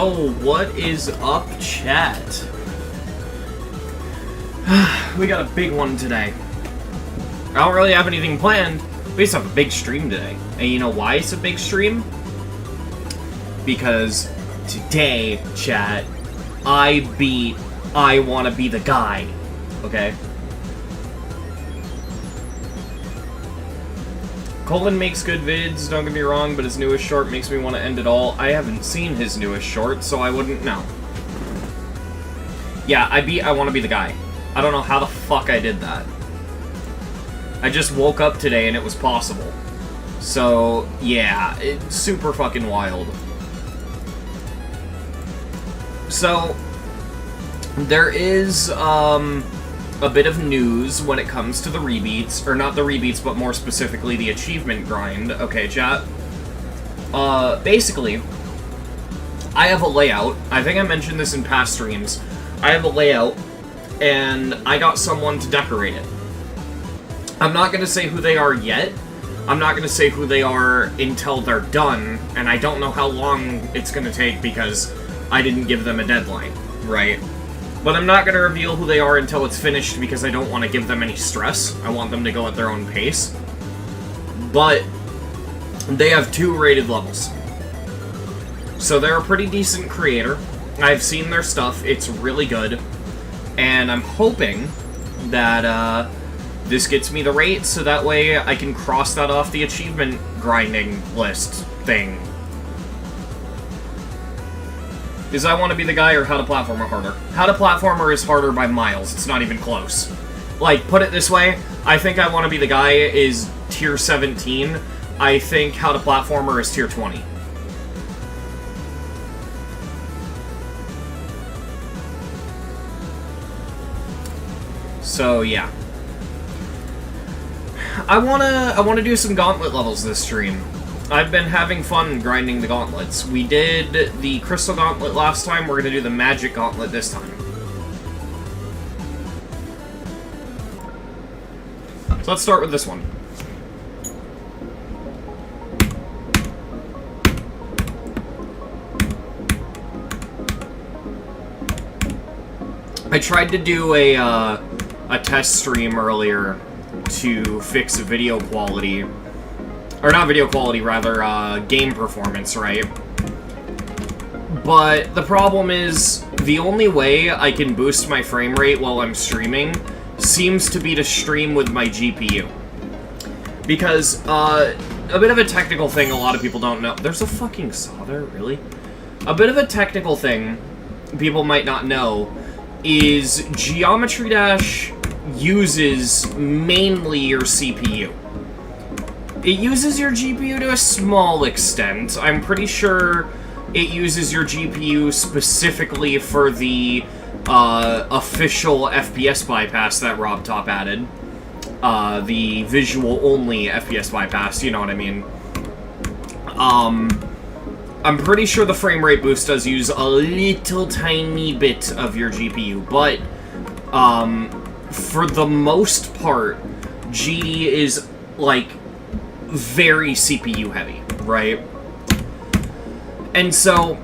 Yo, what is up, chat? We got a big one today. I don't really have anything planned. We just have a big stream today. And you know why it's a big stream? Because today, chat, I Wanna Be the Guy. Okay? Colin makes good vids, don't get me wrong, but his newest short makes me want to end it all. I haven't seen his newest short, so I wouldn't know. Yeah, I Wanna Be the Guy. I don't know how the fuck I did that. I just woke up today and it was possible. So, yeah, it's super fucking wild. So, there is, a bit of news when it comes to the rebeats, or not the rebeats, but more specifically the achievement grind. Okay, chat. Basically, I have a layout. I think I mentioned this in past streams. I have a layout, and I got someone to decorate it. I'm not going to say who they are yet. I'm not going to say who they are until they're done, and I don't know how long it's going to take because I didn't give them a deadline, right? But I'm not going to reveal who they are until it's finished because I don't want to give them any stress. I want them to go at their own pace. But they have 2 rated levels. So they're a pretty decent creator. I've seen their stuff. It's really good. And I'm hoping that this gets me the rate so that way I can cross that off the achievement grinding list thing. Is I Wanna Be the Guy or How to Platformer harder? How to Platformer is harder by miles. It's not even close. Like, put it this way, I think I Wanna Be the Guy is tier 17. I think How to Platformer is tier 20. So, yeah. I wanna do some Gauntlet levels this stream. I've been having fun grinding the gauntlets. We did the Crystal Gauntlet last time, we're gonna do the Magic Gauntlet this time. So let's start with this one. I tried to do a test stream earlier to fix video quality. Or not video quality, rather, game performance, right? But the problem is, the only way I can boost my frame rate while I'm streaming seems to be to stream with my GPU. Because, a bit of a technical thing a lot of people don't know. There's a fucking saw there, really? A bit of a technical thing people might not know is Geometry Dash uses mainly your CPU. It uses your GPU to a small extent. I'm pretty sure it uses your GPU specifically for the official FPS bypass that RobTop added. The visual-only FPS bypass, you know what I mean. I'm pretty sure the frame rate boost does use a little tiny bit of your GPU, but for the most part, GD is, like, very CPU heavy, right? And so,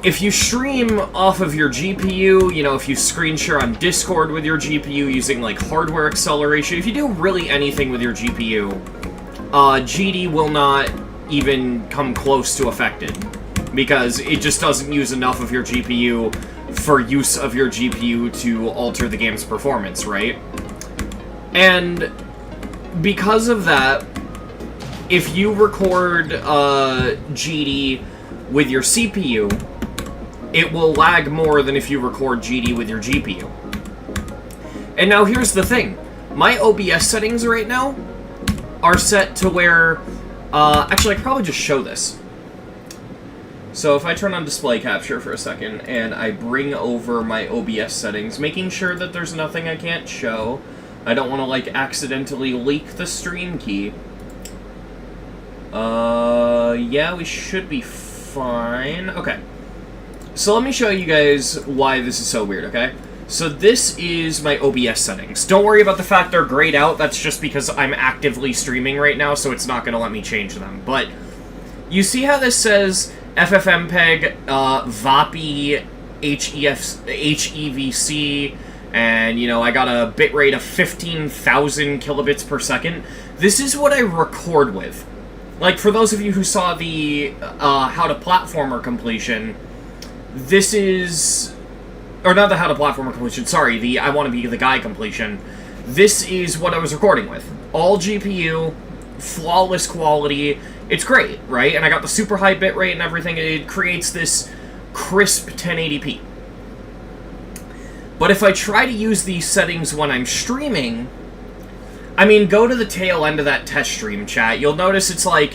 if you stream off of your GPU, you know, if you screen share on Discord with your GPU using, like, hardware acceleration, if you do really anything with your GPU, GD will not even come close to affected, because it just doesn't use enough of your GPU for use of your GPU to alter the game's performance, right? And because of that, if you record GD with your CPU, it will lag more than if you record GD with your GPU. And now here's the thing. My OBS settings right now are set to where... actually, I could probably just show this. So if I turn on display capture for a second, and I bring over my OBS settings, making sure that there's nothing I can't show. I don't want to, like, accidentally leak the stream key. Yeah, we should be fine. Okay. So let me show you guys why this is so weird, okay? So this is my OBS settings. Don't worry about the fact they're grayed out. That's just because I'm actively streaming right now, so it's not going to let me change them. But you see how this says FFmpeg, VOPI, HEVC, and, you know, I got a bitrate of 15,000 kilobits per second. This is what I record with. Like, for those of you who saw the How to Platformer completion, this is... Or not the How to Platformer completion, sorry, the I Want to Be the Guy completion. This is what I was recording with. All GPU, flawless quality. It's great, right? And I got the super high bitrate and everything. It creates this crisp 1080p. But if I try to use these settings when I'm streaming, I mean, go to the tail end of that test stream, chat. You'll notice it's like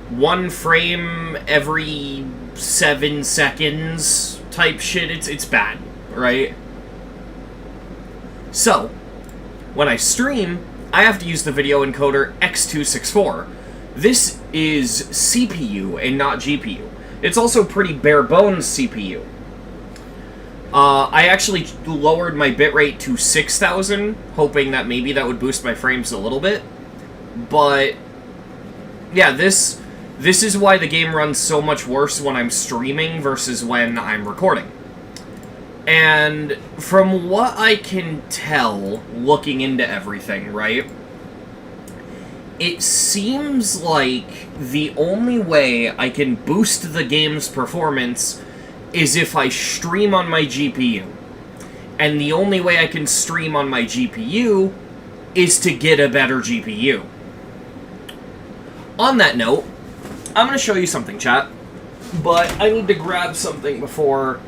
1 frame every 7 seconds type shit. It's bad, right? So, when I stream, I have to use the video encoder X264. This is CPU and not GPU. It's also pretty bare bones CPU. I actually lowered my bitrate to 6,000, hoping that maybe that would boost my frames a little bit. But, yeah, this is why the game runs so much worse when I'm streaming versus when I'm recording. And from what I can tell, looking into everything, right, it seems like the only way I can boost the game's performance is if I stream on my GPU. And the only way I can stream on my GPU is to get a better GPU. On that note, I'm going to show you something, chat. But I need to grab something before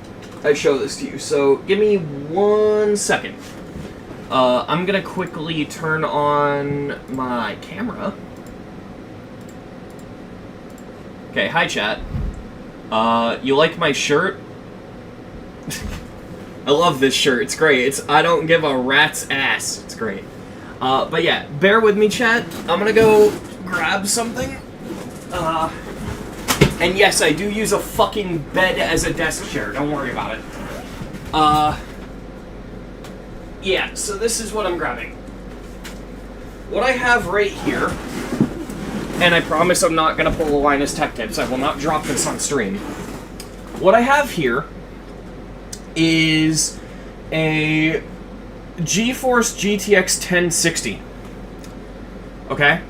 I show this to you. So give me 1 second. I'm going to quickly turn on my camera. Okay, hi, chat. You like my shirt? I love this shirt. It's great. I don't give a rat's ass. It's great. But yeah, bear with me, chat. I'm gonna go grab something. And yes, I do use a fucking bed as a desk chair. Don't worry about it. Yeah, so this is what I'm grabbing. What I have right here, and I promise I'm not going to pull a Linus Tech Tips. I will not drop this on stream. What I have here is a GeForce GTX 1060. Okay?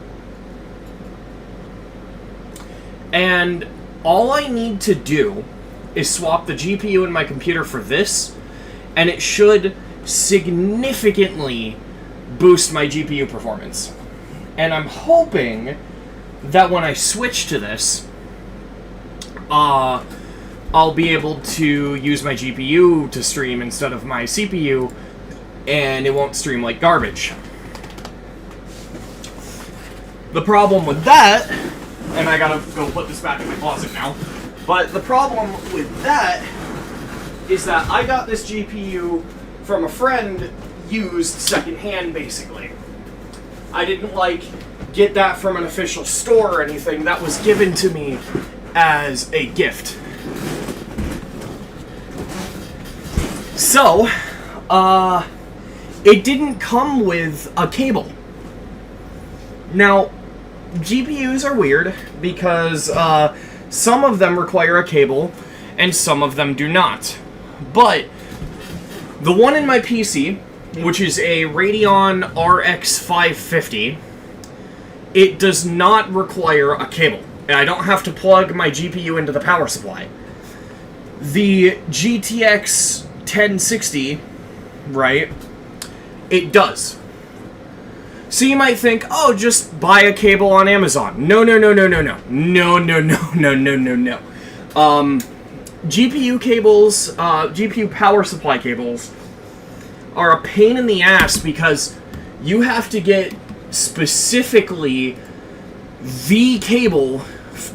And all I need to do is swap the GPU in my computer for this, and it should significantly boost my GPU performance. And I'm hoping that when I switch to this, I'll be able to use my GPU to stream instead of my CPU, and it won't stream like garbage. The problem with that, and I gotta go put this back in my closet now, but the problem with that is that I got this GPU from a friend used secondhand, basically. I didn't, like, get that from an official store or anything. That was given to me as a gift. So, it didn't come with a cable. Now, GPUs are weird because some of them require a cable and some of them do not. But the one in my PC, which is a Radeon RX 550, it does not require a cable. And I don't have to plug my GPU into the power supply. The GTX 1060, right, it does. So you might think, oh, just buy a cable on Amazon. No, no, no, no, no, no. No, no, no, no, no, no, no. GPU cables, GPU power supply cables are a pain in the ass because you have to get specifically the cable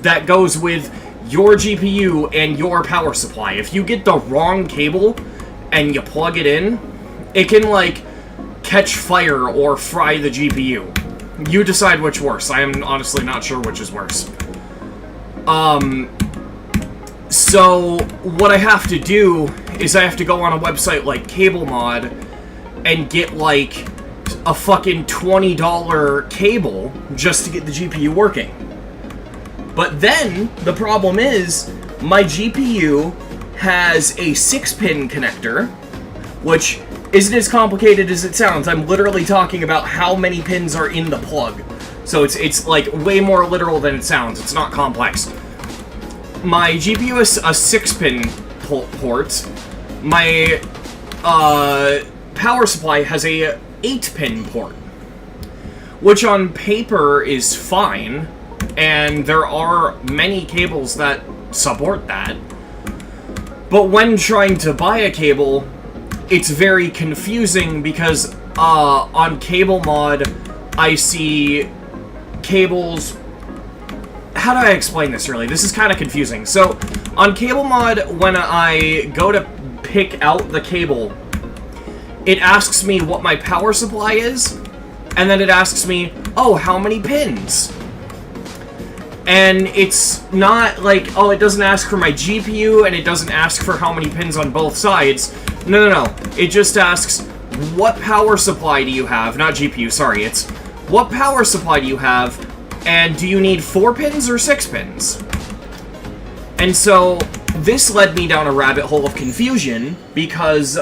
that goes with your GPU and your power supply. If you get the wrong cable and you plug it in, it can, like, catch fire or fry the GPU. You decide which worse. I am honestly not sure which is worse. So what I have to do is I have to go on a website like CableMod and get, like, a fucking $20 cable just to get the GPU working. But then, the problem is, My GPU has a 6-pin connector, which isn't as complicated as it sounds. I'm literally talking about how many pins are in the plug. So it's like way more literal than it sounds. It's not complex. My GPU is a 6-pin port. My power supply has a 8-pin port, which on paper is fine, and there are many cables that support that. But when trying to buy a cable, it's very confusing because on Cable Mod, I see cables... How do I explain this, really? This is kind of confusing. So, on Cable Mod, when I go to pick out the cable, it asks me what my power supply is, and then it asks me, oh, how many pins? And it's not like, oh, it doesn't ask for my GPU, and it doesn't ask for how many pins on both sides. No. It just asks, what power supply do you have? Not GPU, sorry. It's, what power supply do you have, and do you need 4 pins or 6 pins? And so, this led me down a rabbit hole of confusion, because,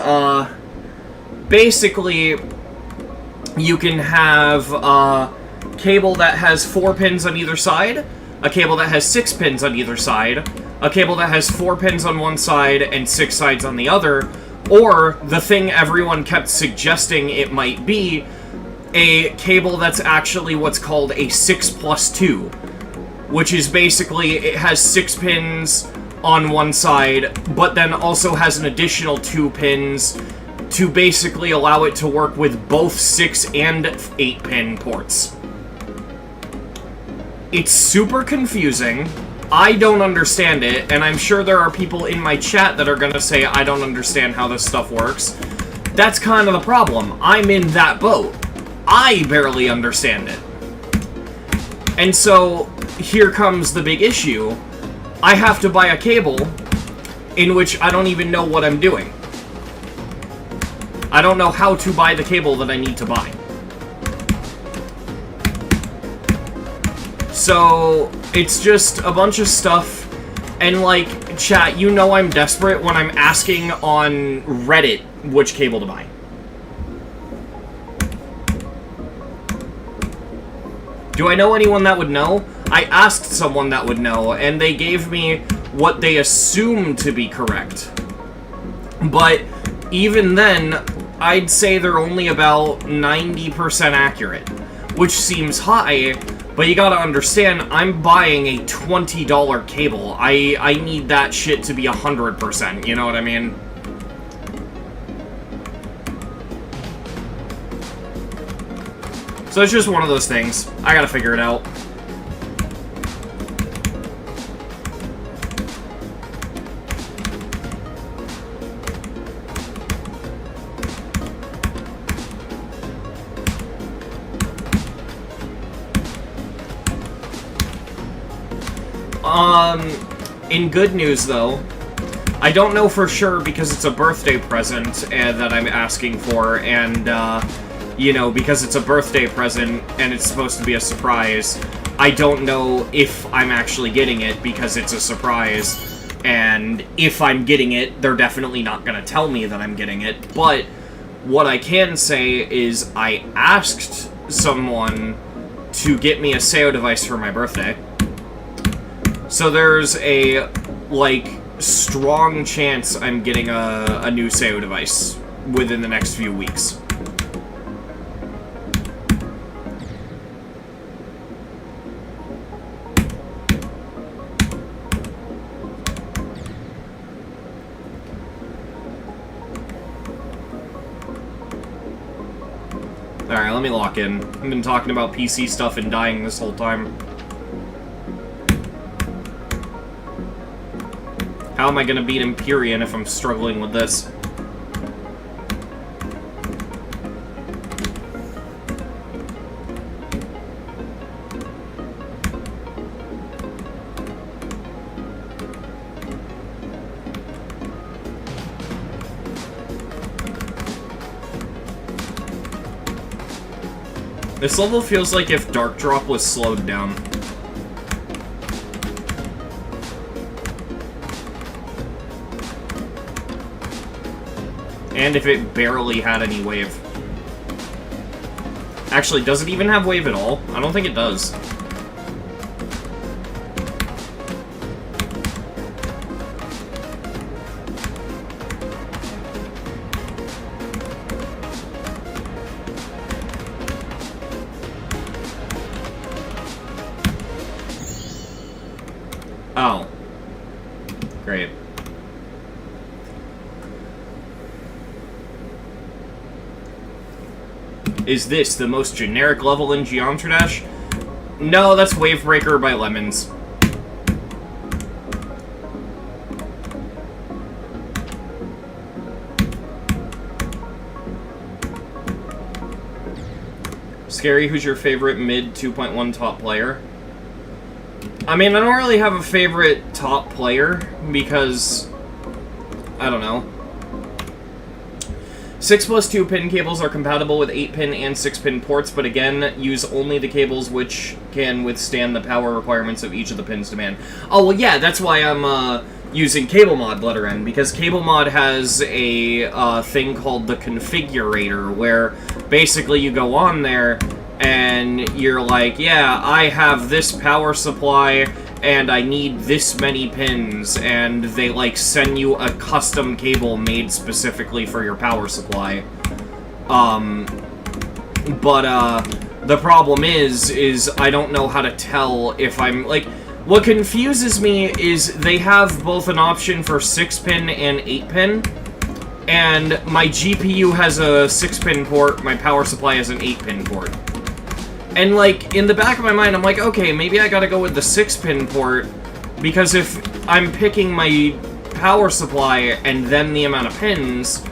basically, you can have a cable that has 4 pins on either side, a cable that has 6 pins on either side, a cable that has 4 pins on one side and 6 sides on the other, or the thing everyone kept suggesting it might be, a cable that's actually what's called a 6+2, which is basically, it has 6 pins on one side, but then also has an additional 2 pins to basically allow it to work with both 6 and 8-pin ports. It's super confusing. I don't understand it, and I'm sure there are people in my chat that are gonna say I don't understand how this stuff works. That's kind of the problem. I'm in that boat. I barely understand it. And so, here comes the big issue. I have to buy a cable in which I don't even know what I'm doing. I don't know how to buy the cable that I need to buy. So, it's just a bunch of stuff, and like, chat, you know I'm desperate when I'm asking on Reddit which cable to buy. Do I know anyone that would know? I asked someone that would know, and they gave me what they assumed to be correct. But even then, I'd say they're only about 90% accurate, which seems high, but you gotta understand, I'm buying a $20 cable. I need that shit to be 100%, you know what I mean? So it's just one of those things. I gotta figure it out. In good news, though, I don't know for sure because it's a birthday present that I'm asking for, and, you know, because it's a birthday present and it's supposed to be a surprise, I don't know if I'm actually getting it because it's a surprise, and if I'm getting it, they're definitely not gonna tell me that I'm getting it, but what I can say is I asked someone to get me a SEO device for my birthday. So there's a, like, strong chance I'm getting a new SEO device within the next few weeks. Alright, let me lock in. I've been talking about PC stuff and dying this whole time. How am I gonna beat Empyrean if I'm struggling with this? This level feels like if Dark Drop was slowed down. And if it barely had any wave. Actually, does it even have wave at all? I don't think it does. Oh. Great. Is this the most generic level in Geometry Dash? No, that's Wavebreaker by Lemons. Scary, who's your favorite mid 2.1 top player? I mean, I don't really have a favorite top player, because... I don't know. 6+2 pin cables are compatible with 8-pin and 6-pin ports, but again, use only the cables which can withstand the power requirements of each of the pins demand. Oh, well, yeah, that's why I'm using Cable Mod letter N, because Cable Mod has a thing called the configurator, where basically you go on there and you're like, yeah, I have this power supply and I need this many pins, and they, like, send you a custom cable made specifically for your power supply. The problem is I don't know how to tell if I'm, like, what confuses me is they have both an option for 6-pin and 8-pin, and my GPU has a 6-pin port, my power supply has an 8-pin port. And, like, in the back of my mind, I'm like, okay, maybe I gotta go with the 6-pin port, because if I'm picking my power supply and then the amount of pins,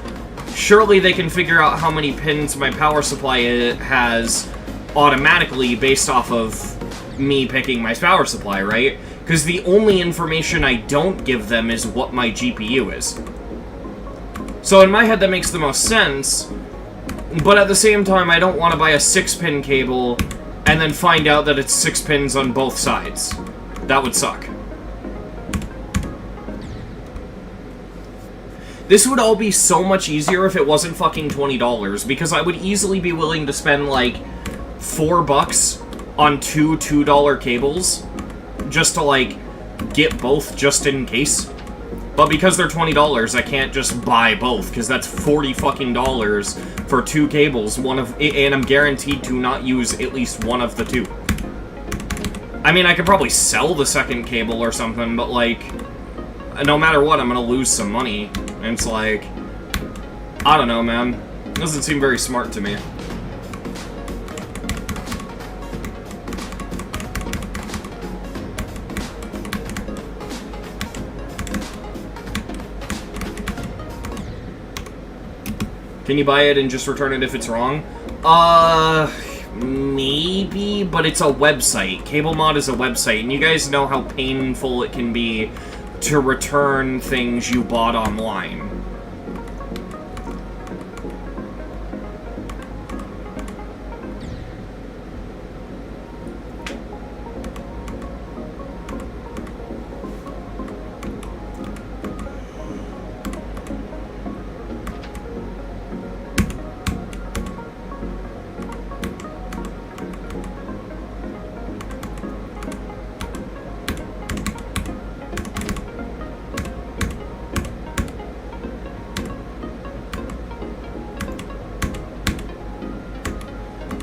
surely they can figure out how many pins my power supply has automatically based off of me picking my power supply, right? Because the only information I don't give them is what my GPU is. So in my head, that makes the most sense. But at the same time, I don't want to buy a 6-pin cable and then find out that it's 6 pins on both sides. That would suck. This would all be so much easier if it wasn't fucking $20, because I would easily be willing to spend, like, $4 on two $2 cables just to, like, get both just in case. But because they're $20, I can't just buy both, because that's $40 fucking dollars for 2 cables, and I'm guaranteed to not use at least one of the 2. I mean, I could probably sell the second cable or something, but, like, no matter what, I'm gonna lose some money. And it's like, I don't know, man. It doesn't seem very smart to me. Can you buy it and just return it if it's wrong? Maybe, but it's a website. Cable Mod is a website, and you guys know how painful it can be to return things you bought online.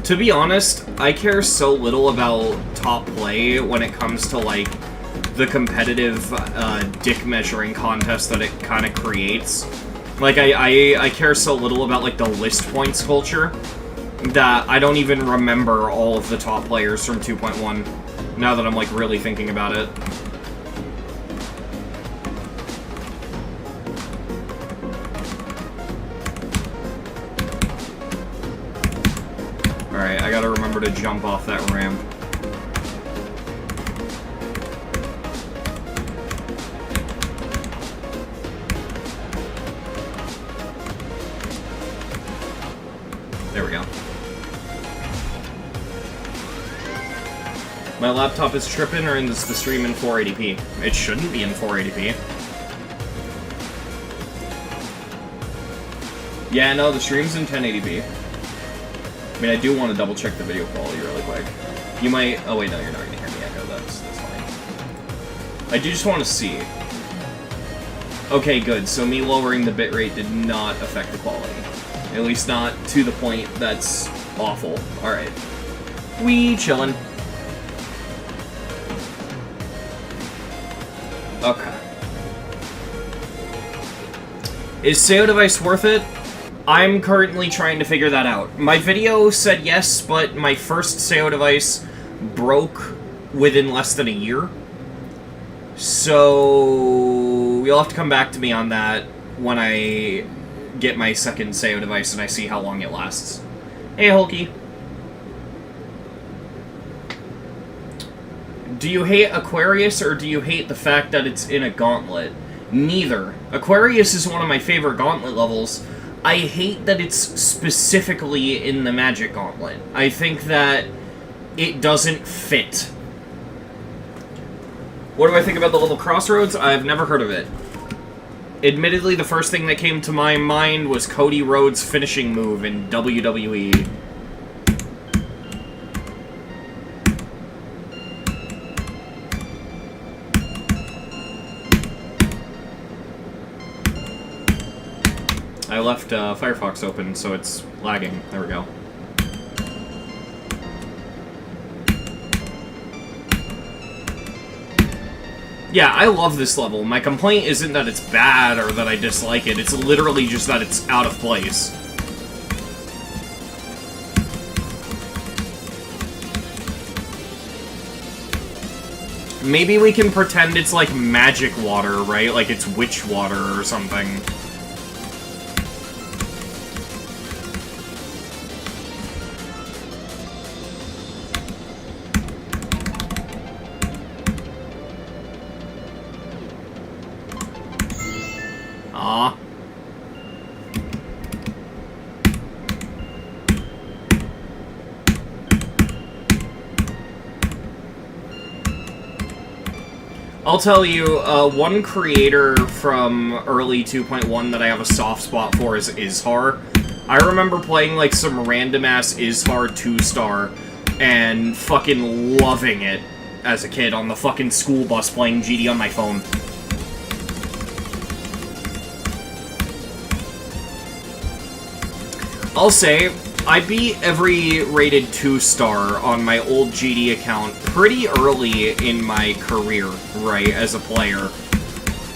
To be honest, I care so little about top play when it comes to, like, the competitive dick measuring contest that it kind of creates. Like, I care so little about, like, the list points culture that I don't even remember all of the top players from 2.1, now that I'm, like, really thinking about it. Alright, I gotta remember to jump off that ramp. There we go. My laptop is tripping, or is the stream in 480p? It shouldn't be in 480p. Yeah, no, the stream's in 1080p. I mean, I do want to double check the video quality really quick. You might... Oh, wait, no, you're not going to hear me echo. That's fine. I do just want to see. Okay, good. So me lowering the bitrate did not affect the quality. At least not to the point that's awful. Alright. We chillin'. Okay. Is SEO device worth it? I'm currently trying to figure that out. My video said yes, but my first SEO device broke within less than a year. So you'll have to come back to me on that when I get my second SEO device and I see how long it lasts. Hey, Hulky. Do you hate Aquarius, or do you hate the fact that it's in a Gauntlet? Neither. Aquarius is one of my favorite Gauntlet levels. I hate that it's specifically in the Magic Gauntlet. I think that it doesn't fit. What do I think about the level Crossroads? I've never heard of it. Admittedly, the first thing that came to my mind was Cody Rhodes' finishing move in WWE. I left Firefox open, so it's lagging. There we go. Yeah, I love this level. My complaint isn't that it's bad or that I dislike it. It's literally just that it's out of place. Maybe we can pretend it's like magic water, right? Like it's witch water or something. I'll tell you, one creator from early 2.1 that I have a soft spot for is Izhar. I remember playing, like, some random-ass Izhar 2-star and fucking loving it as a kid on the fucking school bus playing GD on my phone. I'll say, I beat every rated 2-star on my old GD account pretty early in my career, right, as a player.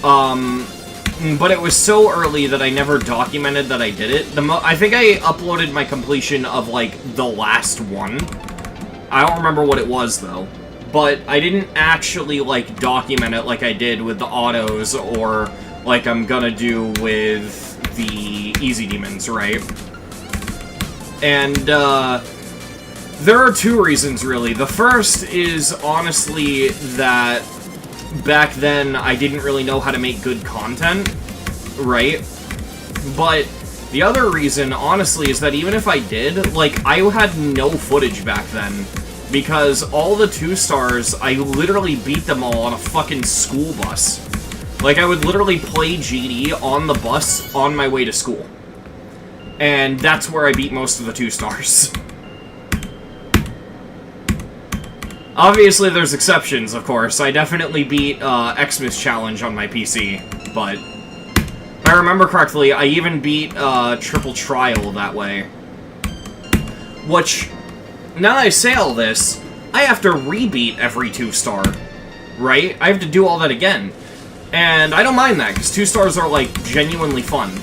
But it was so early that I never documented that I did it. I think I uploaded my completion of, like, the last one. I don't remember what it was, though. But I didn't actually, like, document it like I did with the autos or like I'm gonna do with the Easy Demons, right? And, there are two reasons, really. The first is, honestly, that back then I didn't really know how to make good content, right? But the other reason, honestly, is that even if I did, like, I had no footage back then. Because all the 2-stars, I literally beat them all on a fucking school bus. Like, I would literally play GD on the bus on my way to school. And that's where I beat most of the 2-stars. Obviously, there's exceptions, of course. I definitely beat Xmas Challenge on my PC, but if I remember correctly, I even beat Triple Trial that way. Which, now that I say all this, I have to rebeat every 2-star, right? I have to do all that again. And I don't mind that, because 2-stars are, like, genuinely fun.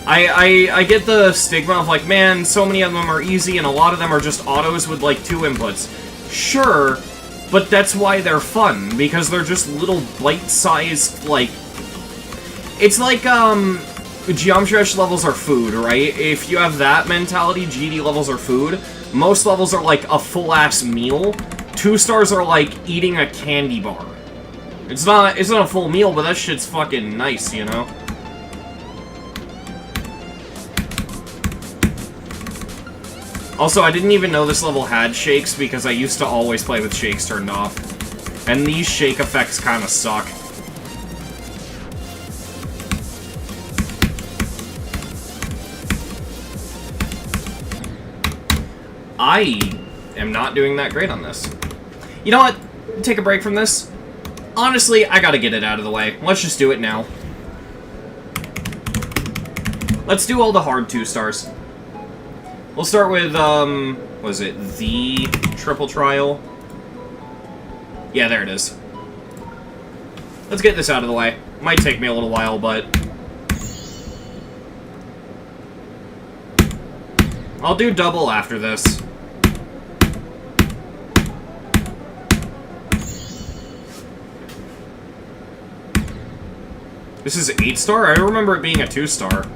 I get the stigma of, like, man, so many of them are easy, and a lot of them are just autos with, like, 2 inputs. Sure, but that's why they're fun, because they're just little bite-sized, like... It's like, Geometry Dash levels are food, right? If you have that mentality, GD levels are food. Most levels are like a full-ass meal. 2-stars are like eating a candy bar. It's not a full meal, but that shit's fucking nice, you know? Also, I didn't even know this level had shakes because I used to always play with shakes turned off. And these shake effects kinda suck. I am not doing that great on this. You know what? Take a break from this. Honestly, I gotta get it out of the way. Let's just do it now. Let's do all the hard 2 stars. We'll start with, was it the triple trial? Yeah, there it is. Let's get this out of the way. Might take me a little while, but... I'll do double after this. This is 8 star? I remember it being a 2 star.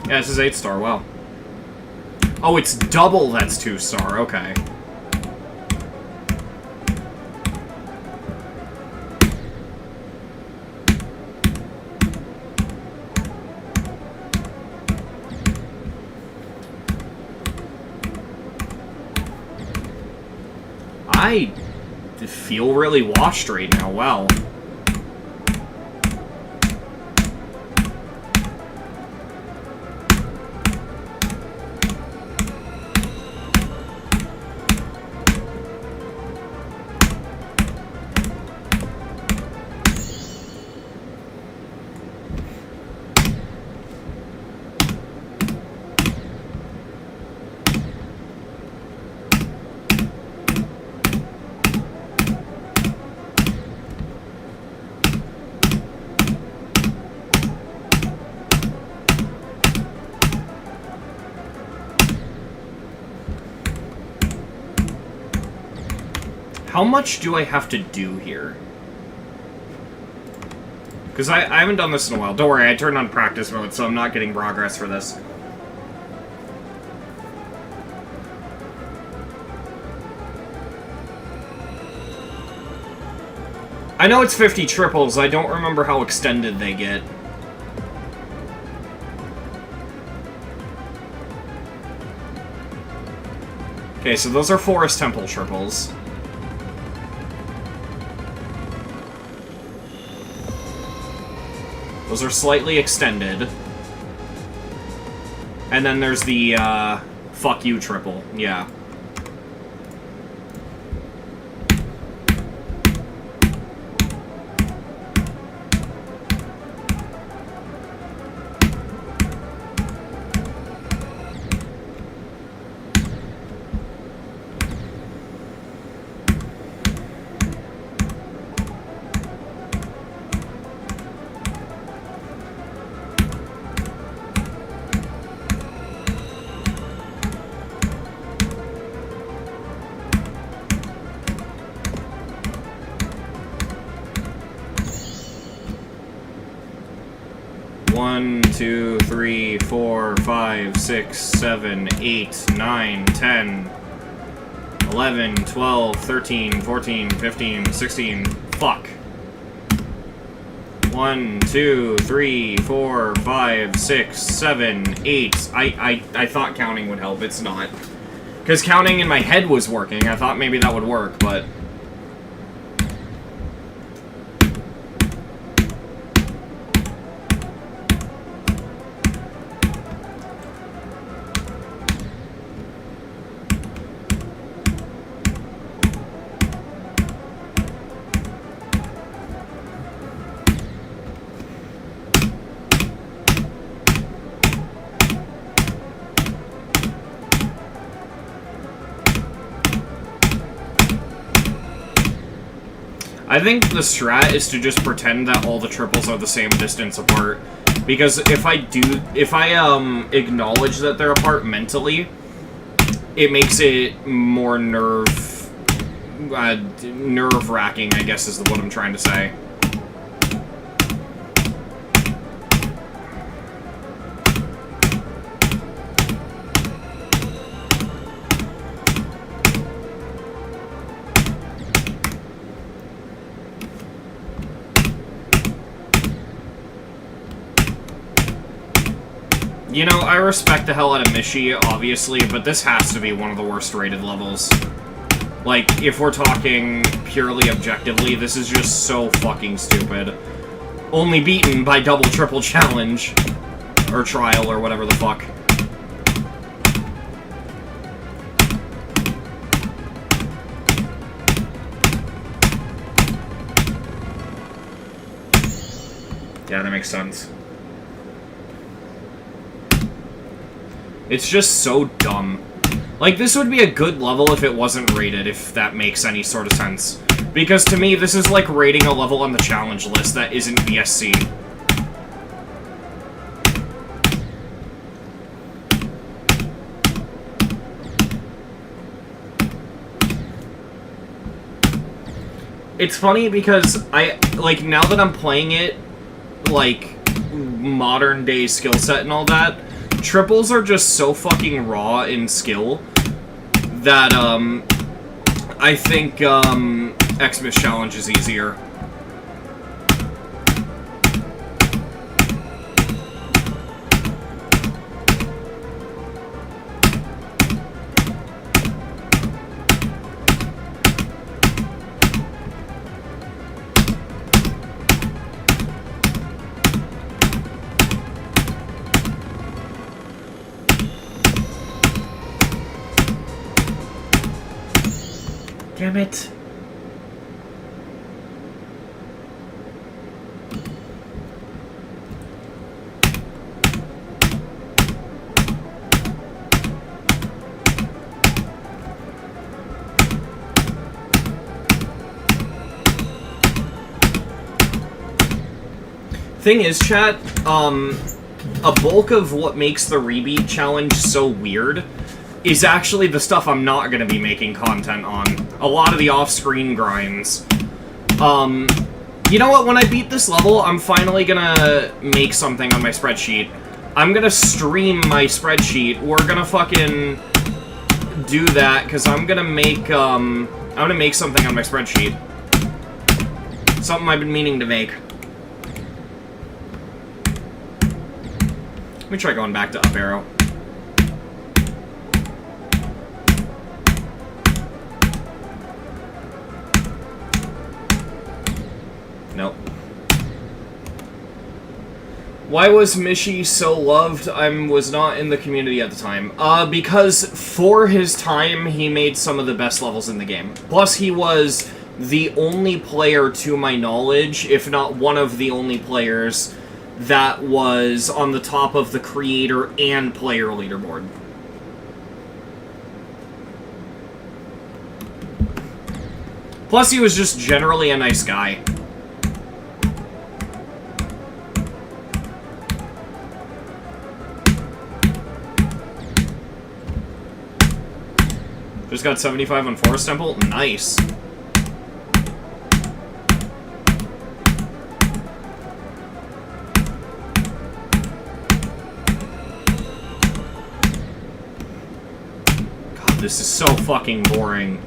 Yeah, this is 8 star, wow. Oh, it's double that's 2 star, okay. I feel really washed right now, wow. How much do I have to do here? Because I haven't done this in a while. Don't worry, I turned on practice mode, so I'm not getting progress for this. I know it's 50 triples, I don't remember how extended they get. Okay, so those are Forest Temple triples. Those are slightly extended. And then there's the, fuck you triple. Yeah. One, 2, 3, 4, 5, 6, 7, 8, 9, 10, 11, 12, 13, 14, 15, 16. Fuck. 1, 2, 3, 4, 5, 6, 7, 8. I thought counting would help. It's not. Because counting in my head was working. I thought maybe that would work, but... I think the strat is to just pretend that all the triples are the same distance apart. Because if I acknowledge that they're apart mentally, it makes it more nerve-wracking, I guess is what I'm trying to say. You know, I respect the hell out of Mishi, obviously, but this has to be one of the worst rated levels. Like, if we're talking purely objectively, this is just so fucking stupid. Only beaten by double triple challenge. Or trial, or whatever the fuck. Yeah, that makes sense. It's just so dumb. Like, this would be a good level if it wasn't rated, if that makes any sort of sense. Because to me, this is like rating a level on the challenge list that isn't VSC. It's funny because like, now that I'm playing it, like, modern day skill set and all that, triples are just so fucking raw in skill that, I think, Xmas Challenge is easier. Damn it. Thing is, chat, a bulk of what makes the Rebeat challenge so weird is actually the stuff I'm not going to be making content on. A lot of the off-screen grinds. You know what? When I beat this level, I'm finally gonna make something on my spreadsheet. I'm gonna stream my spreadsheet. We're gonna fucking do that, because I'm gonna make something on my spreadsheet. Something I've been meaning to make. Let me try going back to up arrow. Nope. Why was Mishi so loved? I was not in the community at the time. Because for his time, he made some of the best levels in the game. Plus, he was the only player, to my knowledge, if not one of the only players, that was on the top of the creator and player leaderboard. Plus, he was just generally a nice guy. Just got 75 on Forest Temple? Nice. God, this is so fucking boring.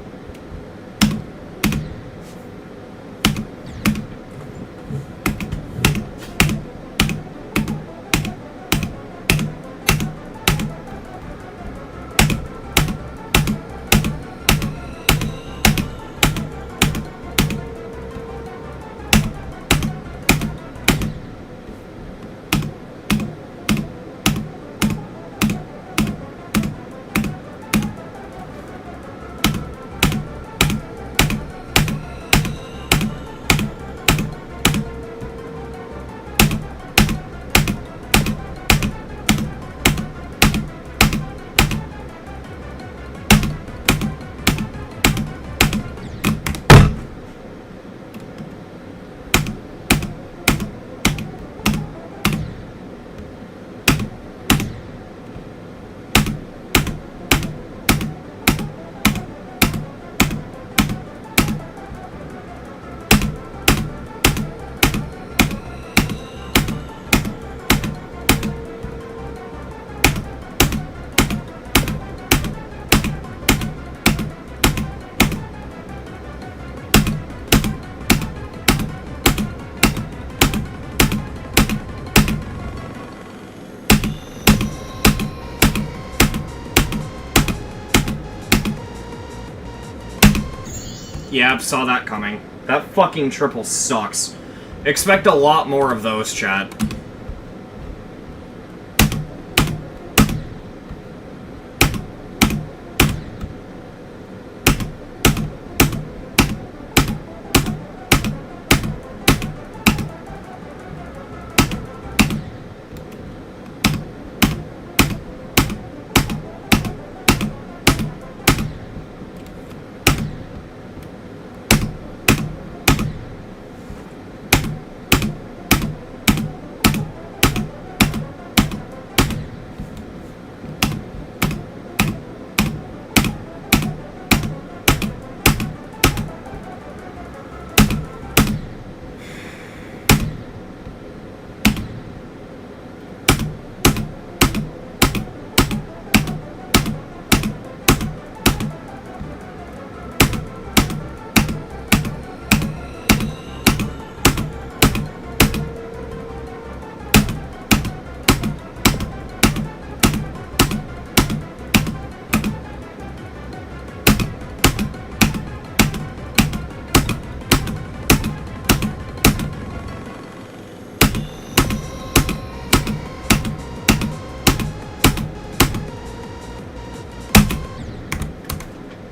Yep, saw that coming. That fucking triple sucks. Expect a lot more of those, chat.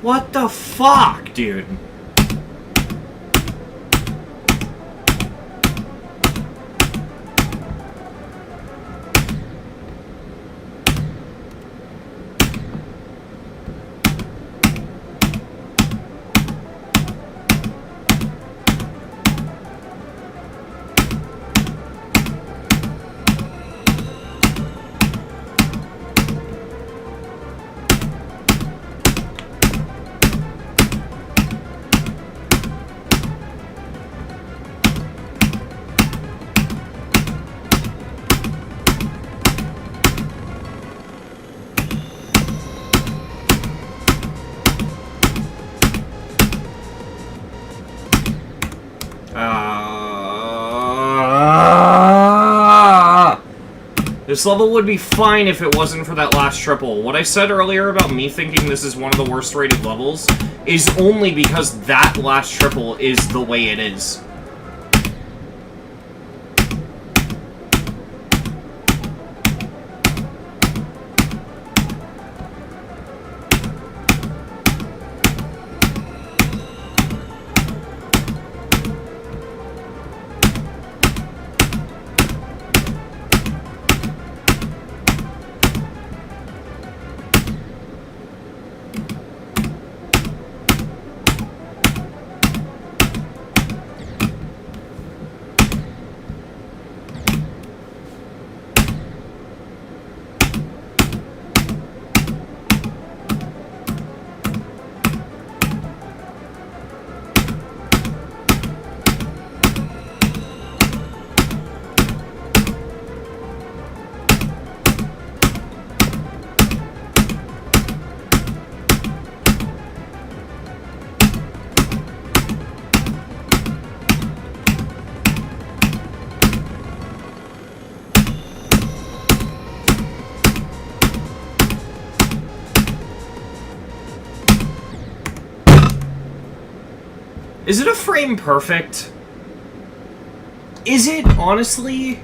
What the fuck, dude? This level would be fine if it wasn't for that last triple. What I said earlier about me thinking this is one of the worst rated levels is only because that last triple is the way it is. Is it a frame perfect? Is it, honestly?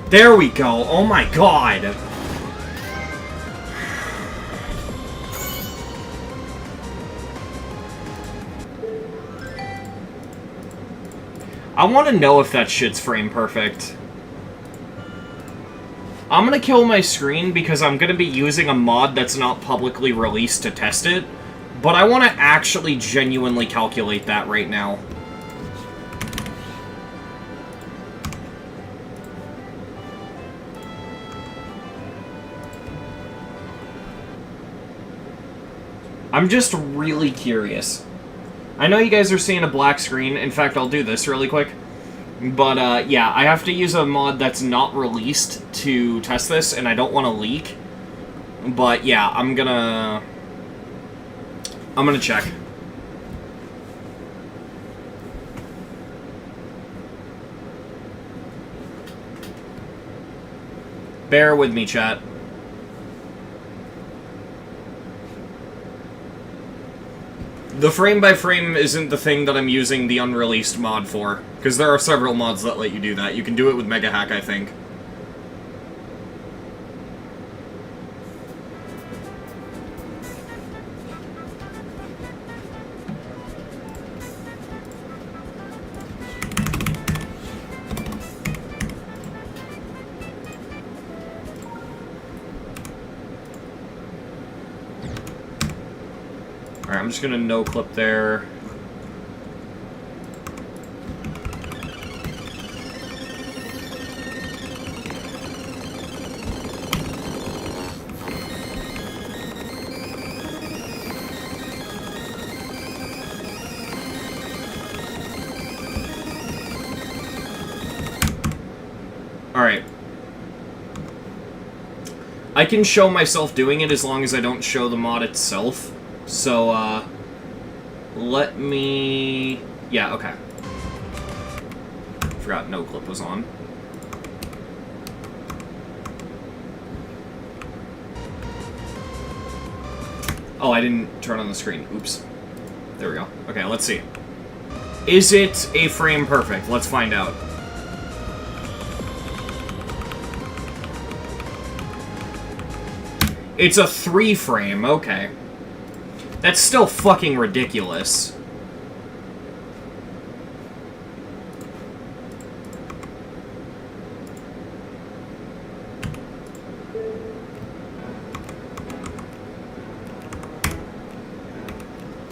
There we go. Oh my god. I want to know if that shit's frame perfect. I'm gonna kill my screen because I'm gonna be using a mod that's not publicly released to test it, but I want to actually genuinely calculate that right now. I'm just really curious. I know you guys are seeing a black screen. In fact, I'll do this really quick. But, yeah, I have to use a mod that's not released to test this, and I don't want to leak. But, yeah, I'm gonna check. Bear with me, chat. The frame-by-frame isn't the thing that I'm using the unreleased mod for, because there are several mods that let you do that. You can do it with Mega Hack, I think. Alright, I'm just gonna no-clip there. Alright. I can show myself doing it as long as I don't show the mod itself. So, let me... Yeah, okay. Forgot no clip was on. Oh, I didn't turn on the screen. Oops. There we go. Okay, let's see. Is it a frame perfect? Let's find out. It's a 3 frame, okay. That's still fucking ridiculous.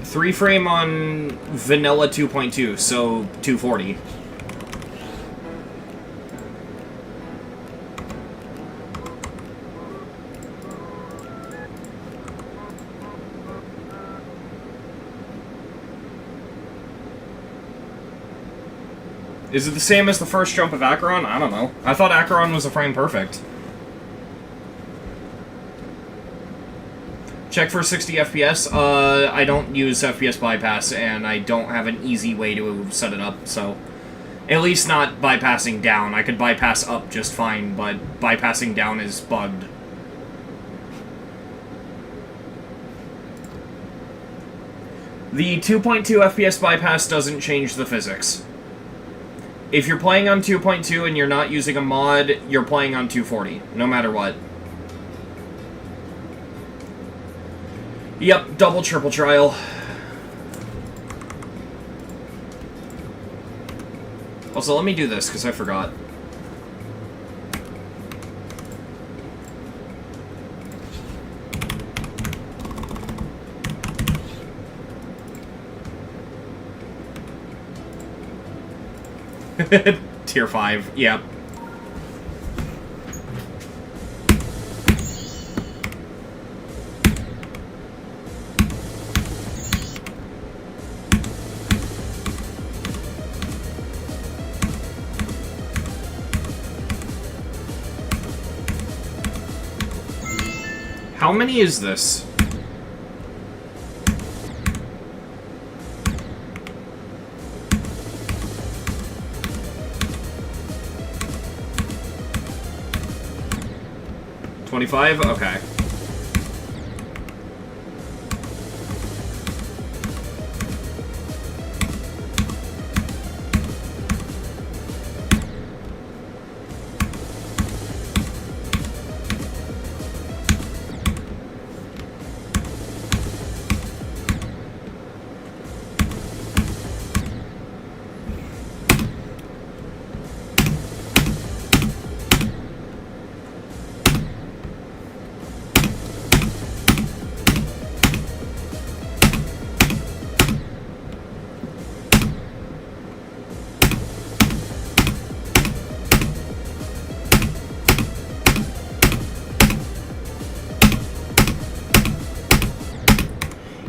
Three frame on vanilla 2.2, so 240. Is it the same as the first jump of Acheron? I don't know. I thought Acheron was a frame perfect. Check for 60 FPS. I don't use FPS bypass, and I don't have an easy way to set it up, so... At least not bypassing down. I could bypass up just fine, but bypassing down is bugged. The 2.2 FPS bypass doesn't change the physics. If you're playing on 2.2 and you're not using a mod, you're playing on 240, no matter what. Yep, double, triple trial. Also, let me do this, because I forgot. Tier 5, yep. How many is this? $25? Okay.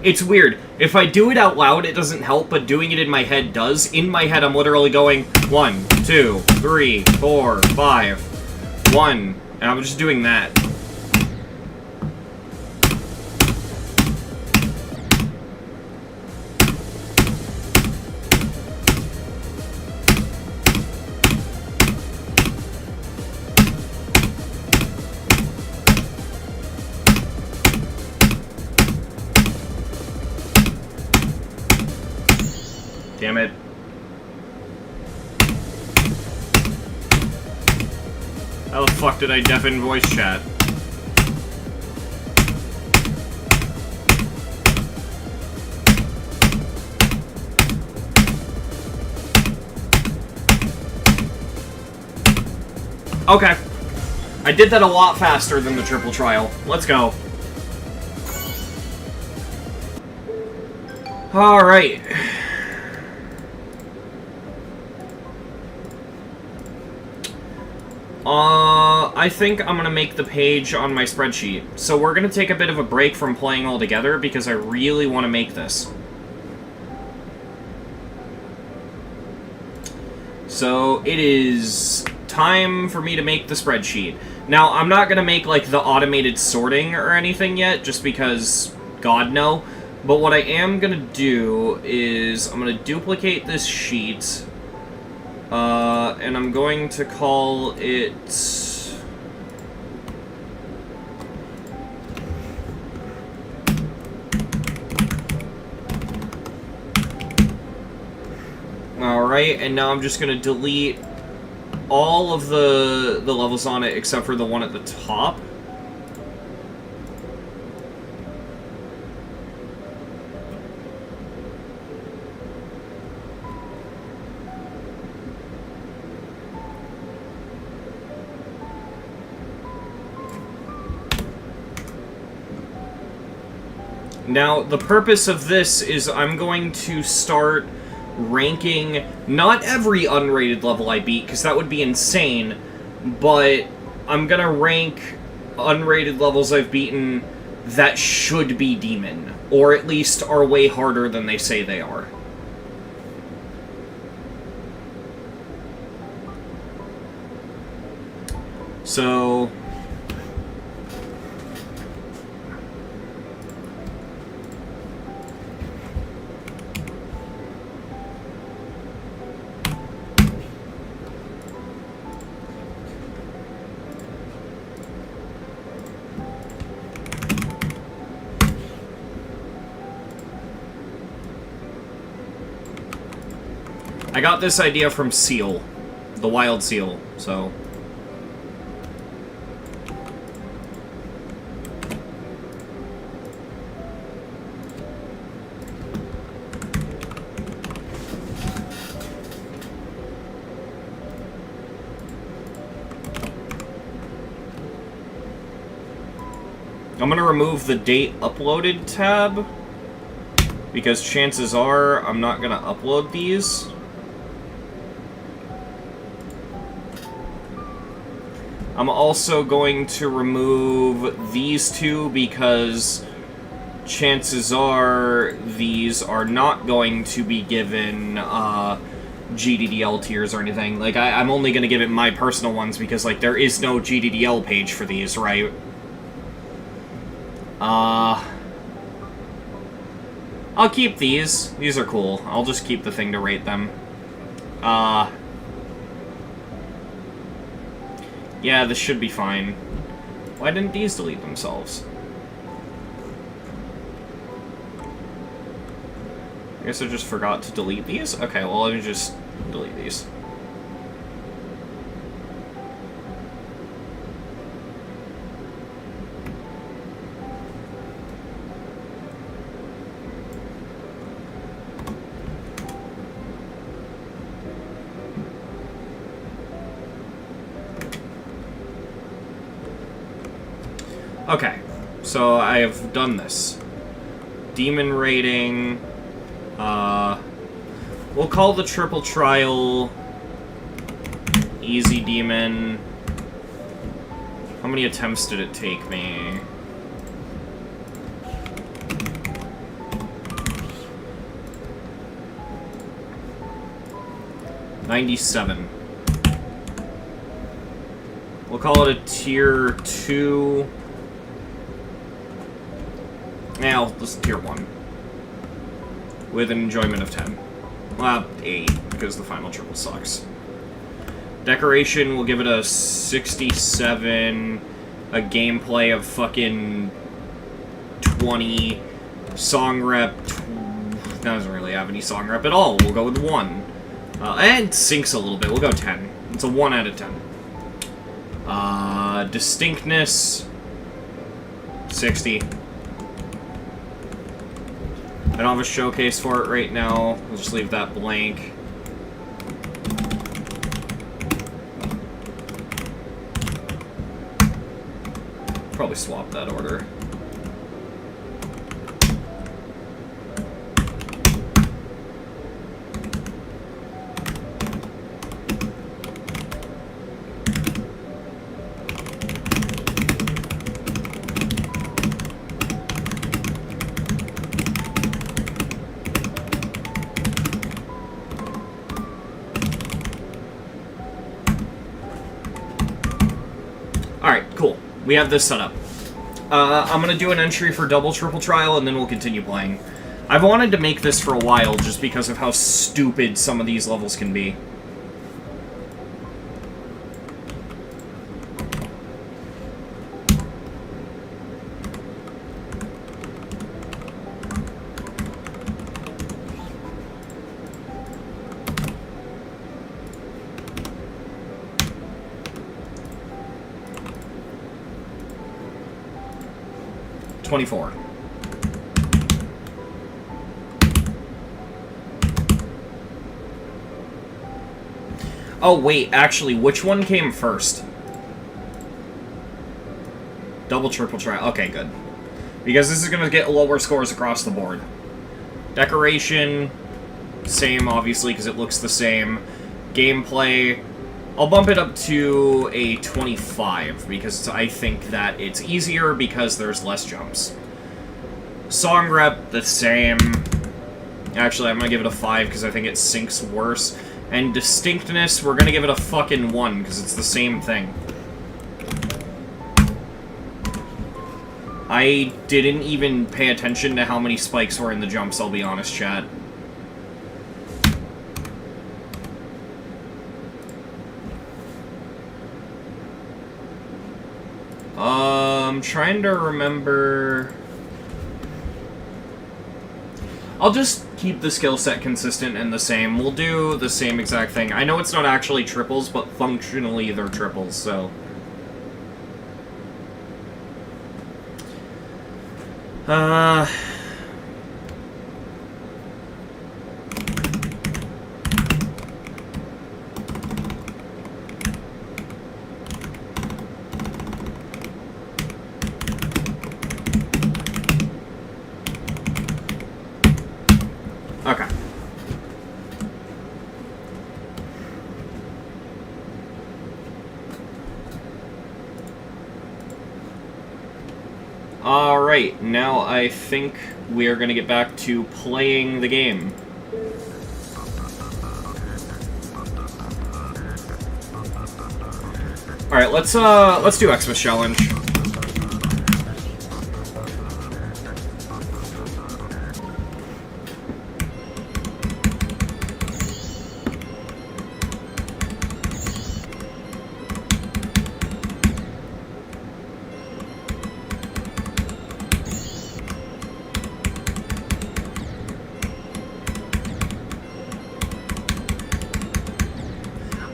It's weird. If I do it out loud, it doesn't help, but doing it in my head does. In my head, I'm literally going 1, 2, 3, 4, 5, 1, and I'm just doing that. Damn it. How the fuck did I deafen voice chat? Okay. I did that a lot faster than the triple trial. Let's go. Alright. I think I'm gonna make the page on my spreadsheet. So we're gonna take a bit of a break from playing altogether because I really want to make this. So it is time for me to make the spreadsheet. Now, I'm not gonna make, like, the automated sorting or anything yet, just because, God no. But what I am gonna do is I'm gonna duplicate this sheet. And I'm going to call it... Alright, and now I'm just going to delete all of the levels on it except for the one at the top. Now, the purpose of this is I'm going to start ranking not every unrated level I beat, because that would be insane, but I'm gonna rank unrated levels I've beaten that should be demon, or at least are way harder than they say they are. So... I got this idea from Seal, the wild seal, so... I'm gonna remove the date uploaded tab, because chances are I'm not gonna upload these. I'm also going to remove these two because chances are these are not going to be given GDDL tiers or anything. Like, I'm only going to give it my personal ones because, like, there is no GDDL page for these, right? I'll keep these. These are cool. I'll just keep the thing to rate them. Yeah, this should be fine. Why didn't these delete themselves? I guess I just forgot to delete these? Okay, well, let me just delete these. Okay, so I have done this. Demon rating. We'll call the triple trial easy demon. How many attempts did it take me? 97. We'll call it a tier 2. Now, this is tier 1. With an enjoyment of 10. Well, 8, because the final triple sucks. Decoration, we'll give it a 67. A gameplay of fucking 20. Song rep, doesn't really have any song rep at all. We'll go with 1. And sinks a little bit. We'll go 10. It's a 1 out of 10. Distinctness, 60. I don't have a showcase for it right now. We'll just leave that blank. Probably swap that order. Alright, cool. We have this set up. I'm gonna do an entry for double triple trial, and then we'll continue playing. I've wanted to make this for a while, just because of how stupid some of these levels can be. $24. Oh, wait, actually, which one came first? Double, triple trial. Okay, good. Because this is going to get lower scores across the board. Decoration, same, obviously, because it looks the same. Gameplay, I'll bump it up to a 25, because I think that it's easier because there's less jumps. Song rep, the same. Actually, I'm going to give it a 5, because I think it sinks worse. And distinctness, we're going to give it a fucking 1, because it's the same thing. I didn't even pay attention to how many spikes were in the jumps, I'll be honest, chat. I'm trying to remember... I'll just keep the skill set consistent and the same. We'll do the same exact thing. I know it's not actually triples, but functionally they're triples, so... Okay. Alright, now I think we are going to get back to playing the game. Alright, let's do Xmas Challenge.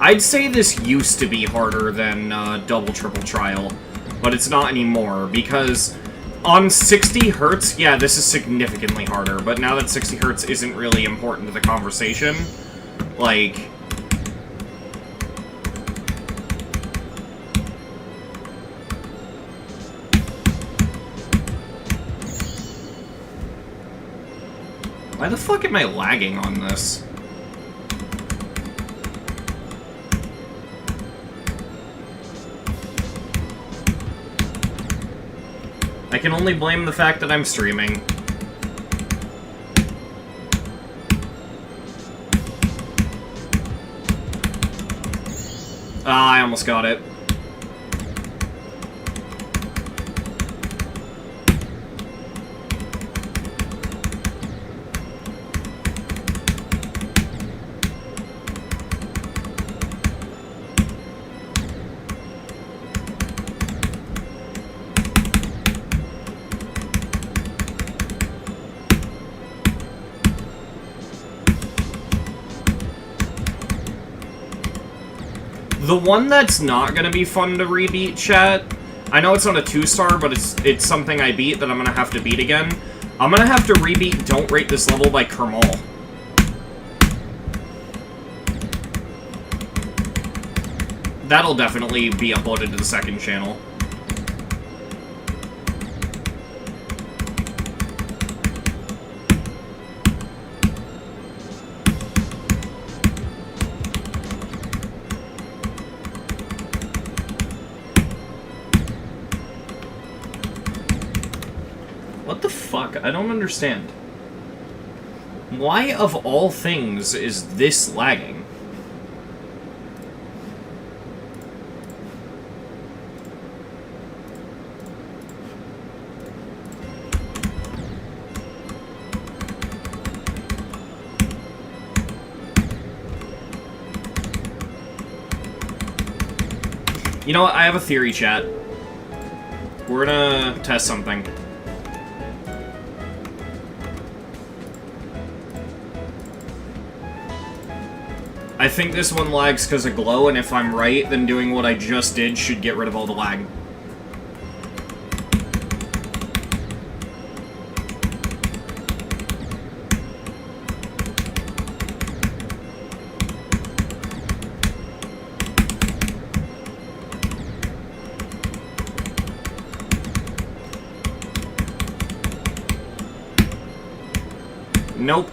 I'd say this used to be harder than double triple trial, but it's not anymore, because on 60 hertz, yeah, this is significantly harder, but now that 60 hertz isn't really important to the conversation, like... Why the fuck am I lagging on this? I can only blame the fact that I'm streaming. I almost got it. The one that's not gonna be fun to rebeat, chat, I know it's not a 2-star, but it's something I beat that I'm gonna have to beat again. I'm gonna have to rebeat Don't Rate This Level by Kermal. That'll definitely be uploaded to the second channel. What the fuck? I don't understand. Why, of all things, is this lagging? You know what? I have a theory, chat. We're gonna test something. I think this one lags because of glow, and if I'm right, then doing what I just did should get rid of all the lag. Nope.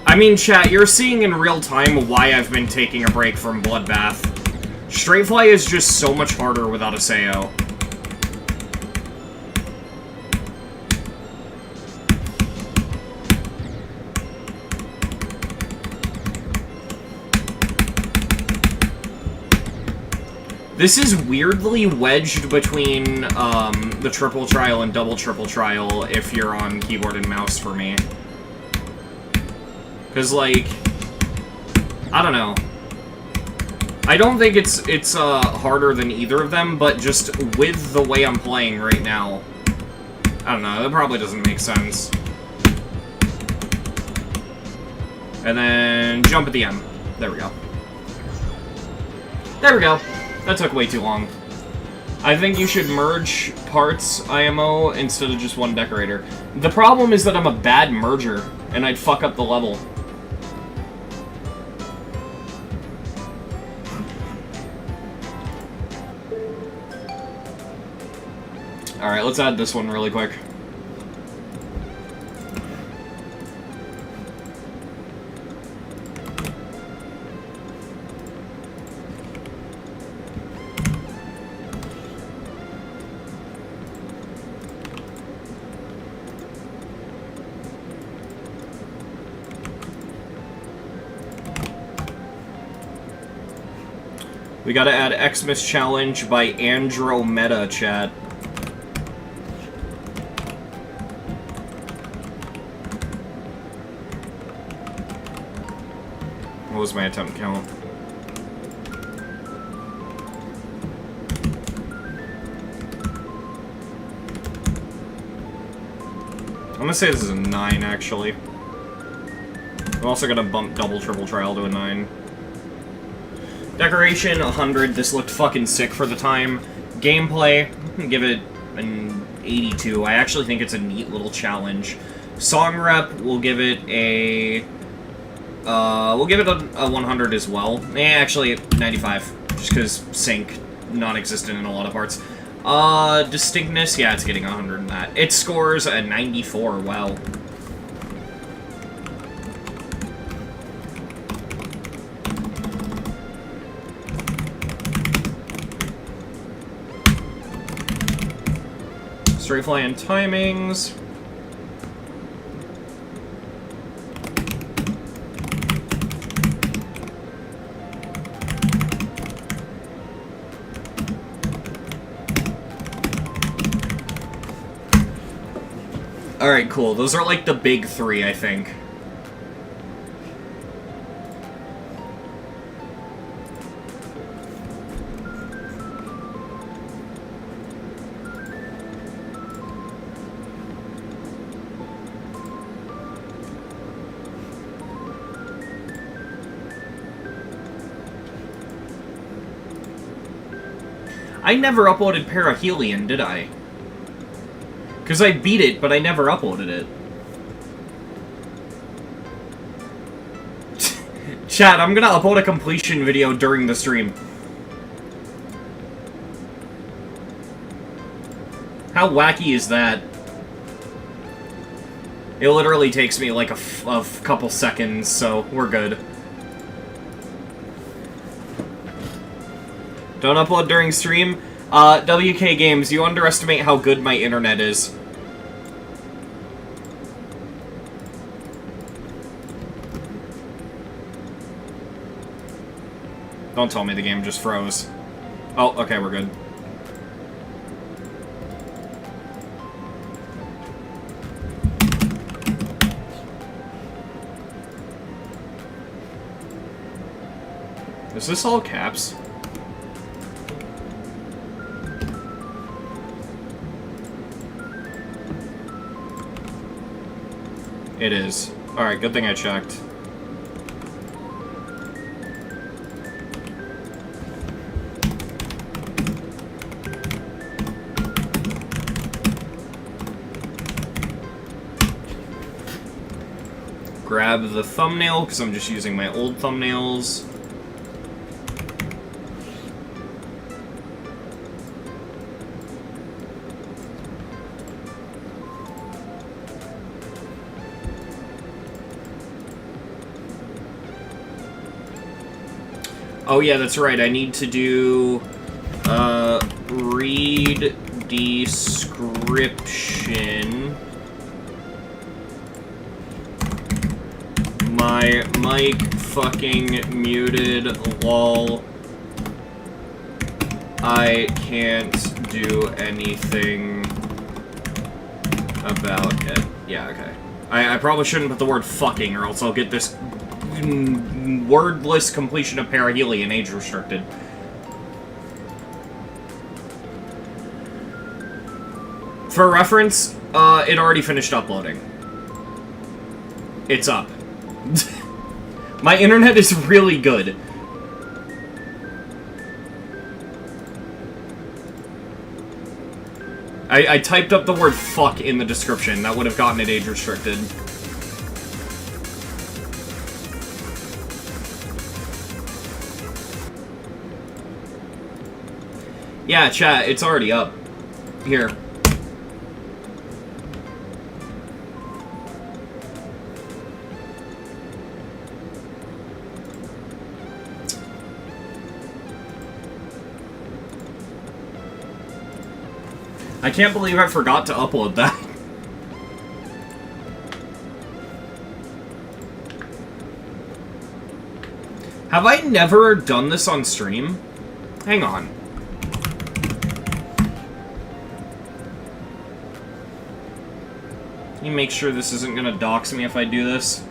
I mean, chat, you're seeing in real time why I've been taking a break from Bloodbath. Straightfly is just so much harder without a Sayo. This is weirdly wedged between the triple trial and double triple trial if you're on keyboard and mouse for me. Because, like, I don't know. I don't think it's harder than either of them, but just with the way I'm playing right now, I don't know, that probably doesn't make sense. And then jump at the M. There we go. There we go. That took way too long. I think you should merge parts IMO instead of just one decorator. The problem is that I'm a bad merger, and I'd fuck up the level. Alright, let's add this one really quick. We gotta add Xmas Challenge by Andromeda, chat. What was my attempt count? I'm gonna say this is a 9, actually. I'm also gonna bump double triple trial to a 9. Decoration, 100. This looked fucking sick for the time. Gameplay, give it an 82. I actually think it's a neat little challenge. Song rep, we'll give it a... we'll give it a 100 as well. Actually, 95. Just because sync, non-existent in a lot of parts. Distinctness, yeah, it's getting 100 in that. It scores a 94, wow. Straight fly and timings. Alright, cool. Those are like the big three, I think. I never uploaded Perihelion, did I? Because I beat it, but I never uploaded it. Chat, I'm gonna upload a completion video during the stream. How wacky is that? It literally takes me like a couple seconds, so we're good. Don't upload during stream? WK Games, you underestimate how good my internet is. Don't tell me the game just froze. Oh, okay, we're good. Is this all caps? It is. Alright, good thing I checked. Grab the thumbnail, because I'm just using my old thumbnails. Oh yeah, that's right, I need to do, read description. My mic fucking muted, lol. I can't do anything about it. Yeah, okay. I probably shouldn't put the word fucking, or else I'll get this wordless completion of Perihelion age restricted. For reference, it already finished uploading. It's up. My internet is really good. I typed up the word fuck in the description. That would have gotten it age restricted. Yeah, chat, it's already up. Here. I can't believe I forgot to upload that. Have I never done this on stream? Hang on. Can you make sure this isn't gonna dox me if I do this?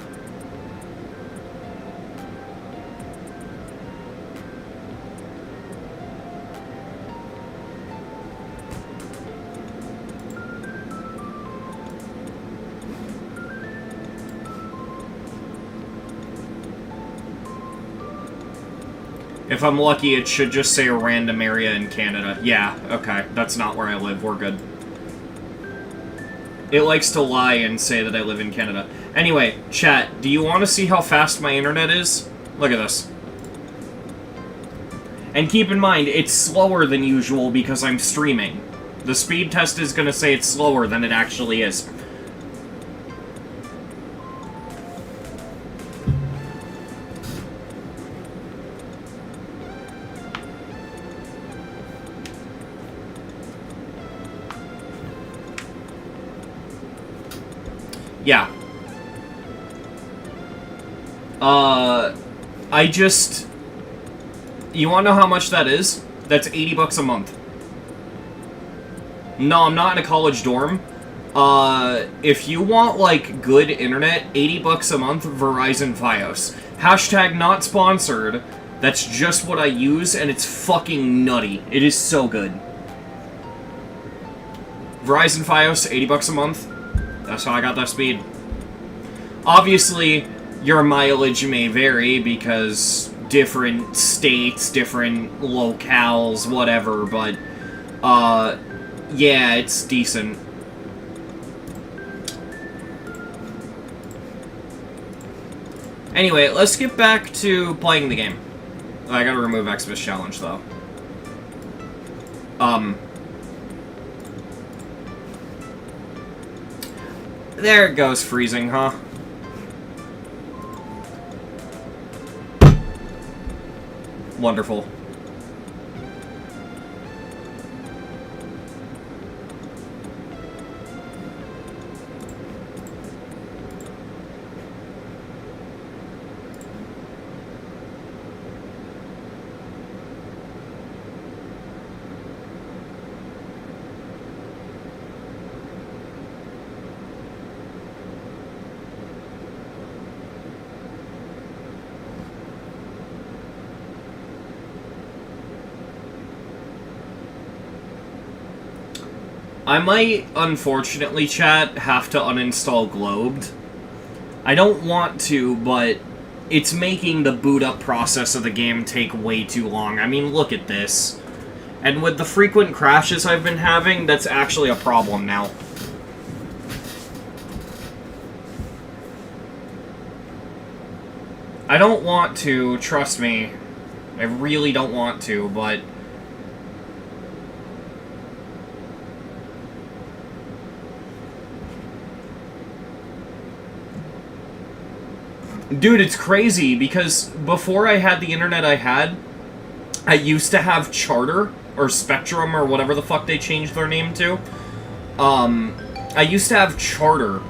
If I'm lucky, it should just say a random area in Canada. Yeah, okay. That's not where I live. We're good. It likes to lie and say that I live in Canada. Anyway, chat, do you want to see how fast my internet is? Look at this. And keep in mind, it's slower than usual because I'm streaming. The speed test is going to say it's slower than it actually is. Yeah. I just... You wanna know how much that is? That's $80 a month. No, I'm not in a college dorm. If you want, like, good internet, 80 bucks a month, Verizon Fios. Hashtag not sponsored. That's just what I use, and it's fucking nutty. It is so good. Verizon Fios, 80 bucks a month. That's how I got that speed. Obviously, your mileage may vary because different states, different locales, whatever, but, yeah, it's decent. Anyway, let's get back to playing the game. I gotta remove Xmas Challenge, though. There it goes, freezing, huh? Wonderful. I might, unfortunately, chat, have to uninstall Globed. I don't want to, but it's making the boot-up process of the game take way too long. I mean, look at this. And with the frequent crashes I've been having, that's actually a problem now. I don't want to, trust me. I really don't want to, but... Dude, it's crazy, because before I had the internet I had, I used to have Charter, or Spectrum, or whatever the fuck they changed their name to. I used to have Charter,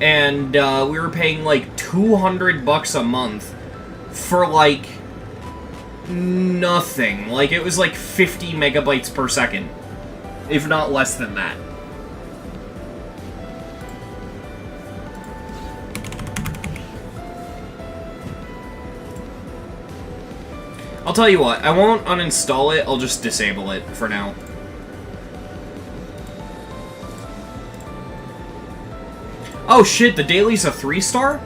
and we were paying like 200 bucks a month for like nothing. Like, it was like 50 megabytes per second, if not less than that. I'll tell you what, I won't uninstall it, I'll just disable it for now. Oh shit, the daily's a 3-star?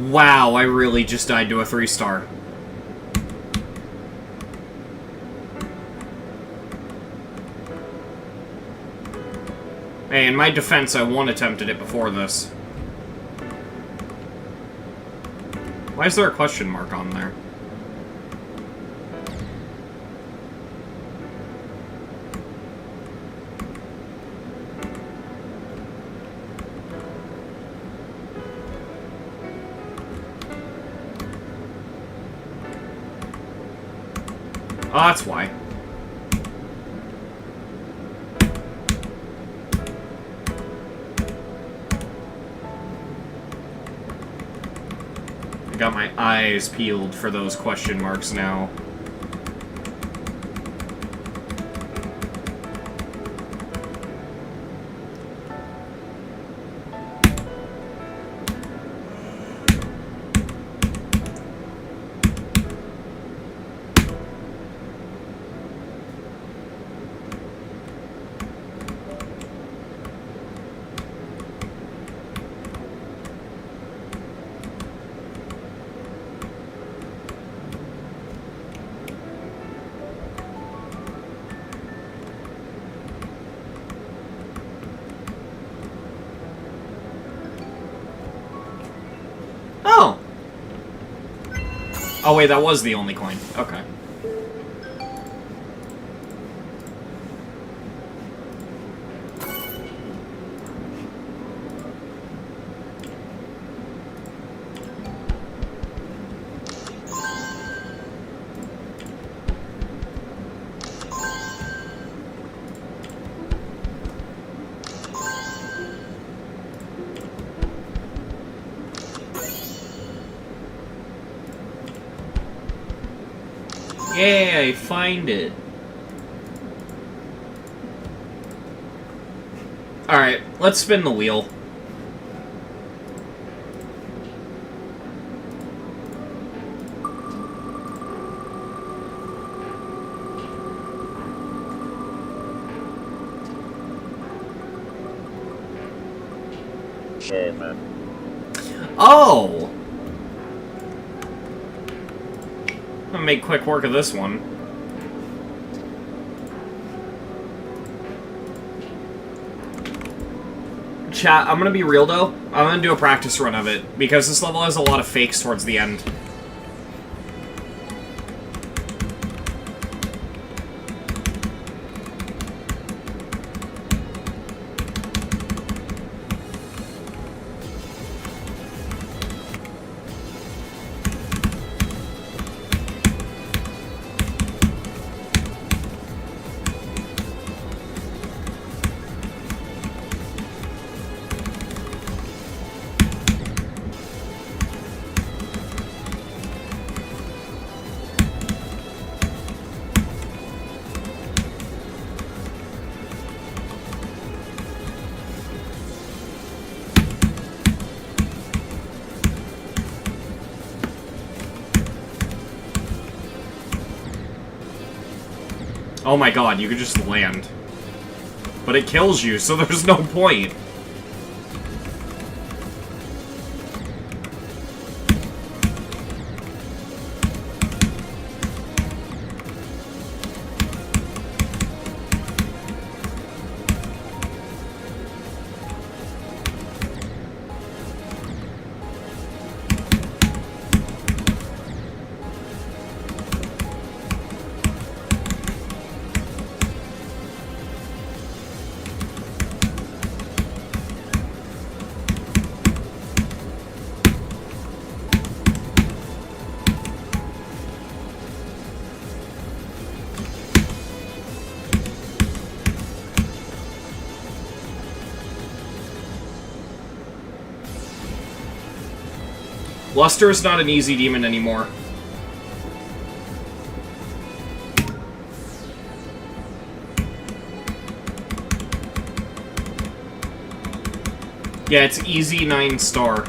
Wow, I really just died to a 3-star. Hey, in my defense, I one attempted it before this. Why is there a question mark on there? Oh, that's why. I got my eyes peeled for those question marks now. Oh! Oh wait, that was the only coin. Okay. Yay, I find it. Alright, let's spin the wheel. Oh! I'm gonna make quick work of this one. Chat, I'm gonna be real though. I'm gonna do a practice run of it, because this level has a lot of fakes towards the end. Oh my god, you could just land. But it kills you, so there's no point. Luster is not an easy demon anymore. Yeah, it's easy 9-star.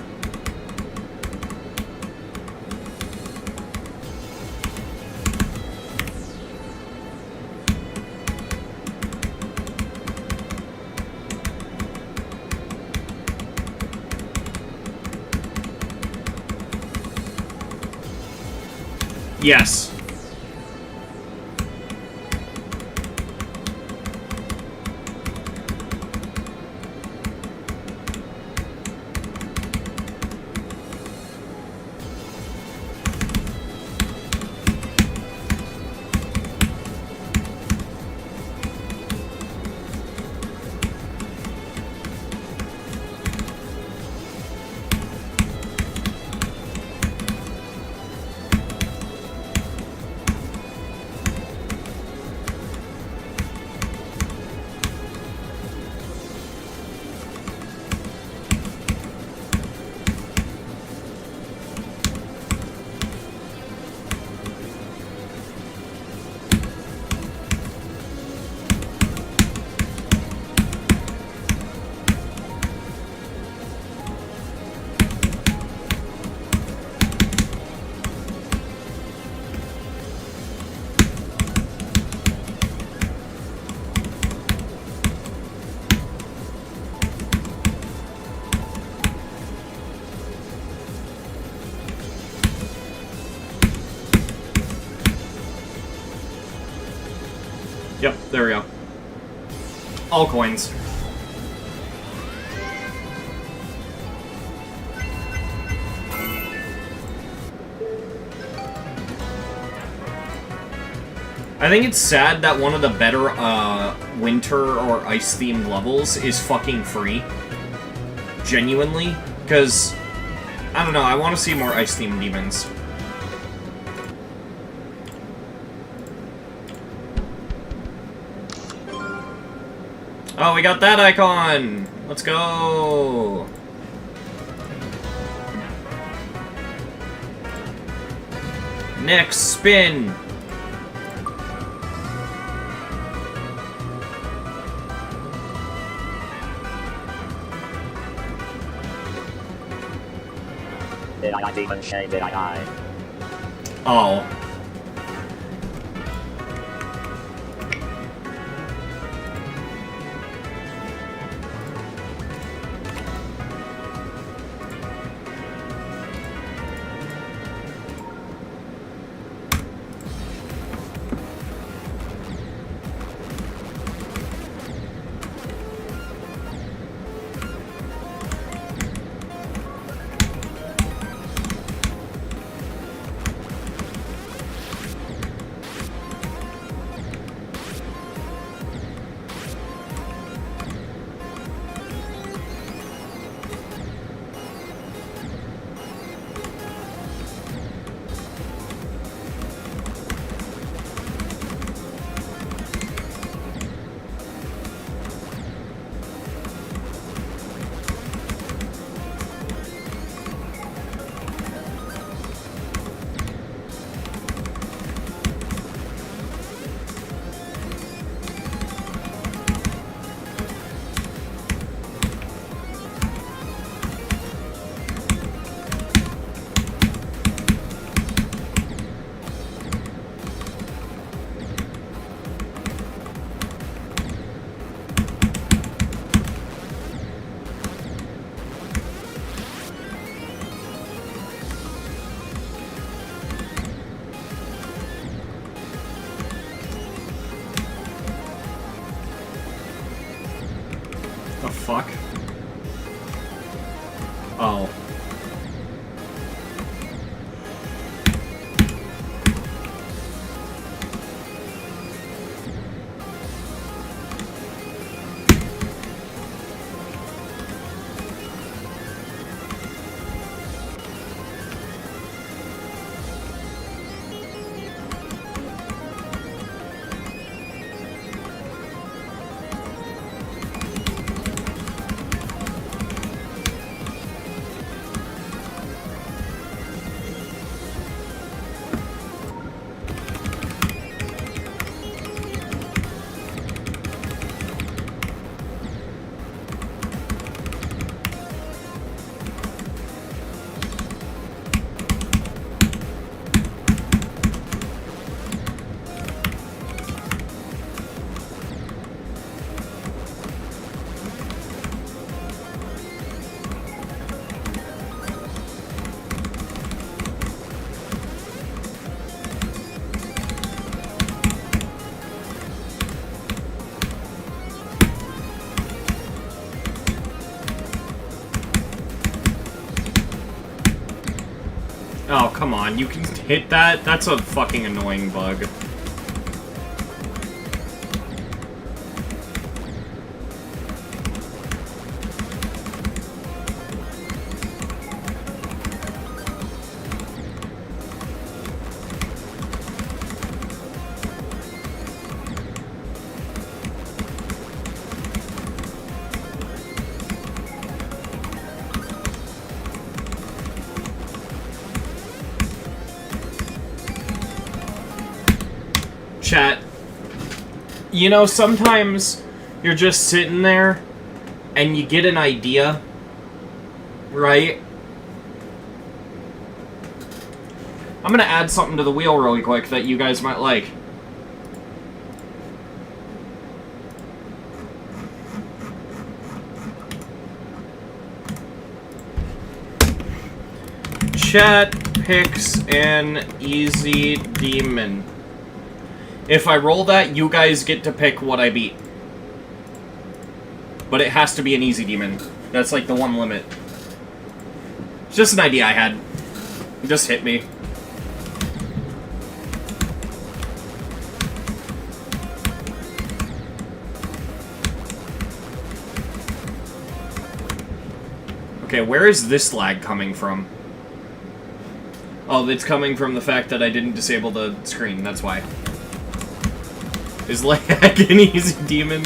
Yes. Yep, there we go. All coins. I think it's sad that one of the better winter or ice-themed levels is fucking free. Genuinely. Because, I don't know, I want to see more ice-themed demons. Oh, we got that icon! Let's go! Next spin! Demon shade I. Oh. The fuck? Oh. Oh, come on. You can hit that? That's a fucking annoying bug. Chat, you know, sometimes you're just sitting there and you get an idea, right? I'm gonna add something to the wheel really quick that you guys might like. Chat picks an easy demon. If I roll that, you guys get to pick what I beat. But it has to be an easy demon. That's like the one limit. It's just an idea I had. It just hit me. Okay, where is this lag coming from? Oh, it's coming from the fact that I didn't disable the screen, that's why. Is lag an easy demon?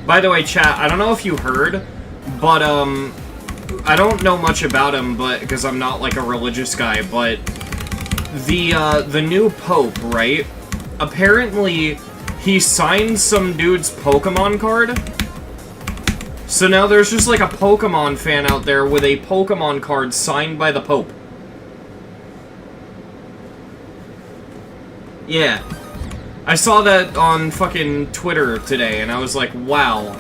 By the way, chat, I don't know if you heard, but, I don't know much about him, but, because I'm not, like, a religious guy, but the new Pope, right? Apparently, he signed some dude's Pokemon card. So now there's just, like, a Pokemon fan out there with a Pokemon card signed by the Pope. Yeah. I saw that on fucking Twitter today, and I was like, wow.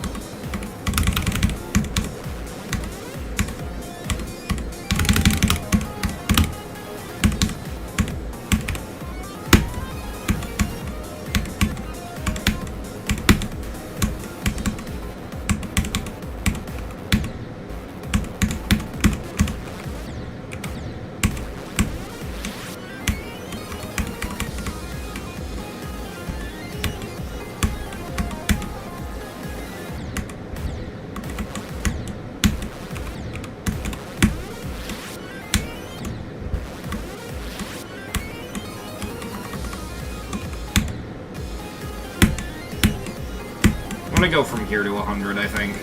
I'm gonna go from here to 100, I think.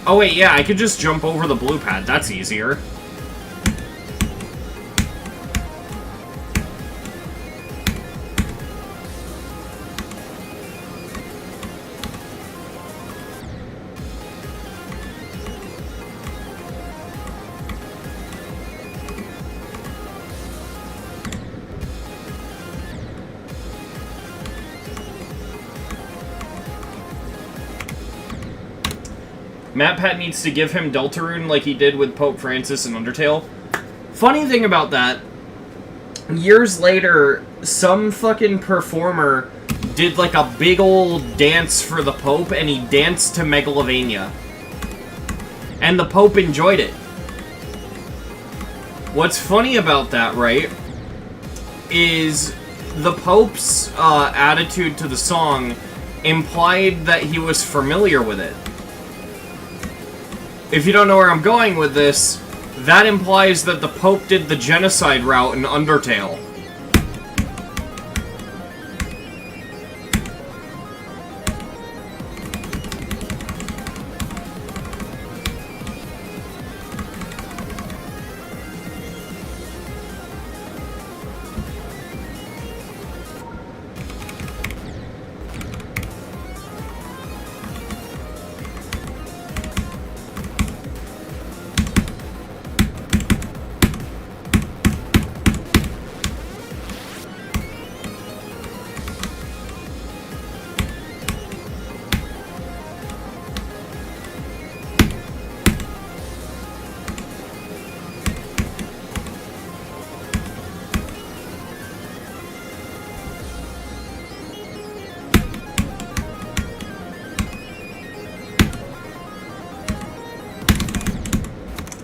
Oh wait, yeah, I could just jump over the blue pad. That's easier. MatPat needs to give him Deltarune like he did with Pope Francis and Undertale. Funny thing about that, years later, some fucking performer did like a big old dance for the Pope, and he danced to Megalovania. And the Pope enjoyed it. What's funny about that, right, is the Pope's attitude to the song implied that he was familiar with it. If you don't know where I'm going with this, that implies that the Pope did the genocide route in Undertale.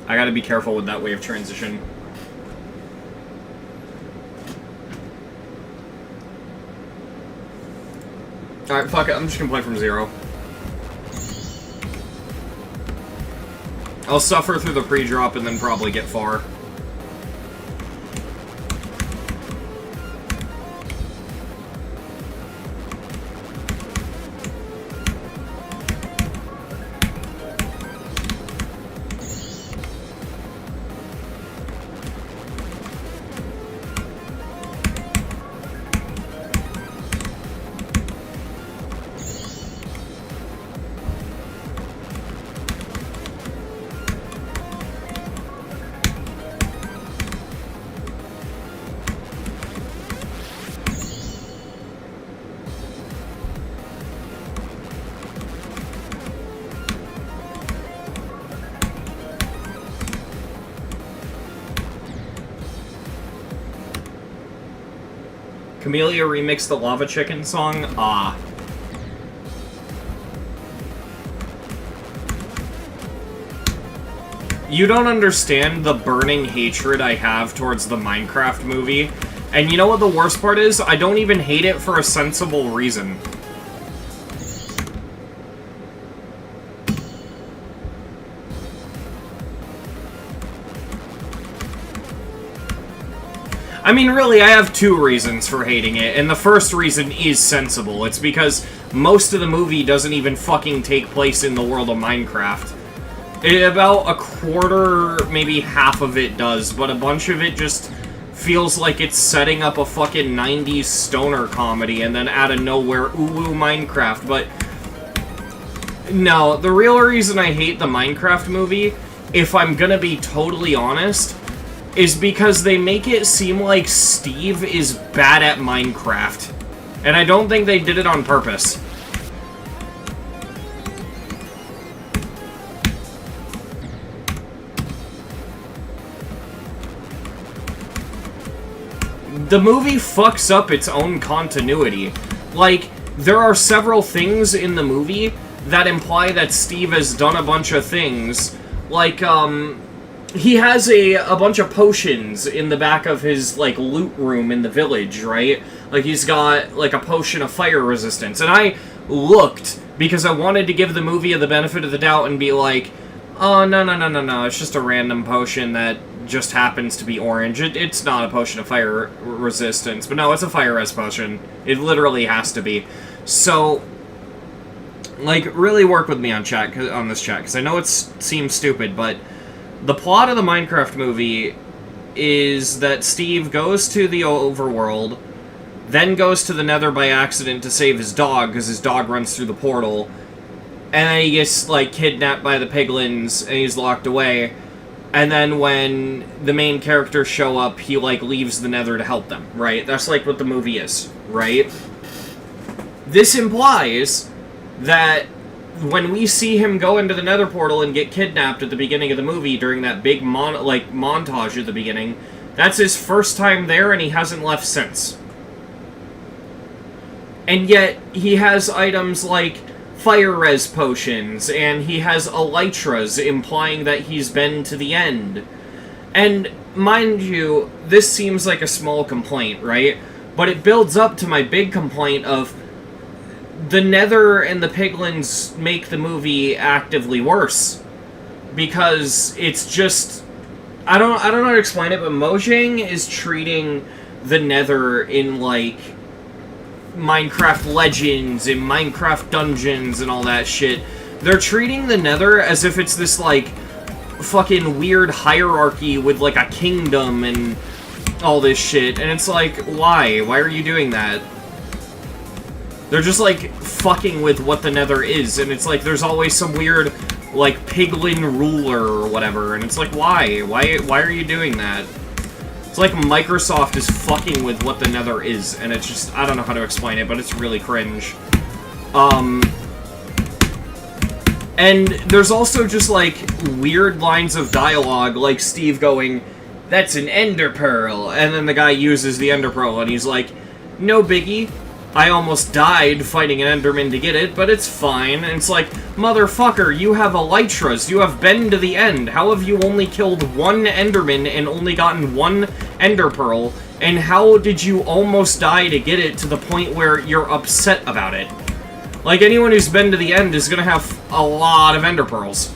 I gotta be careful with that wave transition. Alright, fuck it, I'm just gonna play from 0. I'll suffer through the pre-drop and then probably get far. Camellia remixed the Lava Chicken song? Ah. You don't understand the burning hatred I have towards the Minecraft movie. And you know what the worst part is? I don't even hate it for a sensible reason. I mean, really, I have two reasons for hating it, and the first reason is sensible. It's because most of the movie doesn't even fucking take place in the world of Minecraft. About a quarter, maybe half of it does, but a bunch of it just feels like it's setting up a fucking 90s stoner comedy, and then out of nowhere, ooh, Minecraft, but... No, the real reason I hate the Minecraft movie, if I'm gonna be totally honest, is because they make it seem like Steve is bad at Minecraft. And I don't think they did it on purpose. The movie fucks up its own continuity. Like, there are several things in the movie that imply that Steve has done a bunch of things. Like, he has a bunch of potions in the back of his, like, loot room in the village, right? Like, he's got, like, a potion of fire resistance. And I looked, because I wanted to give the movie the benefit of the doubt and be like, oh, no, it's just a random potion that just happens to be orange. It's not a potion of fire resistance. But no, it's a fire res potion. It literally has to be. So, like, really work with me on this chat, because I know it seems stupid, but... The plot of the Minecraft movie is that Steve goes to the overworld, then goes to the Nether by accident to save his dog, because his dog runs through the portal, and then he gets, like, kidnapped by the piglins, and he's locked away, and then when the main characters show up, he, like, leaves the Nether to help them, right? That's, like, what the movie is, right? This implies that when we see him go into the Nether portal and get kidnapped at the beginning of the movie during that big montage at the beginning, that's his first time there and he hasn't left since. And yet, he has items like fire res potions, and he has elytras, implying that he's been to the end. And, mind you, this seems like a small complaint, right? But it builds up to my big complaint of the Nether and the piglins make the movie actively worse. Because it's just... I don't know how to explain it, but Mojang is treating the Nether in, like, Minecraft Legends and Minecraft Dungeons and all that shit. They're treating the Nether as if it's this, like, fucking weird hierarchy with, like, a kingdom and all this shit. And it's like, why? Why are you doing that? They're just, like, fucking with what the Nether is, and it's like, there's always some weird, like, piglin ruler or whatever, and it's like, why? Why are you doing that? It's like Microsoft is fucking with what the Nether is, and it's just, I don't know how to explain it, but it's really cringe. And there's also just, like, weird lines of dialogue, like Steve going, that's an ender pearl, and then the guy uses the ender pearl, and he's like, no biggie. I almost died fighting an Enderman to get it, but it's fine. And it's like, motherfucker, you have elytras. You have been to the end. How have you only killed one Enderman and only gotten one Ender Pearl? And how did you almost die to get it to the point where you're upset about it? Like, anyone who's been to the end is gonna have a lot of Ender Pearls.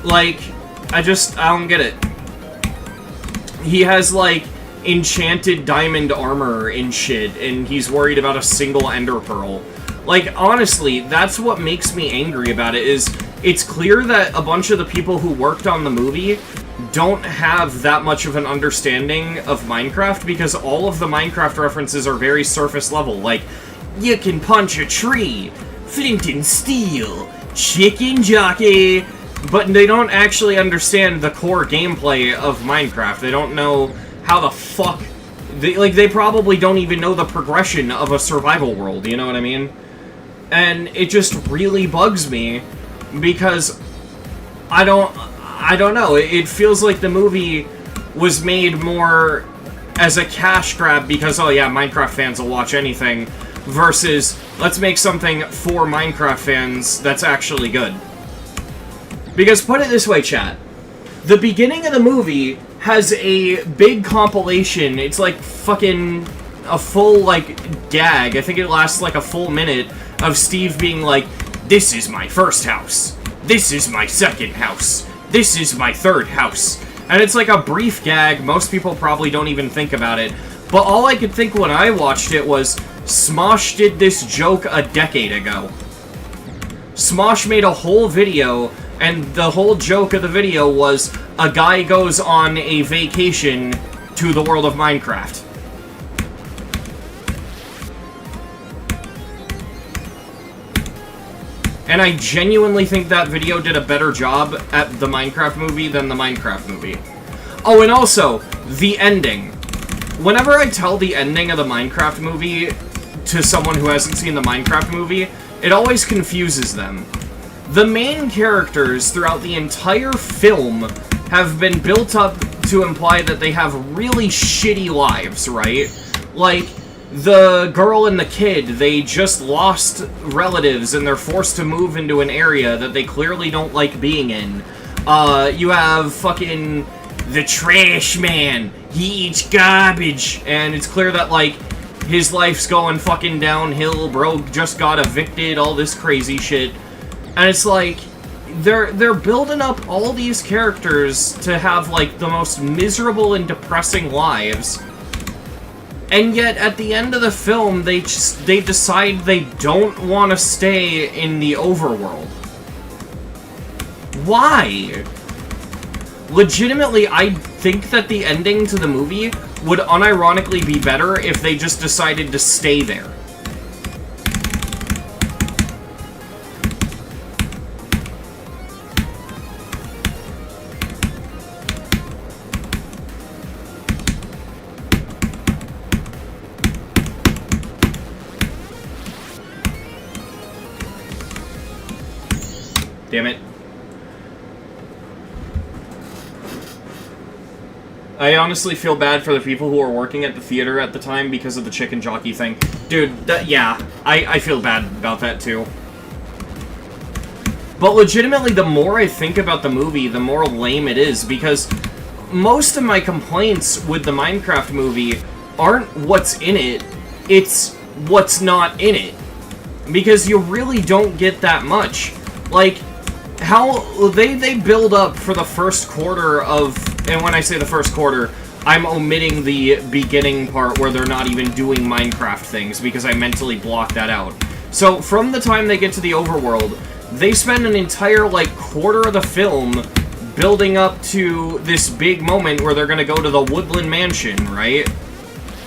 Like, I don't get it. He has, like, enchanted diamond armor and shit, and he's worried about a single ender pearl. Like, honestly, that's what makes me angry about it, is it's clear that a bunch of the people who worked on the movie don't have that much of an understanding of Minecraft, because all of the Minecraft references are very surface level. Like, you can punch a tree, flint and steel, chicken jockey, but they don't actually understand the core gameplay of Minecraft. They don't know how the fuck... They probably don't even know the progression of a survival world, you know what I mean? And it just really bugs me, because I don't know, it feels like the movie was made more as a cash grab because, oh yeah, Minecraft fans will watch anything, versus, let's make something for Minecraft fans that's actually good. Because, put it this way, chat, the beginning of the movie has a big compilation. It's like fucking a full, like, gag. I think it lasts like a full minute of Steve being like, this is my first house. This is my second house. This is my third house. And it's like a brief gag. Most people probably don't even think about it. But all I could think when I watched it was, Smosh did this joke a decade ago. Smosh made a whole video, and the whole joke of the video was a guy goes on a vacation to the world of Minecraft. And I genuinely think that video did a better job at the Minecraft movie than the Minecraft movie. Oh, and also, the ending. Whenever I tell the ending of the Minecraft movie to someone who hasn't seen the Minecraft movie, it always confuses them. The main characters throughout the entire film have been built up to imply that they have really shitty lives, right? Like, the girl and the kid, they just lost relatives and they're forced to move into an area that they clearly don't like being in. You have fucking the trash man. He eats garbage. And it's clear that, like, his life's going fucking downhill. Bro just got evicted, all this crazy shit. And it's like, they're building up all these characters to have, like, the most miserable and depressing lives. And yet, at the end of the film, they decide they don't want to stay in the overworld. Why? Legitimately, I think that the ending to the movie would unironically be better if they just decided to stay there. Damn it. I honestly feel bad for the people who were working at the theater at the time because of the chicken jockey thing. Dude, yeah, I feel bad about that too. But legitimately, the more I think about the movie, the more lame it is, because most of my complaints with the Minecraft movie aren't what's in it, it's what's not in it. Because you really don't get that much. Like, how they build up for the first quarter of, and when I say the first quarter, I'm omitting the beginning part where they're not even doing Minecraft things, because I mentally blocked that out. So, from the time they get to the overworld, they spend an entire, like, quarter of the film building up to this big moment where they're gonna go to the Woodland Mansion, right?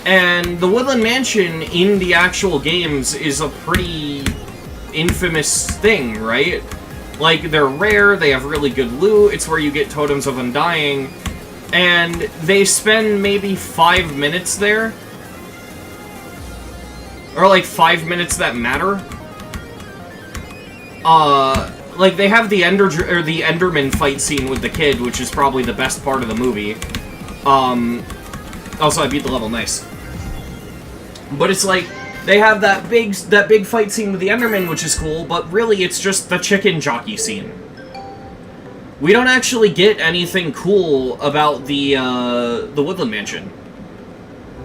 And the Woodland Mansion in the actual games is a pretty infamous thing, right? Like, they're rare, they have really good loot, it's where you get Totems of Undying, and they spend maybe 5 minutes there. Or, like, 5 minutes that matter. Like, they have the Enderman fight scene with the kid, which is probably the best part of the movie. Also, I beat the level, nice. But it's like, they have that big fight scene with the Enderman, which is cool, but really it's just the chicken jockey scene. We don't actually get anything cool about the Woodland Mansion.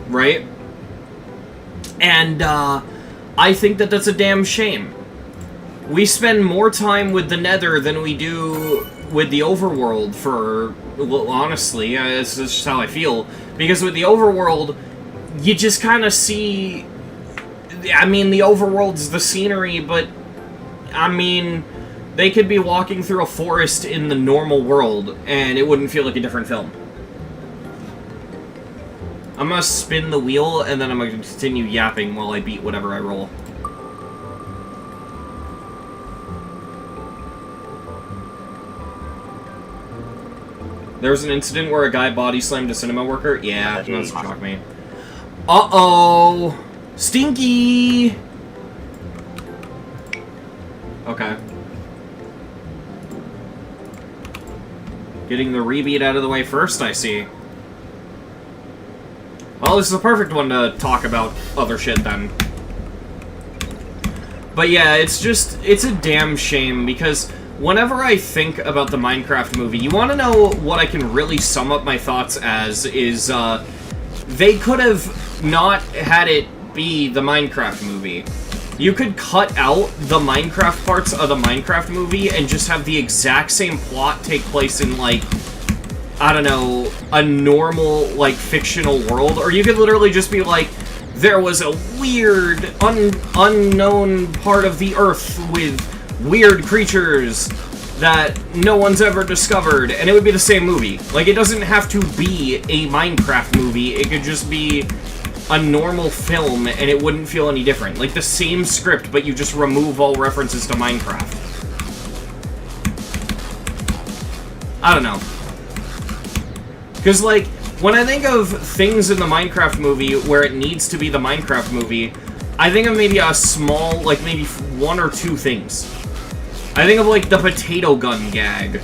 Right? And, I think that that's a damn shame. We spend more time with the Nether than we do with the overworld for, well, honestly, it's just how I feel, because with the overworld, you just kind of see, I mean, the overworld's the scenery, but, I mean, they could be walking through a forest in the normal world, and it wouldn't feel like a different film. I'm gonna spin the wheel, and then I'm gonna continue yapping while I beat whatever I roll. There was an incident where a guy body slammed a cinema worker? Yeah, that doesn't shock me. Uh-oh! Stinky! Okay. Getting the Rebeat out of the way first, I see. Well, this is a perfect one to talk about other shit, then. But yeah, it's a damn shame, because whenever I think about the Minecraft movie, you want to know what I can really sum up my thoughts as is, they could have not had it be the Minecraft movie. You could cut out the Minecraft parts of the Minecraft movie and just have the exact same plot take place in, like, I don't know, a normal, like, fictional world. Or you could literally just be like, there was a weird, unknown part of the Earth with weird creatures that no one's ever discovered, and it would be the same movie. Like, it doesn't have to be a Minecraft movie, it could just be a normal film, and it wouldn't feel any different. Like, the same script, but you just remove all references to Minecraft. I don't know. Because, like, when I think of things in the Minecraft movie where it needs to be the Minecraft movie, I think of maybe a small, like, maybe one or two things. I think of, like, the potato gun gag.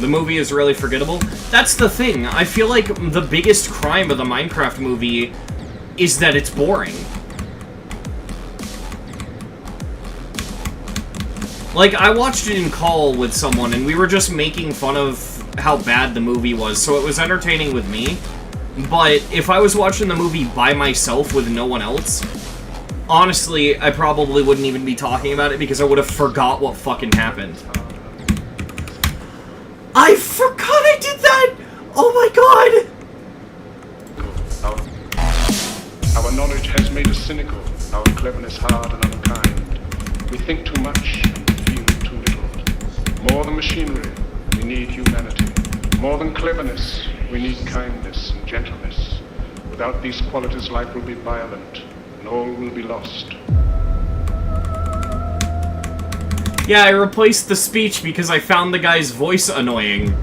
The movie is really forgettable. That's the thing. I feel like the biggest crime of the Minecraft movie is that it's boring. Like, I watched it in call with someone, and we were just making fun of how bad the movie was, so it was entertaining with me. But if I was watching the movie by myself with no one else, honestly, I probably wouldn't even be talking about it because I would have forgot what fucking happened. I forgot I did that! Oh my god! Our knowledge has made us cynical, our cleverness hard and unkind. We think too much and feel too little. More than machinery, we need humanity. More than cleverness, we need kindness and gentleness. Without these qualities, life will be violent, and all will be lost. Yeah, I replaced the speech because I found the guy's voice annoying.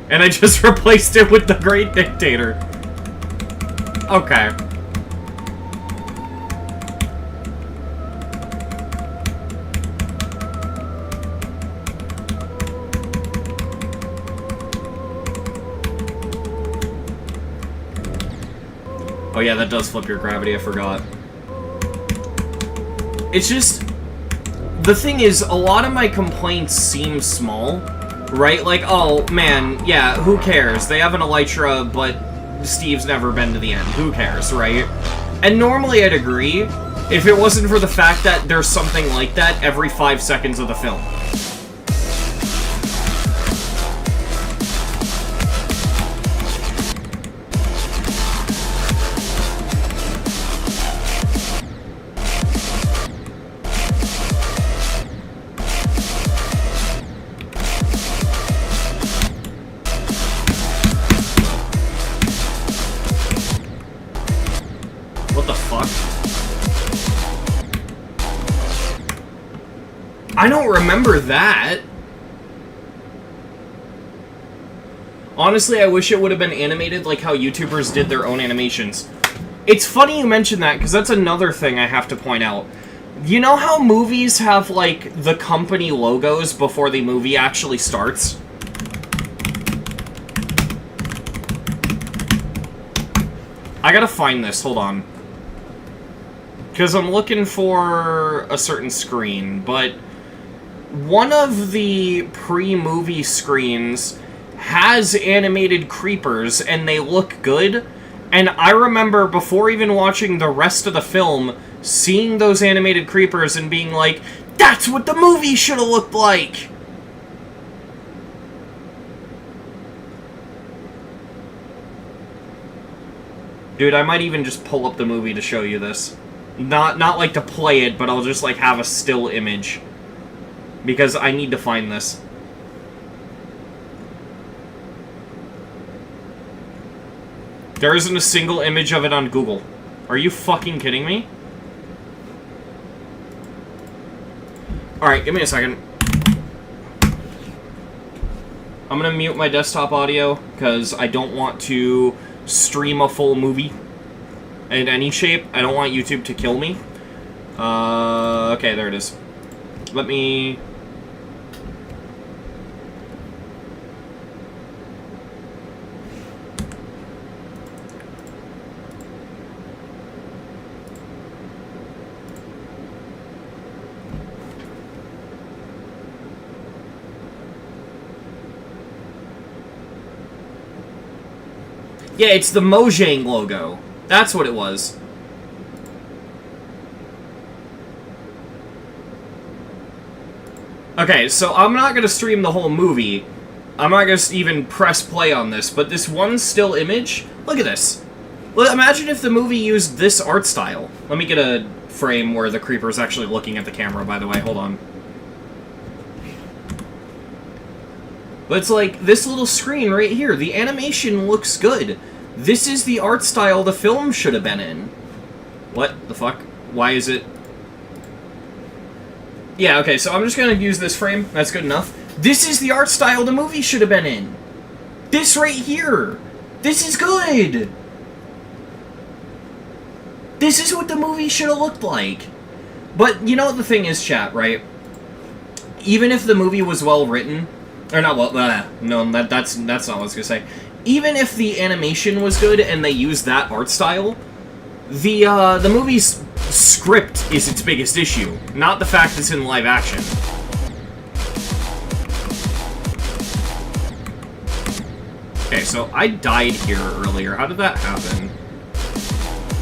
And I just replaced it with the Great Dictator. Okay. Oh yeah, that does flip your gravity, I forgot. It's just... The thing is, a lot of my complaints seem small, right? Like, oh, man, yeah, who cares? They have an elytra, but Steve's never been to the end. Who cares, right? And normally I'd agree, if it wasn't for the fact that there's something like that every 5 seconds of the film. I don't remember that. Honestly, I wish it would have been animated like how YouTubers did their own animations. It's funny you mention that, because that's another thing I have to point out. You know how movies have, like, the company logos before the movie actually starts? I gotta find this, hold on. Because I'm looking for a certain screen, but one of the pre-movie screens has animated creepers, and they look good. And I remember, before even watching the rest of the film, seeing those animated creepers and being like, that's what the movie should have looked like! Dude, I might even just pull up the movie to show you this. Not like to play it, but I'll just like have a still image. Because I need to find this. There isn't a single image of it on Google. Are you fucking kidding me? Alright, give me a second. I'm gonna mute my desktop audio, because I don't want to stream a full movie in any shape. I don't want YouTube to kill me. Okay, there it is. Let me... Yeah, it's the Mojang logo. That's what it was. Okay, so I'm not gonna stream the whole movie. I'm not gonna even press play on this, but this one still image, look at this. Well, imagine if the movie used this art style. Let me get a frame where the creeper's actually looking at the camera, by the way. Hold on. But it's like, this little screen right here, the animation looks good. This is the art style the film should have been in. What the fuck? Why is it... Yeah, okay, so I'm just gonna use this frame. That's good enough. This is the art style the movie should have been in. This right here. This is good. This is what the movie should have looked like. But, you know what the thing is, chat, right? Even if the movie was well written... Or not well, no, that's not what I was gonna say. Even if the animation was good and they used that art style, the movie's script is its biggest issue, not the fact it's in live action. Okay, so I died here earlier. How did that happen?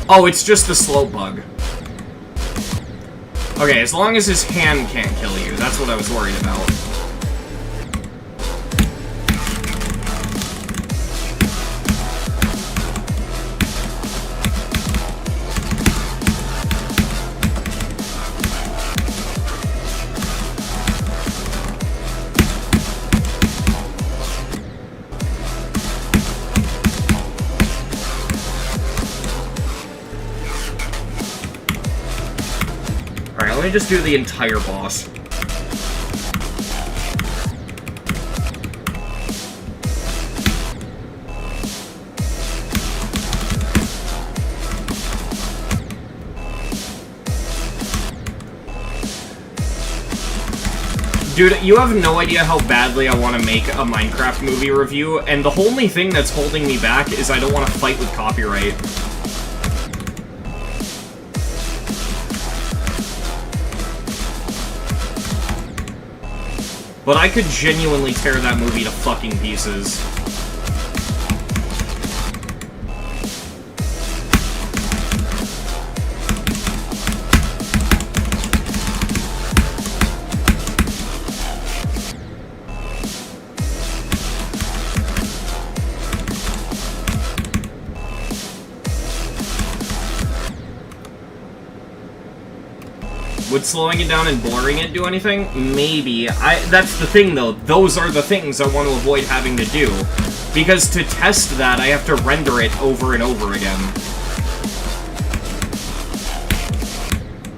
Oh, it's just the slope bug. Okay, as long as his hand can't kill you, that's what I was worried about. Let me just do the entire boss. Dude, you have no idea how badly I want to make a Minecraft movie review, and the only thing that's holding me back is I don't want to fight with copyright. But I could genuinely tear that movie to fucking pieces. Would slowing it down and blurring it do anything? Maybe. That's the thing, though. Those are the things I want to avoid having to do. Because to test that, I have to render it over and over again.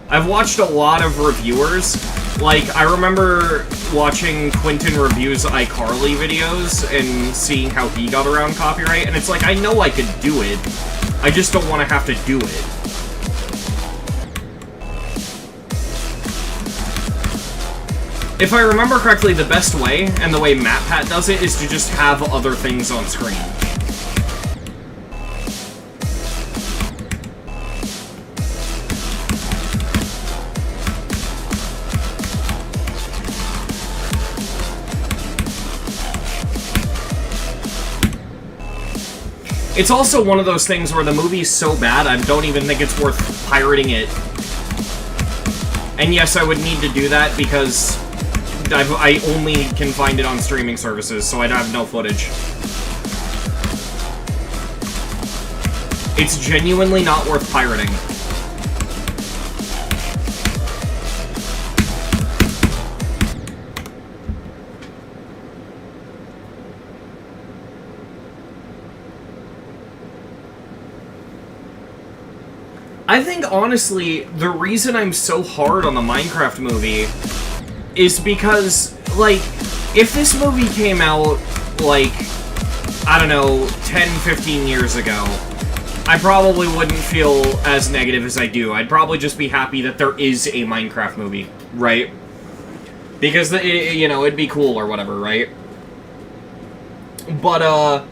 I've watched a lot of reviewers. Like, I remember watching Quentin reviews iCarly videos and seeing how he got around copyright, and it's like, I know I could do it. I just don't want to have to do it. If I remember correctly, the best way, and the way MatPat does it, is to just have other things on screen. It's also one of those things where the movie's so bad, I don't even think it's worth pirating it. And yes, I would need to do that because I only can find it on streaming services, so I'd have no footage. It's genuinely not worth pirating. I think, honestly, the reason I'm so hard on the Minecraft movie is because, like, if this movie came out, like, I don't know, 10, 15 years ago, I probably wouldn't feel as negative as I do. I'd probably just be happy that there is a Minecraft movie, right? Because, you know, it'd be cool or whatever, right? But,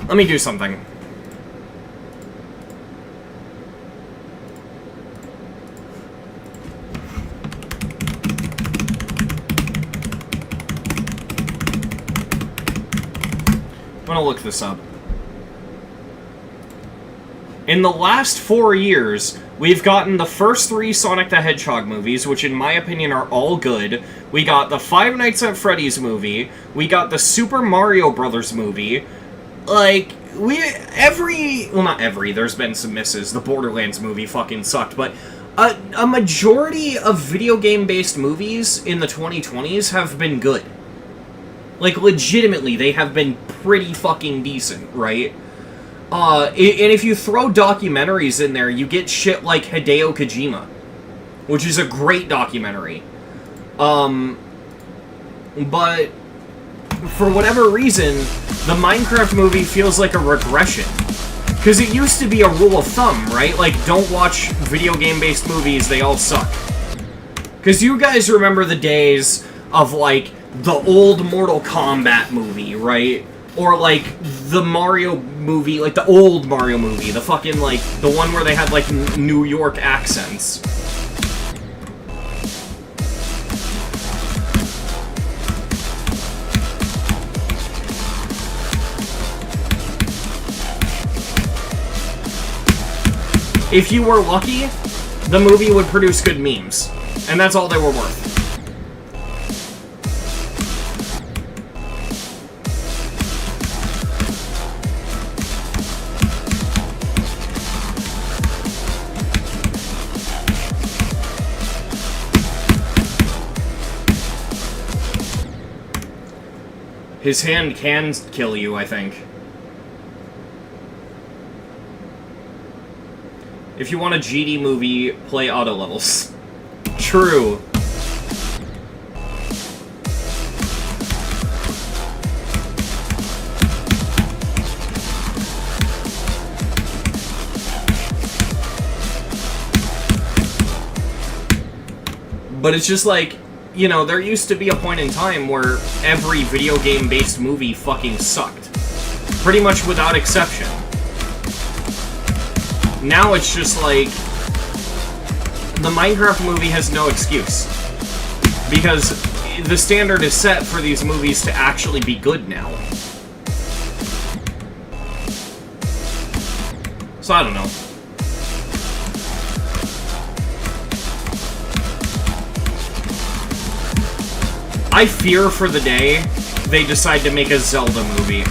let me do something. I'm gonna look this up. In the last 4 years, we've gotten the first 3 Sonic the Hedgehog movies, which in my opinion are all good. We got the Five Nights at Freddy's movie. We got the Super Mario Brothers movie. Like, well, not every, there's been some misses. The Borderlands movie fucking sucked, but a majority of video game-based movies in the 2020s have been good. Like, legitimately, they have been pretty fucking decent, right? And if you throw documentaries in there, you get shit like Hideo Kojima, which is a great documentary. But for whatever reason, the Minecraft movie feels like a regression. Because it used to be a rule of thumb, right? Like, don't watch video game-based movies, they all suck. Because you guys remember the days of, like, the old Mortal Kombat movie, right? Or, like, the Mario movie, like, the old Mario movie. The fucking, like, the one where they had, like, New York accents. If you were lucky, the movie would produce good memes. And that's all they were worth. His hand can kill you, I think. If you want a GD movie, play auto levels. True. But it's just like, you know, there used to be a point in time where every video game-based movie fucking sucked. Pretty much without exception. Now it's just like, the Minecraft movie has no excuse. Because the standard is set for these movies to actually be good now. So I don't know. I fear for the day they decide to make a Zelda movie.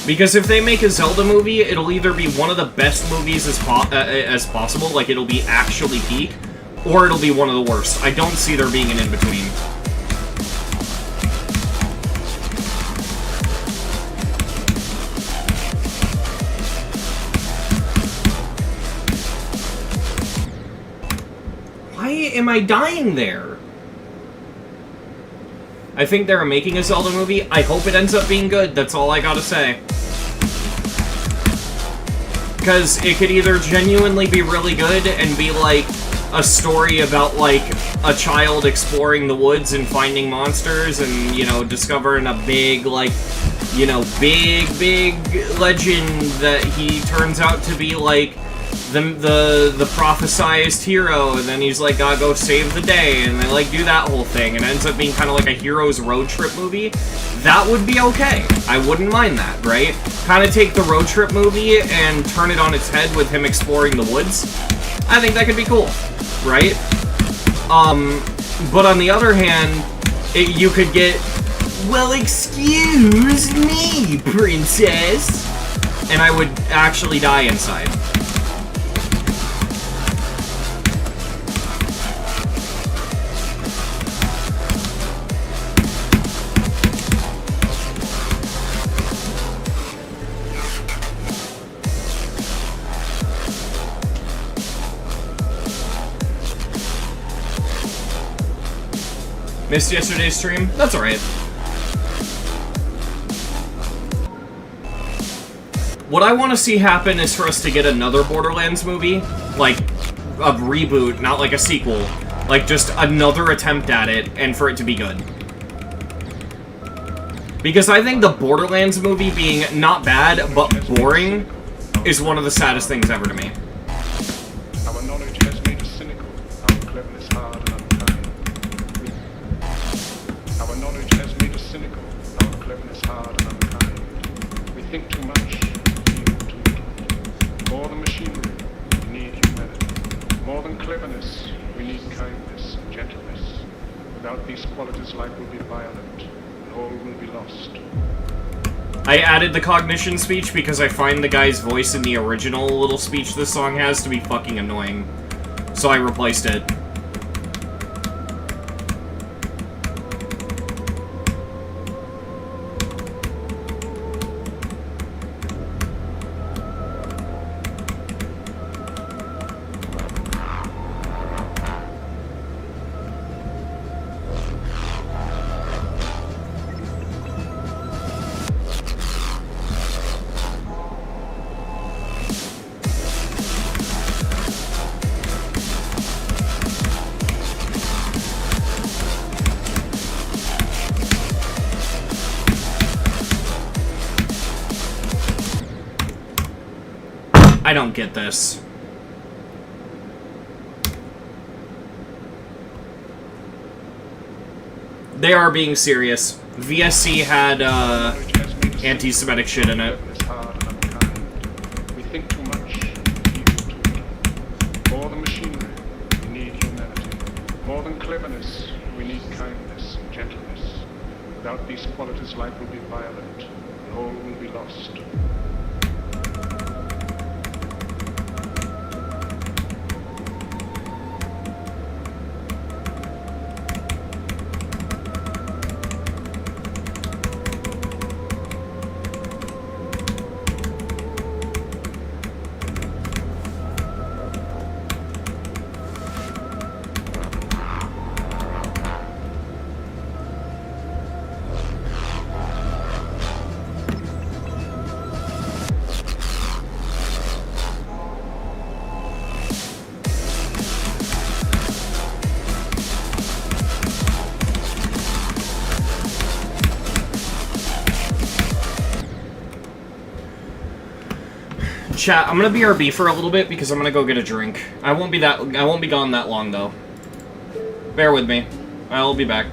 Because if they make a Zelda movie, it'll either be one of the best movies as possible, like it'll be actually peak, or it'll be one of the worst. I don't see there being an in-between. Why am I dying there? I think they're making a Zelda movie. I hope it ends up being good. That's all I gotta say. Because it could either genuinely be really good and be like a story about like a child exploring the woods and finding monsters and, you know, discovering a big like you know, big legend that he turns out to be, like, the prophesized hero, and then he's like, gotta go save the day, and they, like, do that whole thing, and it ends up being kind of like a hero's road trip movie. That would be okay. I wouldn't mind that, right? Kind of take the road trip movie and turn it on its head with him exploring the woods. I think that could be cool, right? But on the other hand, you could get, well, excuse me, princess, and I would actually die inside. Missed yesterday's stream? That's alright. What I want to see happen is for us to get another Borderlands movie. Like, a reboot, not like a sequel. Like, just another attempt at it, and for it to be good. Because I think the Borderlands movie being not bad, but boring, is one of the saddest things ever to me. Our knowledge has made us cynical, our cleverness hard and unkind. Our knowledge has made us cynical, our cleverness hard and unkind. We think too much, feel too little. More than machinery, we need humanity. More than cleverness, we need kindness and gentleness. Without these qualities, life will be violent, and all will be lost. I added the cognition speech because I find the guy's voice in the original little speech this song has to be fucking annoying. So I replaced it. I don't get this. They are being serious. VSC had, anti-Semitic shit in it. We think too much, feel too little. More than machinery, we need humanity. More than cleverness, we need kindness and gentleness. Without these qualities, life will be violent, and all will be lost. Chat, I'm gonna BRB for a little bit because I'm gonna go get a drink. I won't be gone that long though. Bear with me. I'll be back.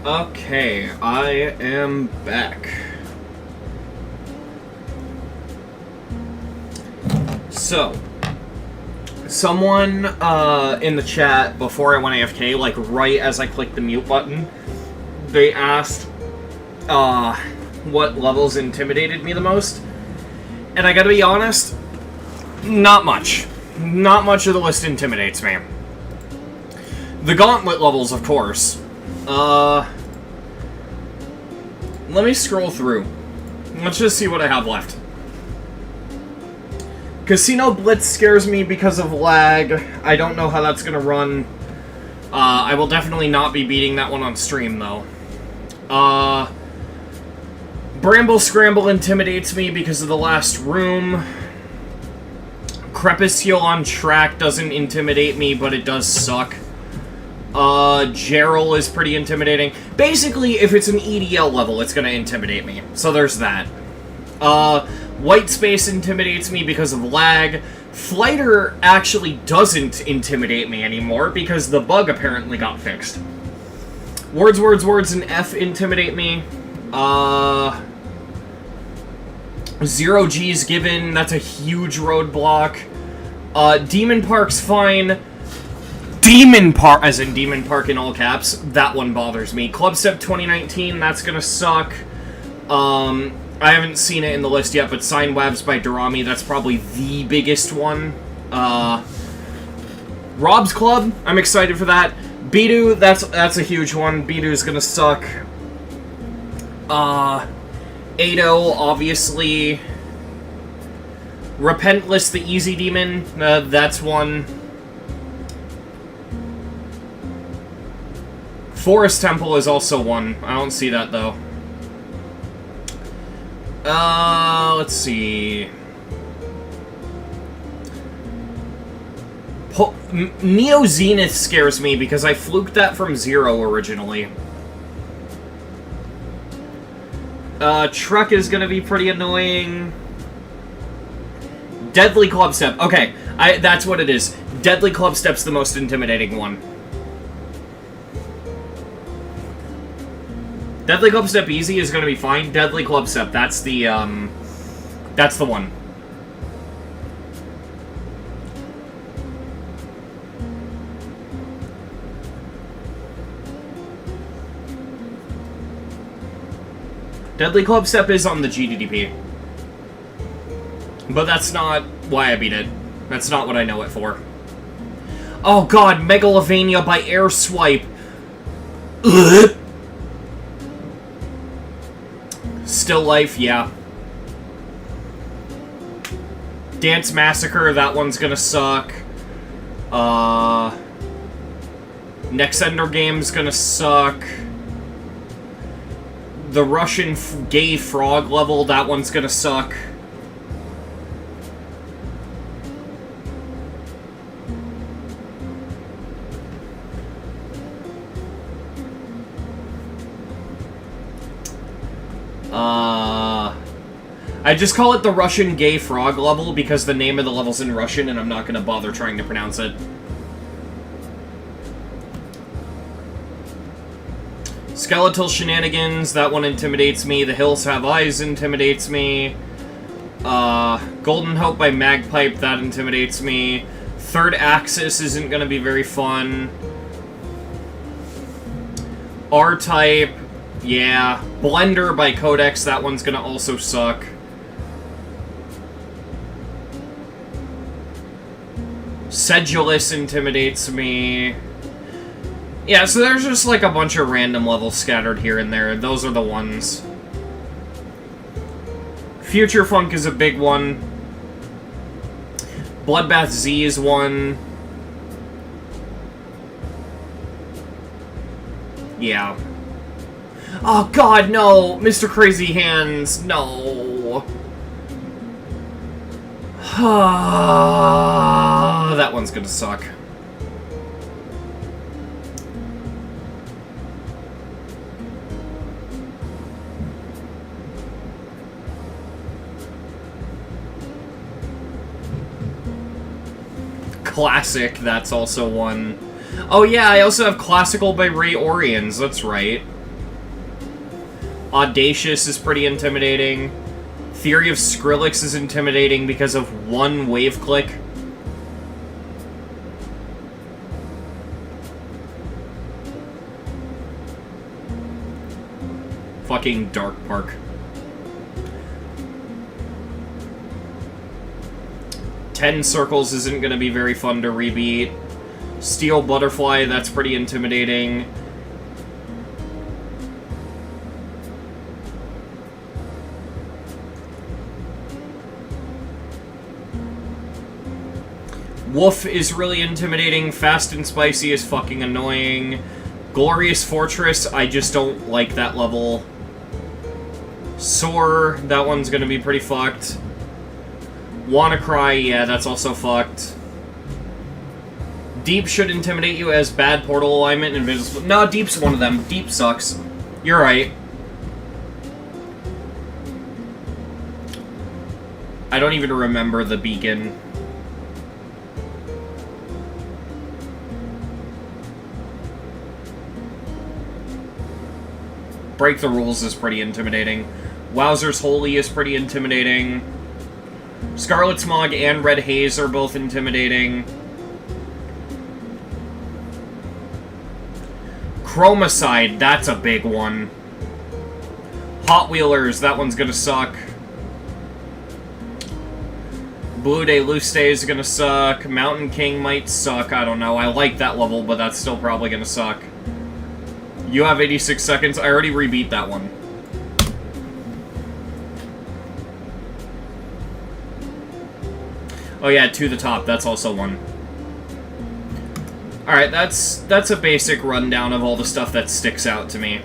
Okay, I am back. So, someone in the chat before I went AFK, like right as I clicked the mute button, they asked what levels intimidated me the most. And I gotta be honest, not much. Not much of the list intimidates me. The Gauntlet levels, of course. Let me scroll through. Let's just see what I have left. Casino Blitz scares me because of lag. I don't know how that's gonna run. I will definitely not be beating that one on stream, though. Bramble Scramble intimidates me because of the last room. Crepuscule on Track doesn't intimidate me, but it does suck. Gerald is pretty intimidating. Basically, if it's an EDL level, it's gonna intimidate me. So there's that. White Space intimidates me because of lag. Flighter actually doesn't intimidate me anymore because the bug apparently got fixed. Words, and F intimidate me. 0 G's given, that's a huge roadblock. Demon Park's fine. Demon Park, as in Demon Park in all caps, that one bothers me. Clubstep 2019, that's gonna suck. I haven't seen it in the list yet, but Sine Webs by Durami, that's probably the biggest one. Rob's Club, I'm excited for that. Bidu, that's a huge one. Bidu's gonna suck. Ado, obviously. Repentless, the easy demon, that's one. Forest Temple is also one. I don't see that, though. Let's see. Neo Zenith scares me because I fluked that from 0 originally. Truck is gonna be pretty annoying. Deadly Clubstep. Okay, that's what it is. Deadly Clubstep's the most intimidating one. Deadly Clubstep Easy is gonna be fine. Deadly Clubstep, that's the one. Deadly Clubstep is on the GDDP. But that's not why I beat it. That's not what I know it for. Oh god, Megalovania by Air Swipe. Ugh. Still Life, yeah. Dance Massacre, that one's gonna suck. Next Ender Game's gonna suck. The Russian gay frog level, that one's gonna suck. I just call it the Russian gay frog level because the name of the level's in Russian and I'm not gonna bother trying to pronounce it. Skeletal Shenanigans, that one intimidates me. The Hills Have Eyes intimidates me. Golden Hope by Magpipe, that intimidates me. Third Axis isn't gonna be very fun. R-Type, yeah. Blender by Codex, that one's gonna also suck. Sedulous intimidates me. Yeah, so there's just like a bunch of random levels scattered here and there. Those are the ones. Future Funk is a big one. Bloodbath Z is one. Yeah. Oh god, no! Mr. Crazy Hands, no! That one's gonna suck. Classic, that's also one. Oh yeah, I also have Classical by Ray Orions, that's right. Audacious is pretty intimidating. Theory of Skrillex is intimidating because of one wave click. Fucking Dark Park. 10 Circles isn't going to be very fun to rebeat. Steel Butterfly, that's pretty intimidating. Woof is really intimidating. Fast and Spicy is fucking annoying. Glorious Fortress, I just don't like that level. Soar, that one's gonna be pretty fucked. WannaCry, yeah, that's also fucked. Deep should intimidate you as bad portal alignment and invisible. No, Deep's one of them. Deep sucks. You're right. I don't even remember the beacon. Break the Rules is pretty intimidating. Wowzer's Holy is pretty intimidating. Scarlet Smog and Red Haze are both intimidating. Chromicide, that's a big one. Hot Wheelers, that one's gonna suck. Blue Day Loose Day is gonna suck. Mountain King might suck, I don't know. I like that level, but that's still probably gonna suck. You have 86 seconds. I already rebeat that one. Oh yeah, To the Top. That's also one. Alright, that's a basic rundown of all the stuff that sticks out to me.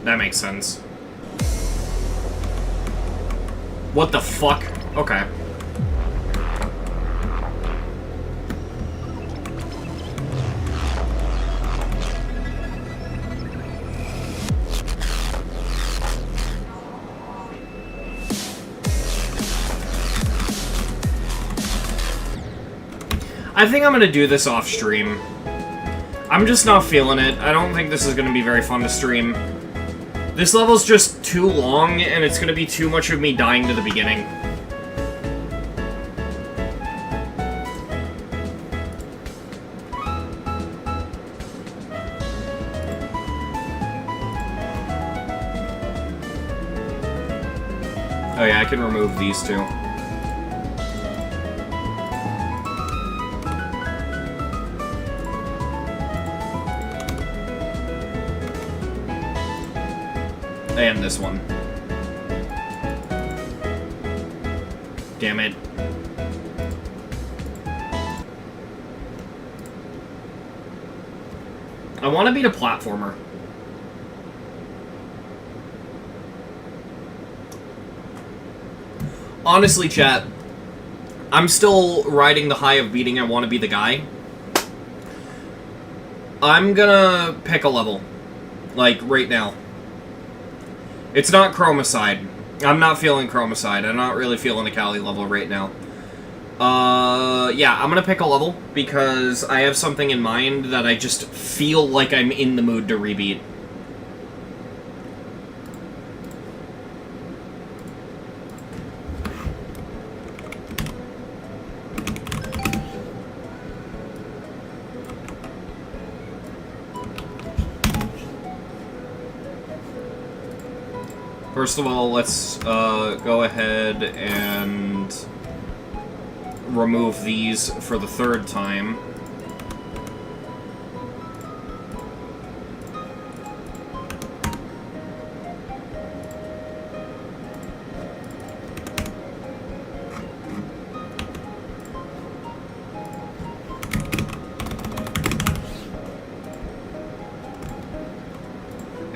That makes sense. What the fuck? Okay. I think I'm gonna do this off stream. I'm just not feeling it. I don't think this is gonna be very fun to stream. This level's just too long, and it's gonna be too much of me dying to the beginning. Oh yeah, I can remove these two. And this one. Damn it. I want to beat a platformer. Honestly, chat, I'm still riding the high of beating I Want to Be the Guy. I'm gonna pick a level. Like, right now. It's not Chromicide. I'm not feeling Chromicide. I'm not really feeling the Cali level right now. Yeah, I'm gonna pick a level because I have something in mind that I just feel like I'm in the mood to rebeat. first of all, let's go ahead and remove these for the third time.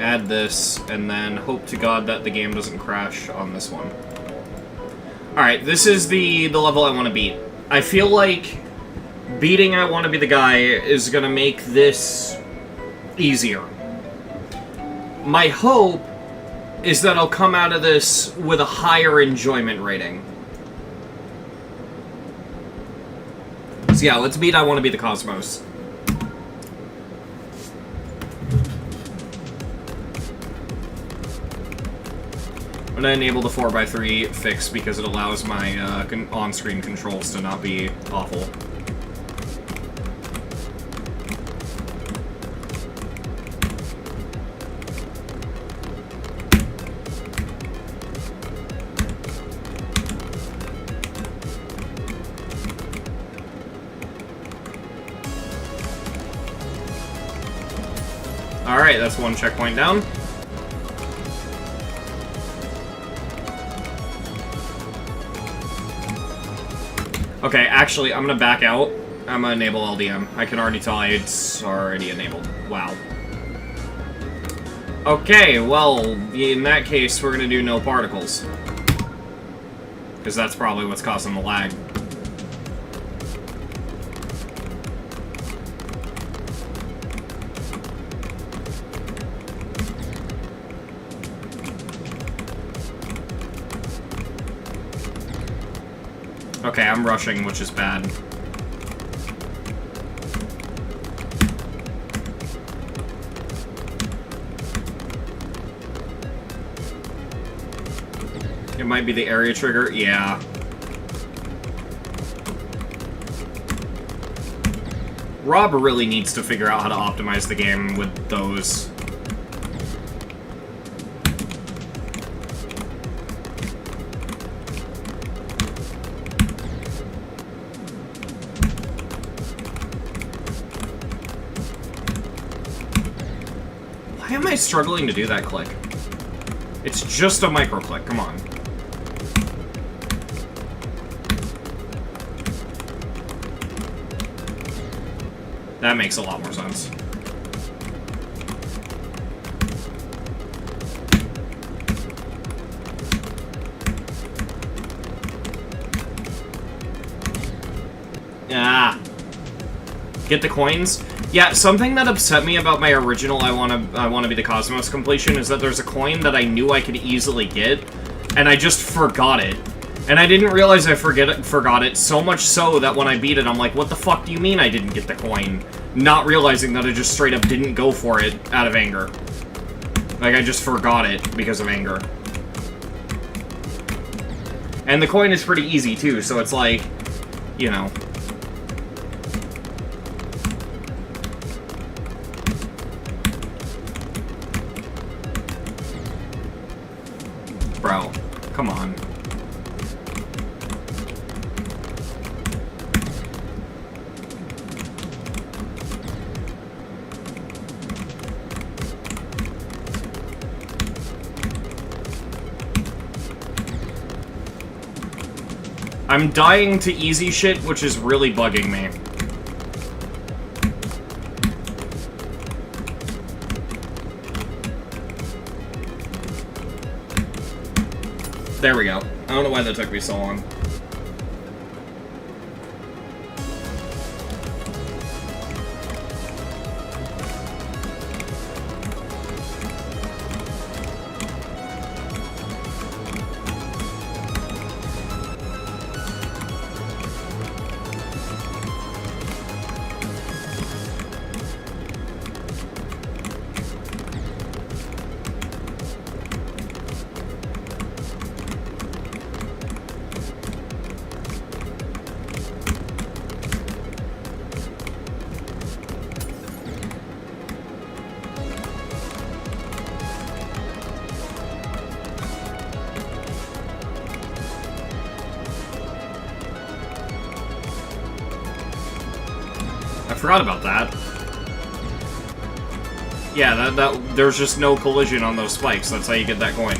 Add this, and then hope to God that the game doesn't crash on this one. Alright, this is the level I want to beat. I feel like beating I Want to Be the Guy is going to make this easier. My hope is that I'll come out of this with a higher enjoyment rating. So yeah, let's beat I Want to Be the Cosmos. I'm going to enable the 4x3 fix because it allows my on-screen controls to not be awful. Alright, that's one checkpoint down. Okay, actually, I'm gonna back out. I'm gonna enable LDM. I can already tell it's already enabled. Wow. Okay, well, in that case, we're gonna do no particles. Because that's probably what's causing the lag. Okay, I'm rushing, which is bad. It might be the area trigger, yeah. Rob really needs to figure out how to optimize the game with those. Why am I struggling to do that click? It's just a micro click, come on. That makes a lot more sense. Ah. Get the coins? Yeah, something that upset me about my original I wanna Be the Cosmos completion is that there's a coin that I knew I could easily get, and I just forgot it. And I didn't realize I forgot it, so much so that when I beat it, I'm like, what the fuck do you mean I didn't get the coin? Not realizing that I just straight up didn't go for it out of anger. Like, I just forgot it because of anger. And the coin is pretty easy, too, so it's like, you know. Bro, come on. I'm dying to easy shit, which is really bugging me. There we go. I don't know why that took me so long. forgot about that. Yeah, there's just no collision on those spikes. That's how you get that coin.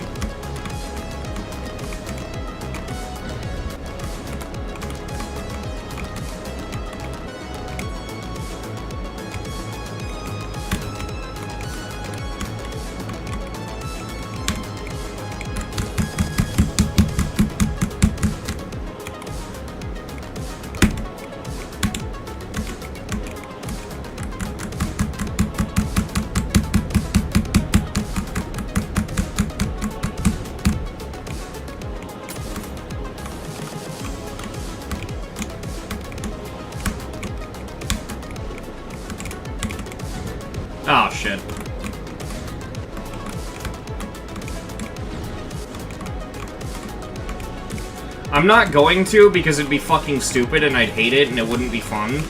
Oh, shit. I'm not going to, because it'd be fucking stupid and I'd hate it and it wouldn't be fun.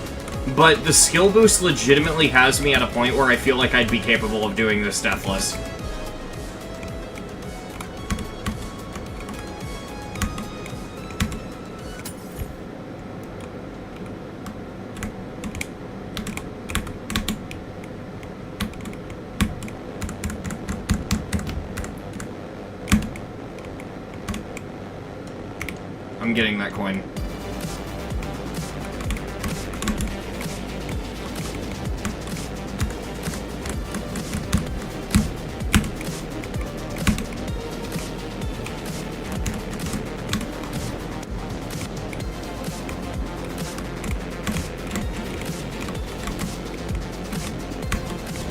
But the skill boost legitimately has me at a point where I feel like I'd be capable of doing this deathless. I'm getting that coin.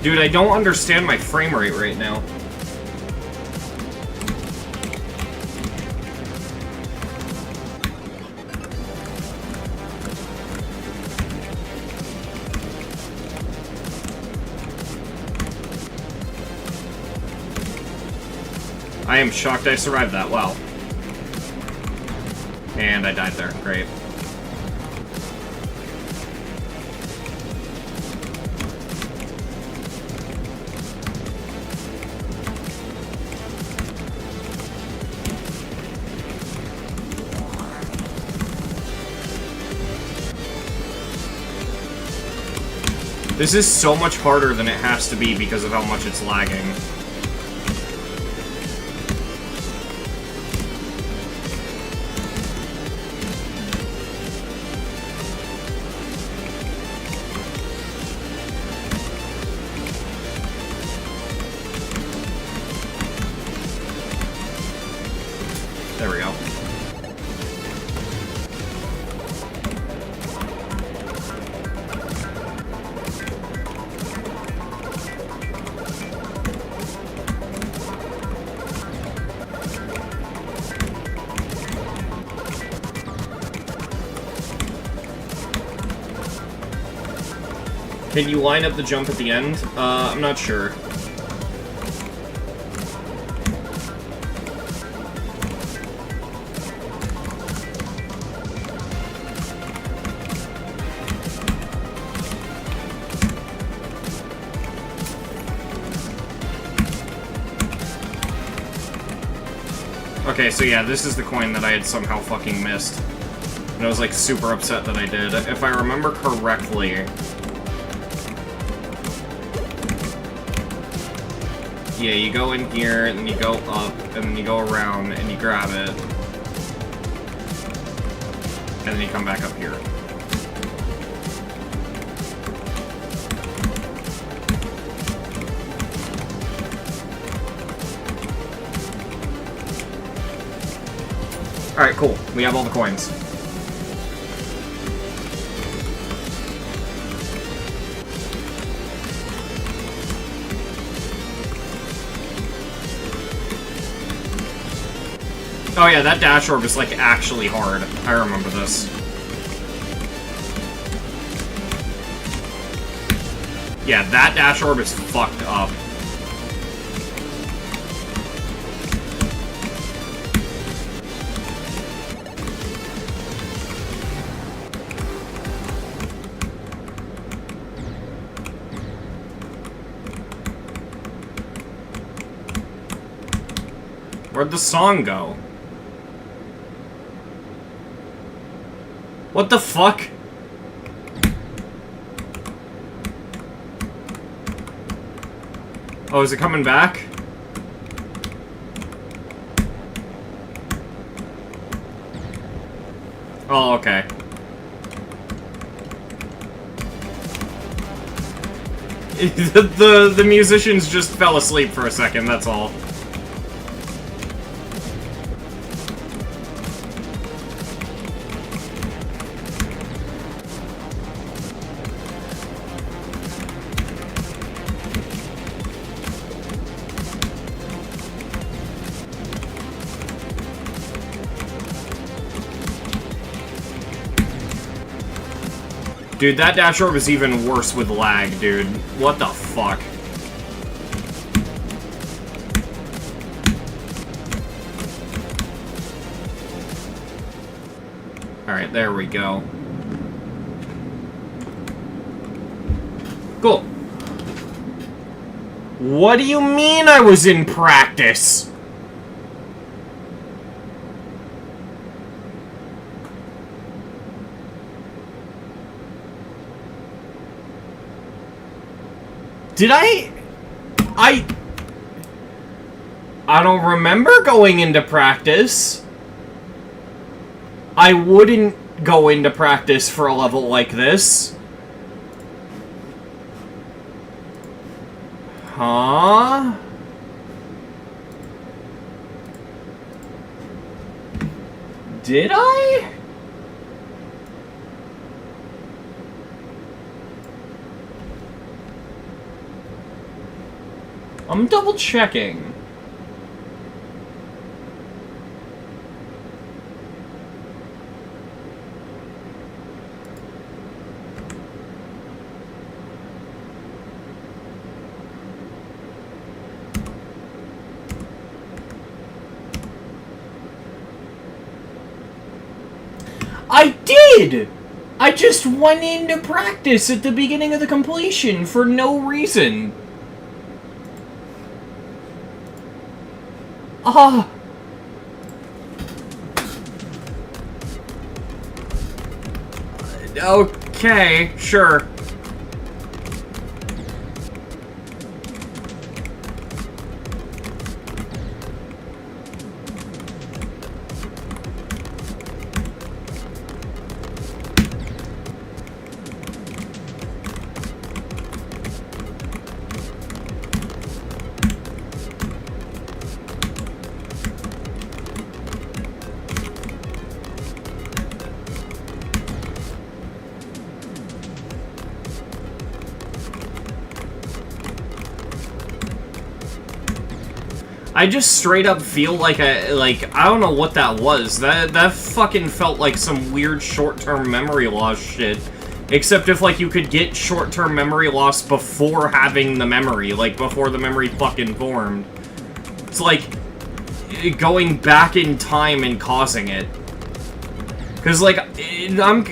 Dude, I don't understand my frame rate right now. I am shocked I survived that. Wow. And I died there. Great. This is so much harder than it has to be because of how much it's lagging. There we go. Can you line up the jump at the end? I'm not sure. Okay, so yeah, this is the coin that I had somehow fucking missed. And I was like super upset that I did. If I remember correctly... Yeah, you go in here, and then you go up, and then you go around, and you grab it. And then you come back up here. Alright, cool. We have all the coins. Oh yeah, that dash orb is like actually hard. I remember this. Yeah, that dash orb is fucked up. Where'd the song go? What the fuck? Oh, is it coming back? Oh, okay. The musicians just fell asleep for a second, that's all. Dude, that dash orb is even worse with lag, dude. What the fuck? Alright, there we go. Cool. What do you mean I was in practice? Did I don't remember going into practice. I wouldn't go into practice for a level like this. Huh? Did I? I'm double checking. I did! I just went into practice at the beginning of the completion for no reason. Okay, sure. I just straight up feel like I don't know what that was. That fucking felt like some weird short-term memory loss shit. Except if, like, you could get short-term memory loss before having the memory. Like, before the memory fucking formed. It's like going back in time and causing it. Because, like,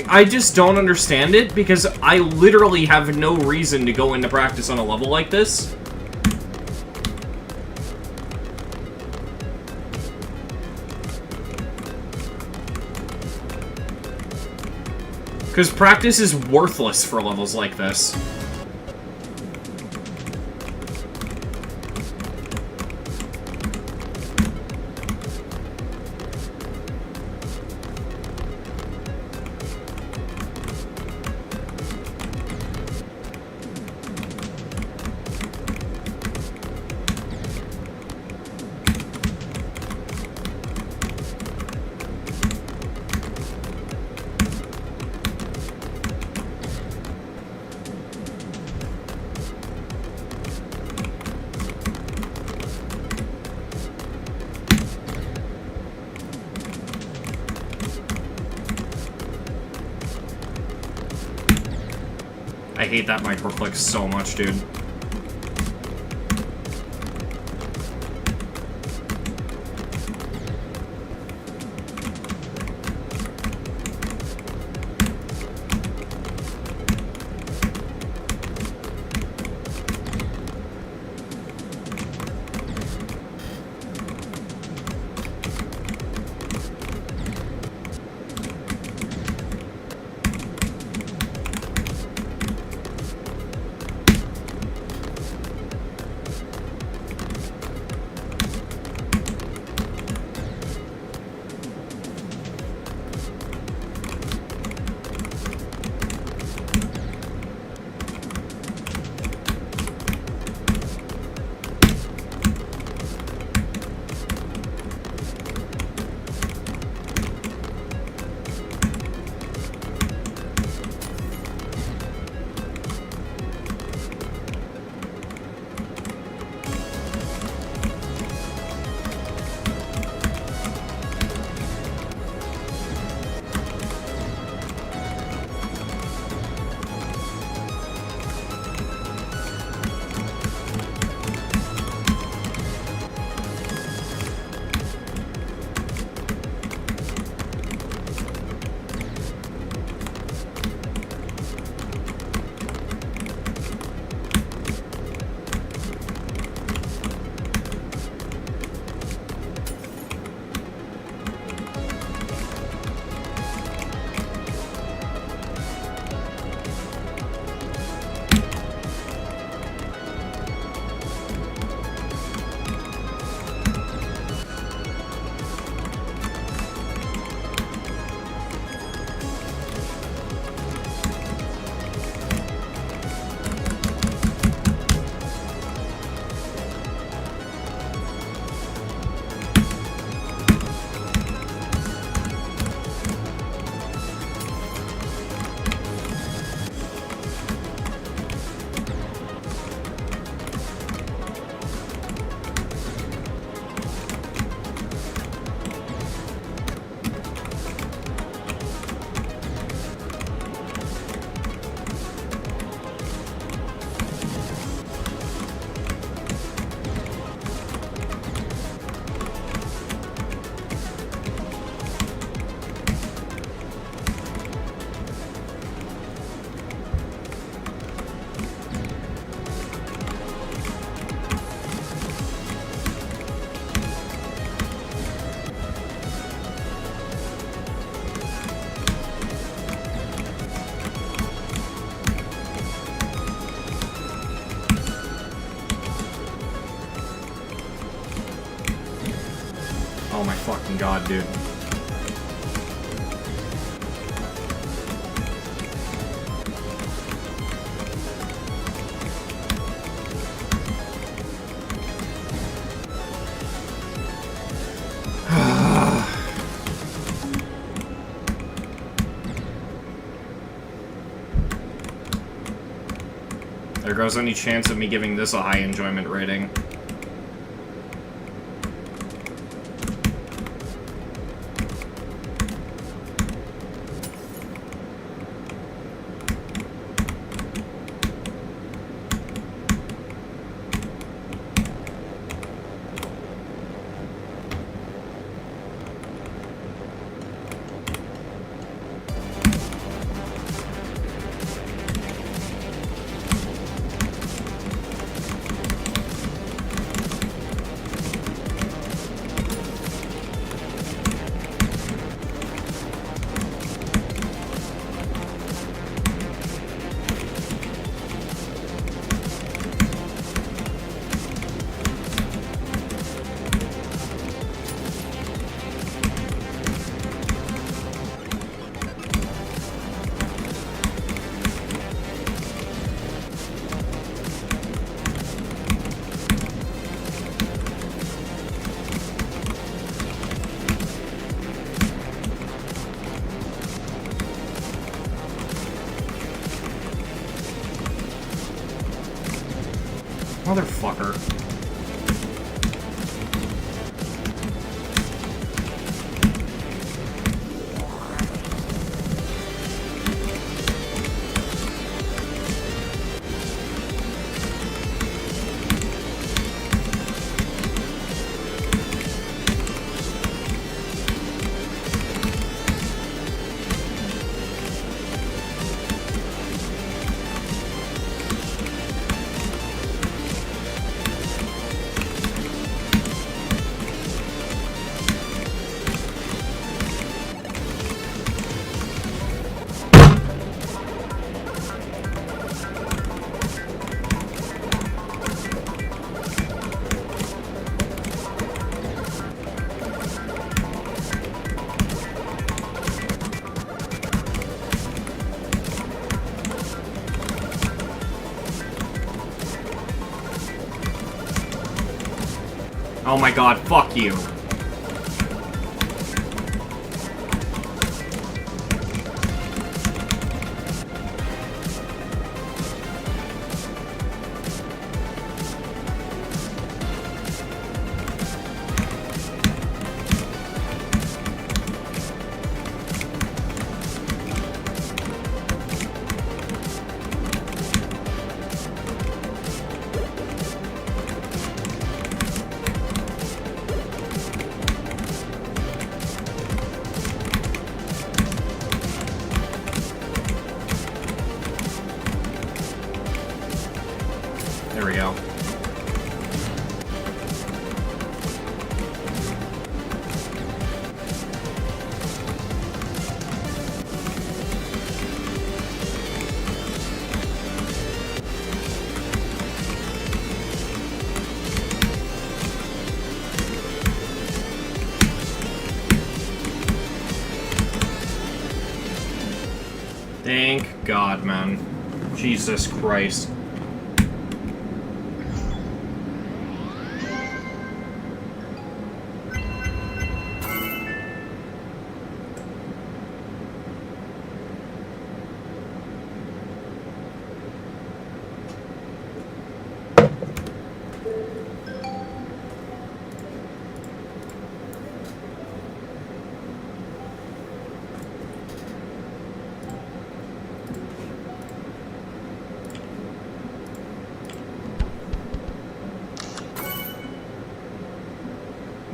I just don't understand it, because I literally have no reason to go into practice on a level like this. Because practice is worthless for levels like this. I hate that microclick so much, dude. fucking god, dude. There goes any chance of me giving this a high enjoyment rating. Motherfucker. Oh my god, fuck you. There we go. Thank God, man. Jesus Christ.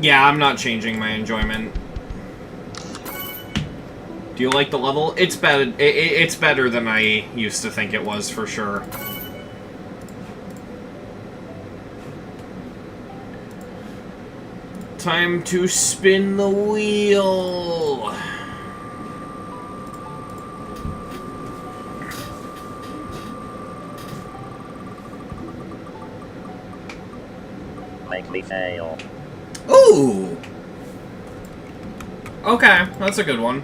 Yeah, I'm not changing my enjoyment. Do you like the level? It's better. It's better than I used to think it was, for sure. Time to spin the wheel. Make me fail. Ooh! Okay, that's a good one.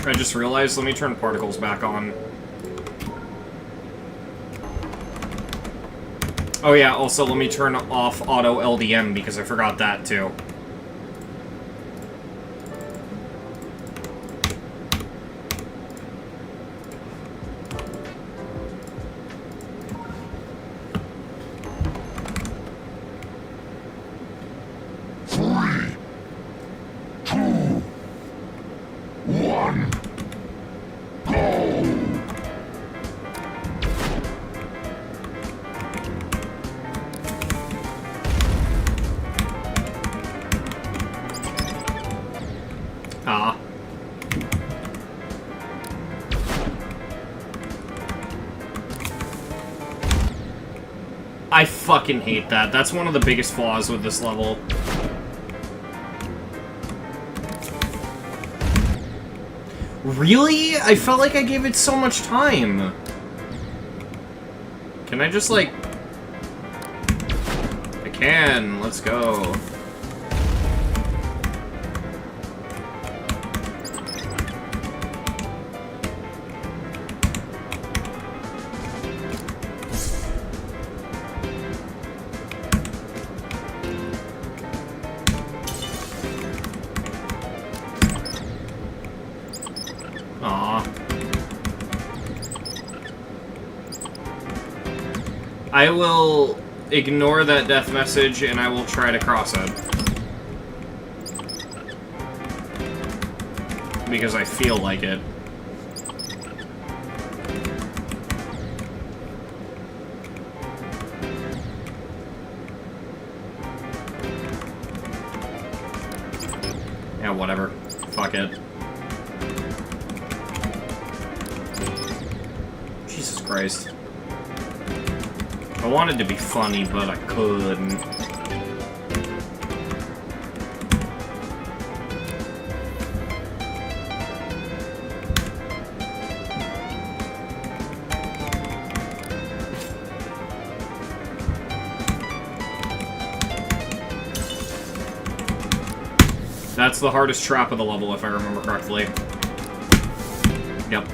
I just realized, let me turn particles back on. Oh yeah, also let me turn off auto LDM because I forgot that too. Ah. I fucking hate that. That's one of the biggest flaws with this level. Really? I felt like I gave it so much time. Can I just, like... I can. Let's go. Aw. I will ignore that death message and I will try to cross it. Because I feel like it. Yeah, whatever. Fuck it. Jesus Christ. I wanted to be funny, but I couldn't. That's the hardest trap of the level, if I remember correctly. Yep.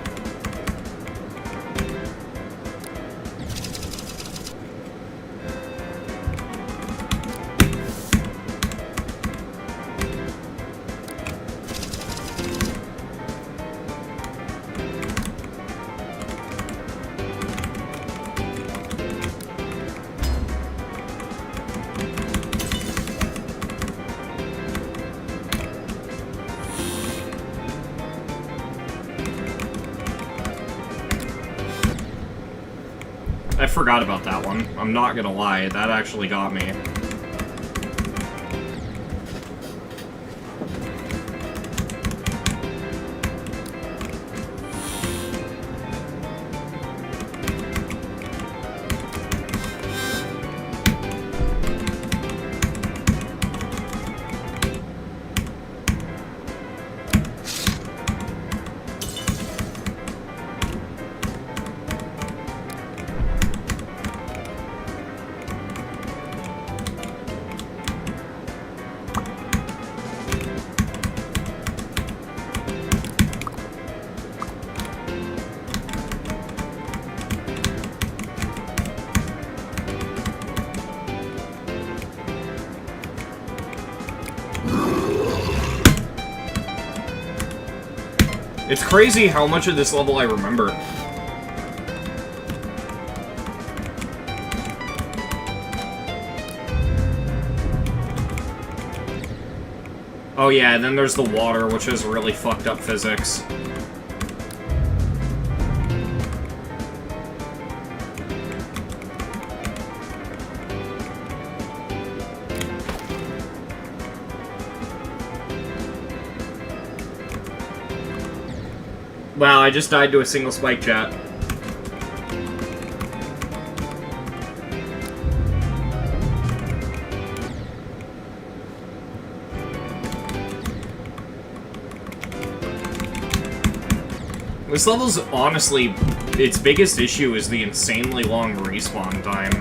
I forgot about that one. I'm not gonna lie, that actually got me. It's crazy how much of this level I remember. Oh yeah, and then there's the water, which has really fucked up physics. Wow, I just died to a single spike chat. This level's honestly, its biggest issue is the insanely long respawn time.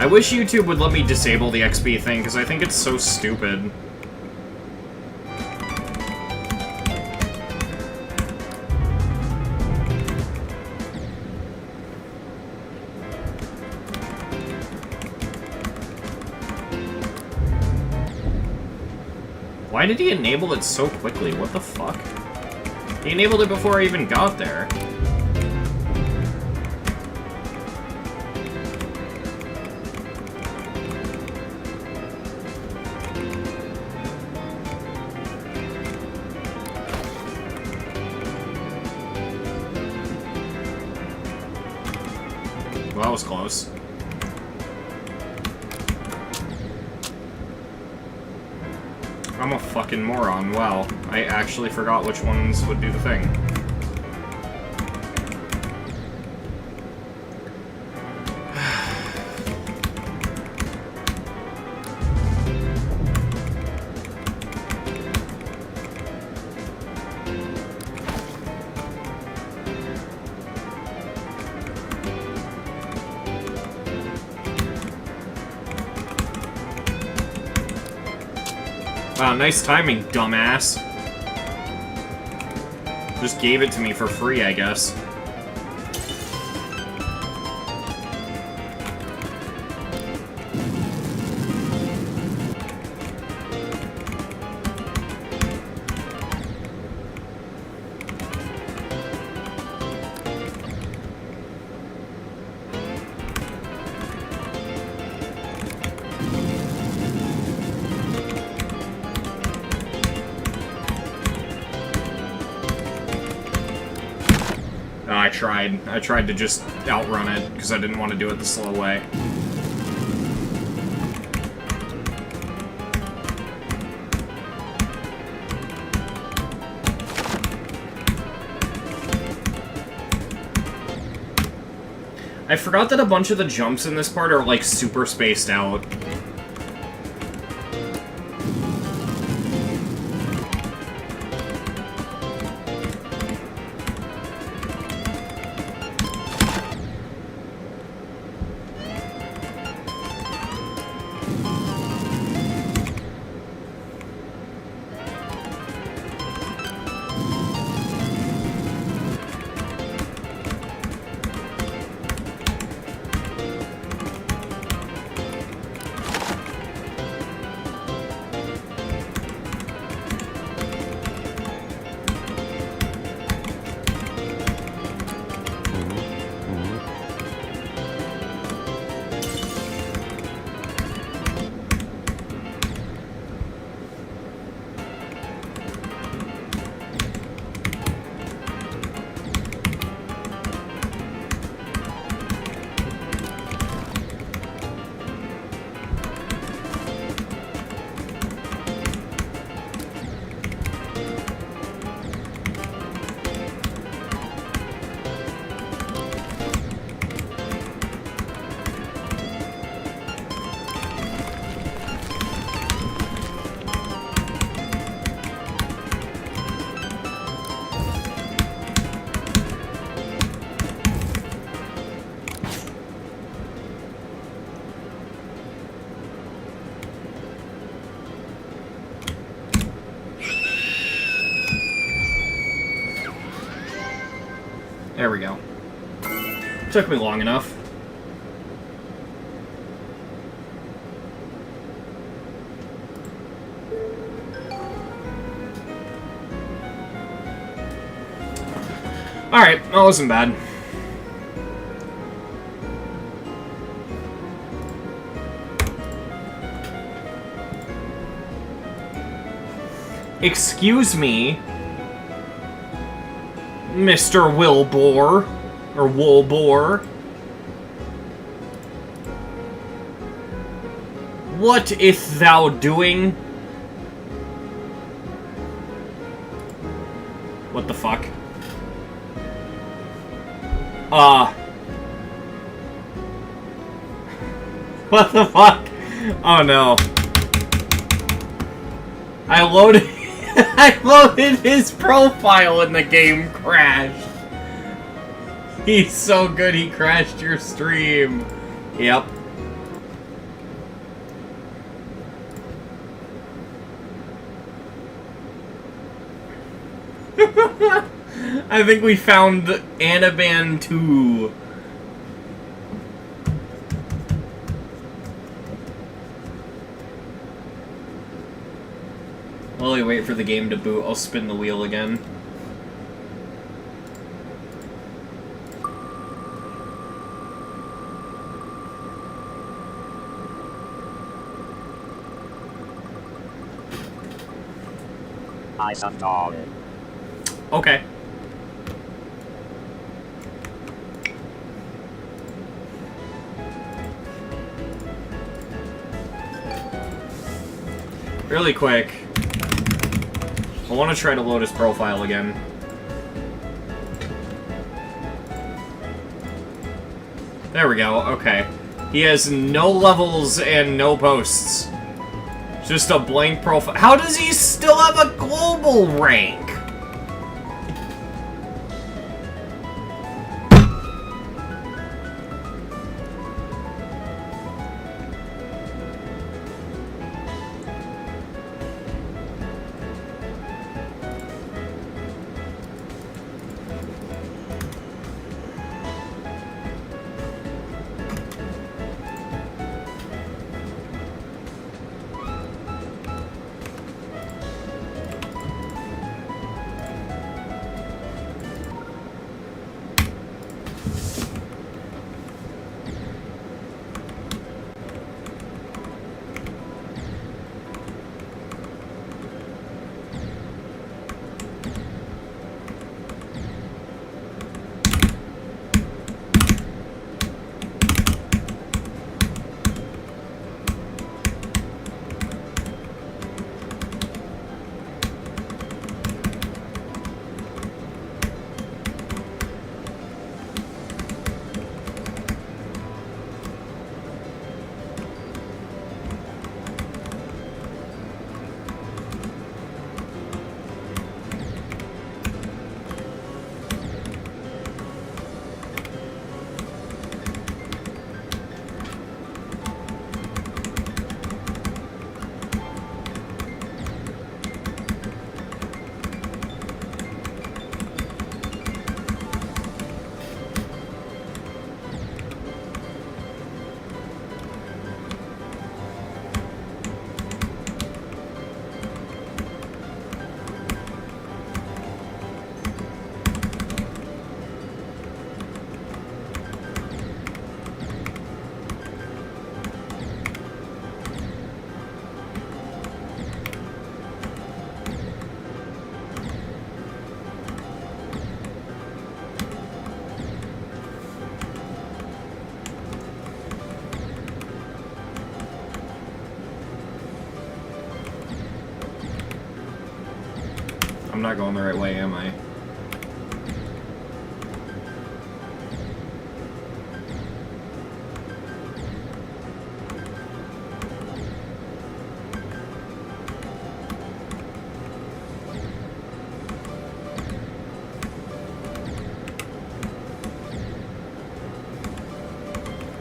I wish YouTube would let me disable the XP thing, because I think it's so stupid. Why did he enable it so quickly? What the fuck? He enabled it before I even got there. Well, that was close. I'm a fucking moron. Wow. I actually forgot which ones would do the thing. Wow, nice timing, dumbass. Just gave it to me for free, I guess. I tried to just outrun it, because I didn't want to do it the slow way. I forgot that a bunch of the jumps in this part are, like, super spaced out. There we go. Took me long enough. Alright, that wasn't bad. Excuse me, Mr. Wilbur, or Woolbore. What ith thou doing? What the fuck? What the fuck? Oh no. I loaded I loaded his profile and the game crashed. He's so good he crashed your stream. Yep. I think we found Anaban 2. While I wait for the game to boot, I'll spin the wheel again. I sucked all. Okay. Really quick. I want to try to load his profile again. There we go, okay. He has no levels and no posts. Just a blank profile. How does he still have a global rank? I'm not going the right way, am I?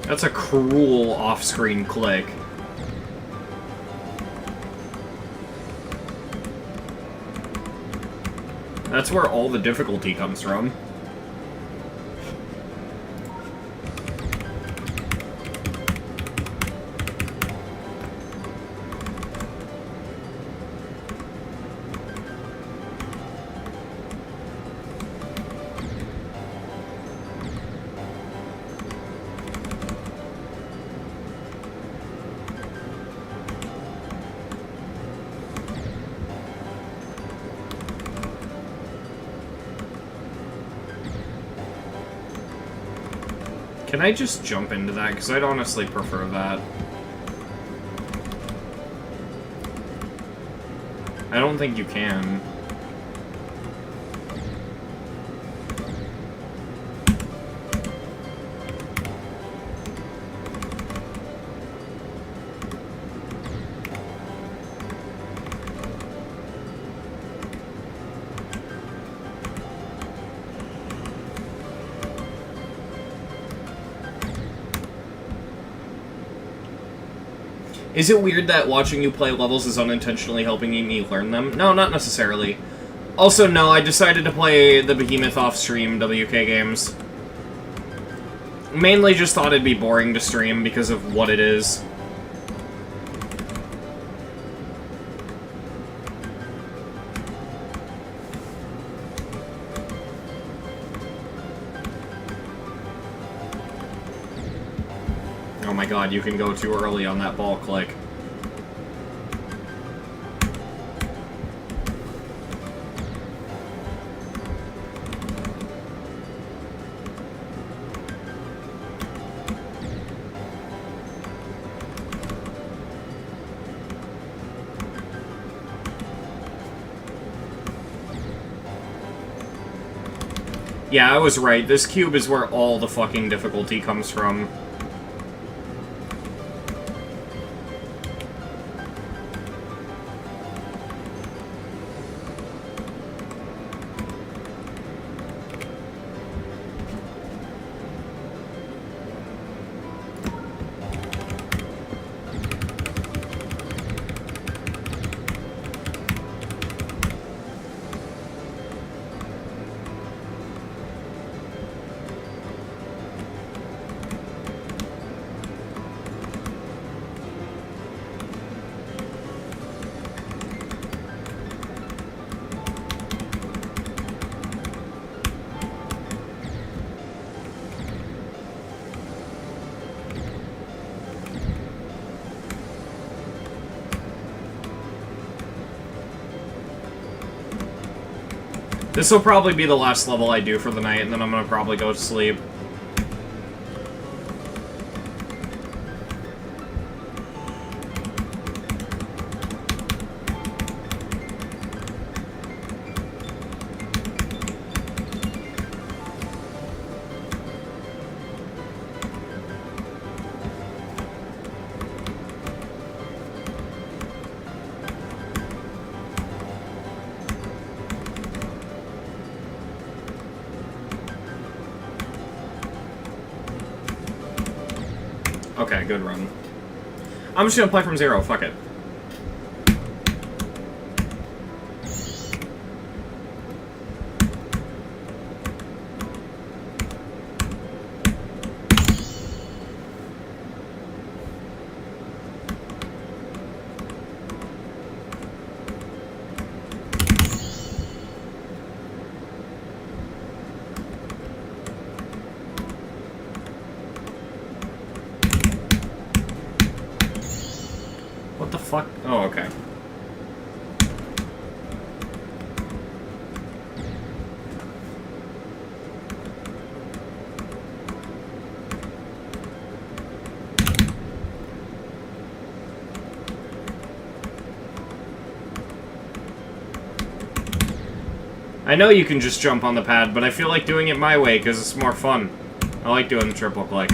That's a cruel off-screen click. That's where all the difficulty comes from. Can I just jump into that? Because I'd honestly prefer that. I don't think you can. Is it weird that watching you play levels is unintentionally helping me learn them? No, not necessarily. Also, no, I decided to play the Behemoth off-stream WK games. Mainly just thought it'd be boring to stream because of what it is. Oh my god, you can go too early on that ball click. Yeah, I was right. This cube is where all the fucking difficulty comes from. This will probably be the last level I do for the night, and then I'm gonna probably go to sleep. Okay, good run. I'm just gonna play from zero, fuck it. What the fuck? Oh, okay. I know you can just jump on the pad, but I feel like doing it my way because it's more fun. I like doing the triple click.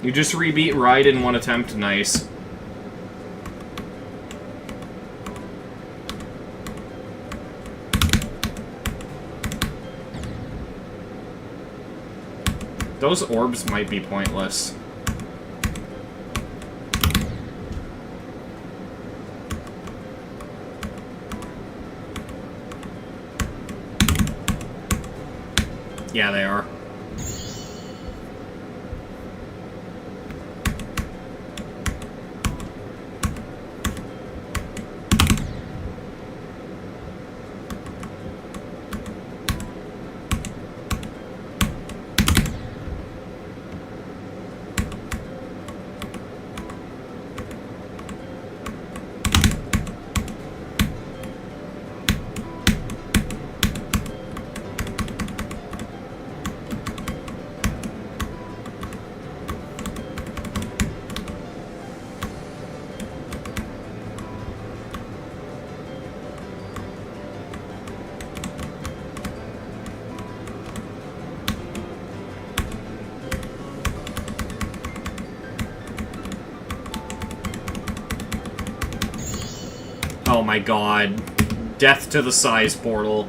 You just rebeat Ride in one attempt, nice. Those orbs might be pointless. Yeah, they are. my god. Death to the size portal.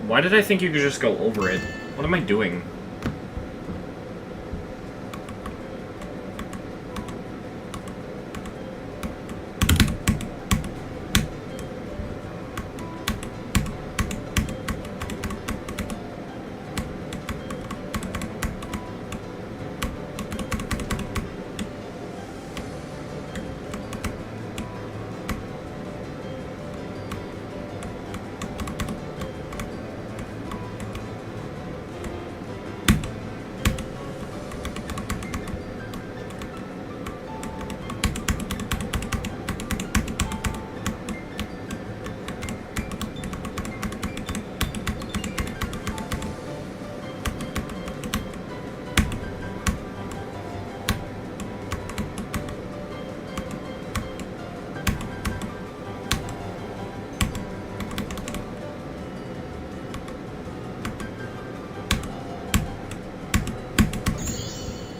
Why did I think you could just go over it? What am I doing?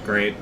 Great.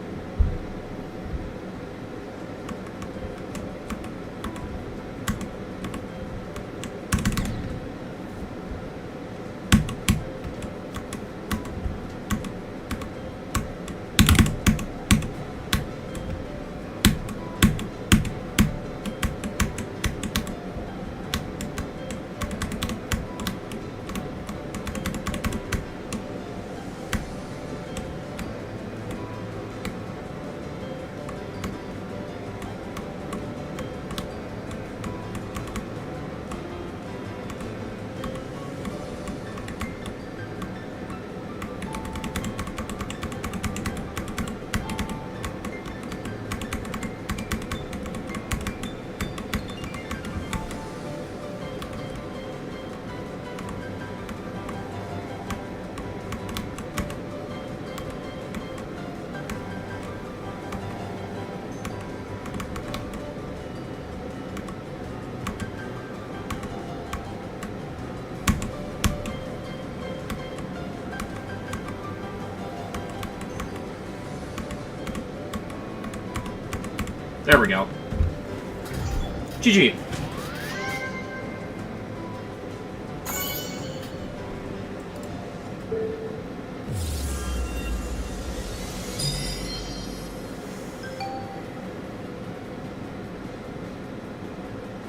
There we go. GG.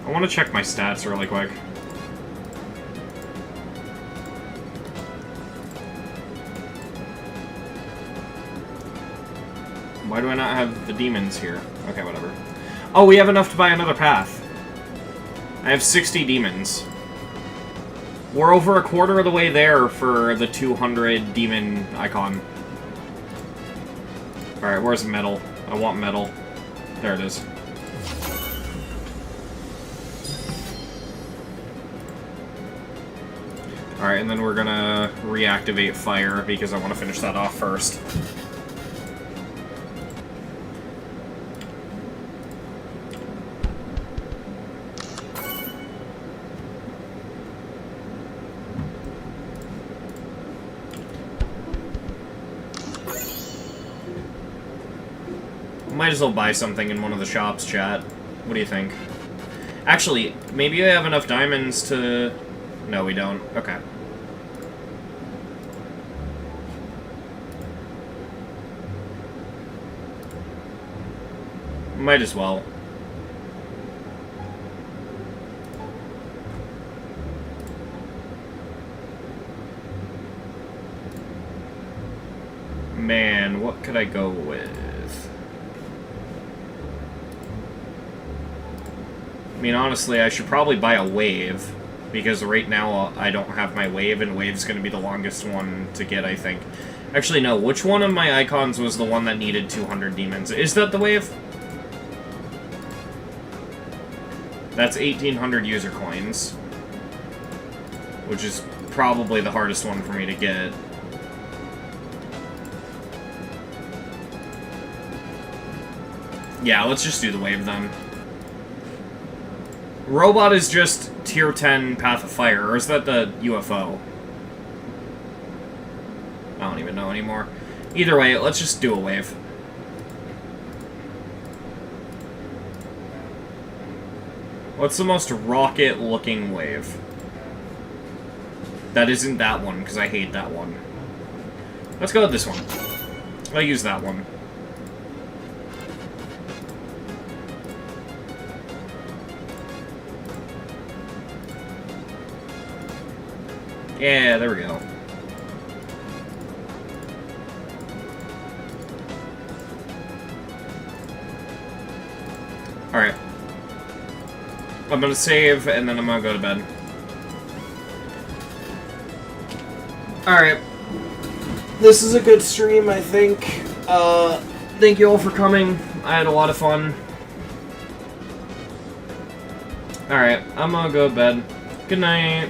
I want to check my stats really quick. Why do I not have the demons here? Okay, whatever. Oh, we have enough to buy another path. I have 60 demons. We're over a quarter of the way there for the 200 demon icon. Alright, where's metal? I want metal. There it is. Alright, and then we're gonna reactivate fire, because I want to finish that off first. Might as well buy something in one of the shops, chat. What do you think? Actually, maybe I have enough diamonds to... No, we don't. Okay. Might as well. Man, what could I go with? I mean, honestly, I should probably buy a wave, because right now I don't have my wave, and wave's going to be the longest one to get, I think. Actually, no, which one of my icons was the one that needed 200 demons? Is that the wave? That's 1,800 user coins, which is probably the hardest one for me to get. Yeah, let's just do the wave then. Robot is just tier 10 Path of Fire, or is that the UFO? I don't even know anymore. Either way, let's just do a wave. What's the most rocket-looking wave? That isn't that one, because I hate that one. Let's go with this one. I'll use that one. Yeah, there we go. Alright. I'm gonna save, and then I'm gonna go to bed. Alright. This is a good stream, I think. Thank you all for coming. I had a lot of fun. Alright, I'm gonna go to bed. Good night.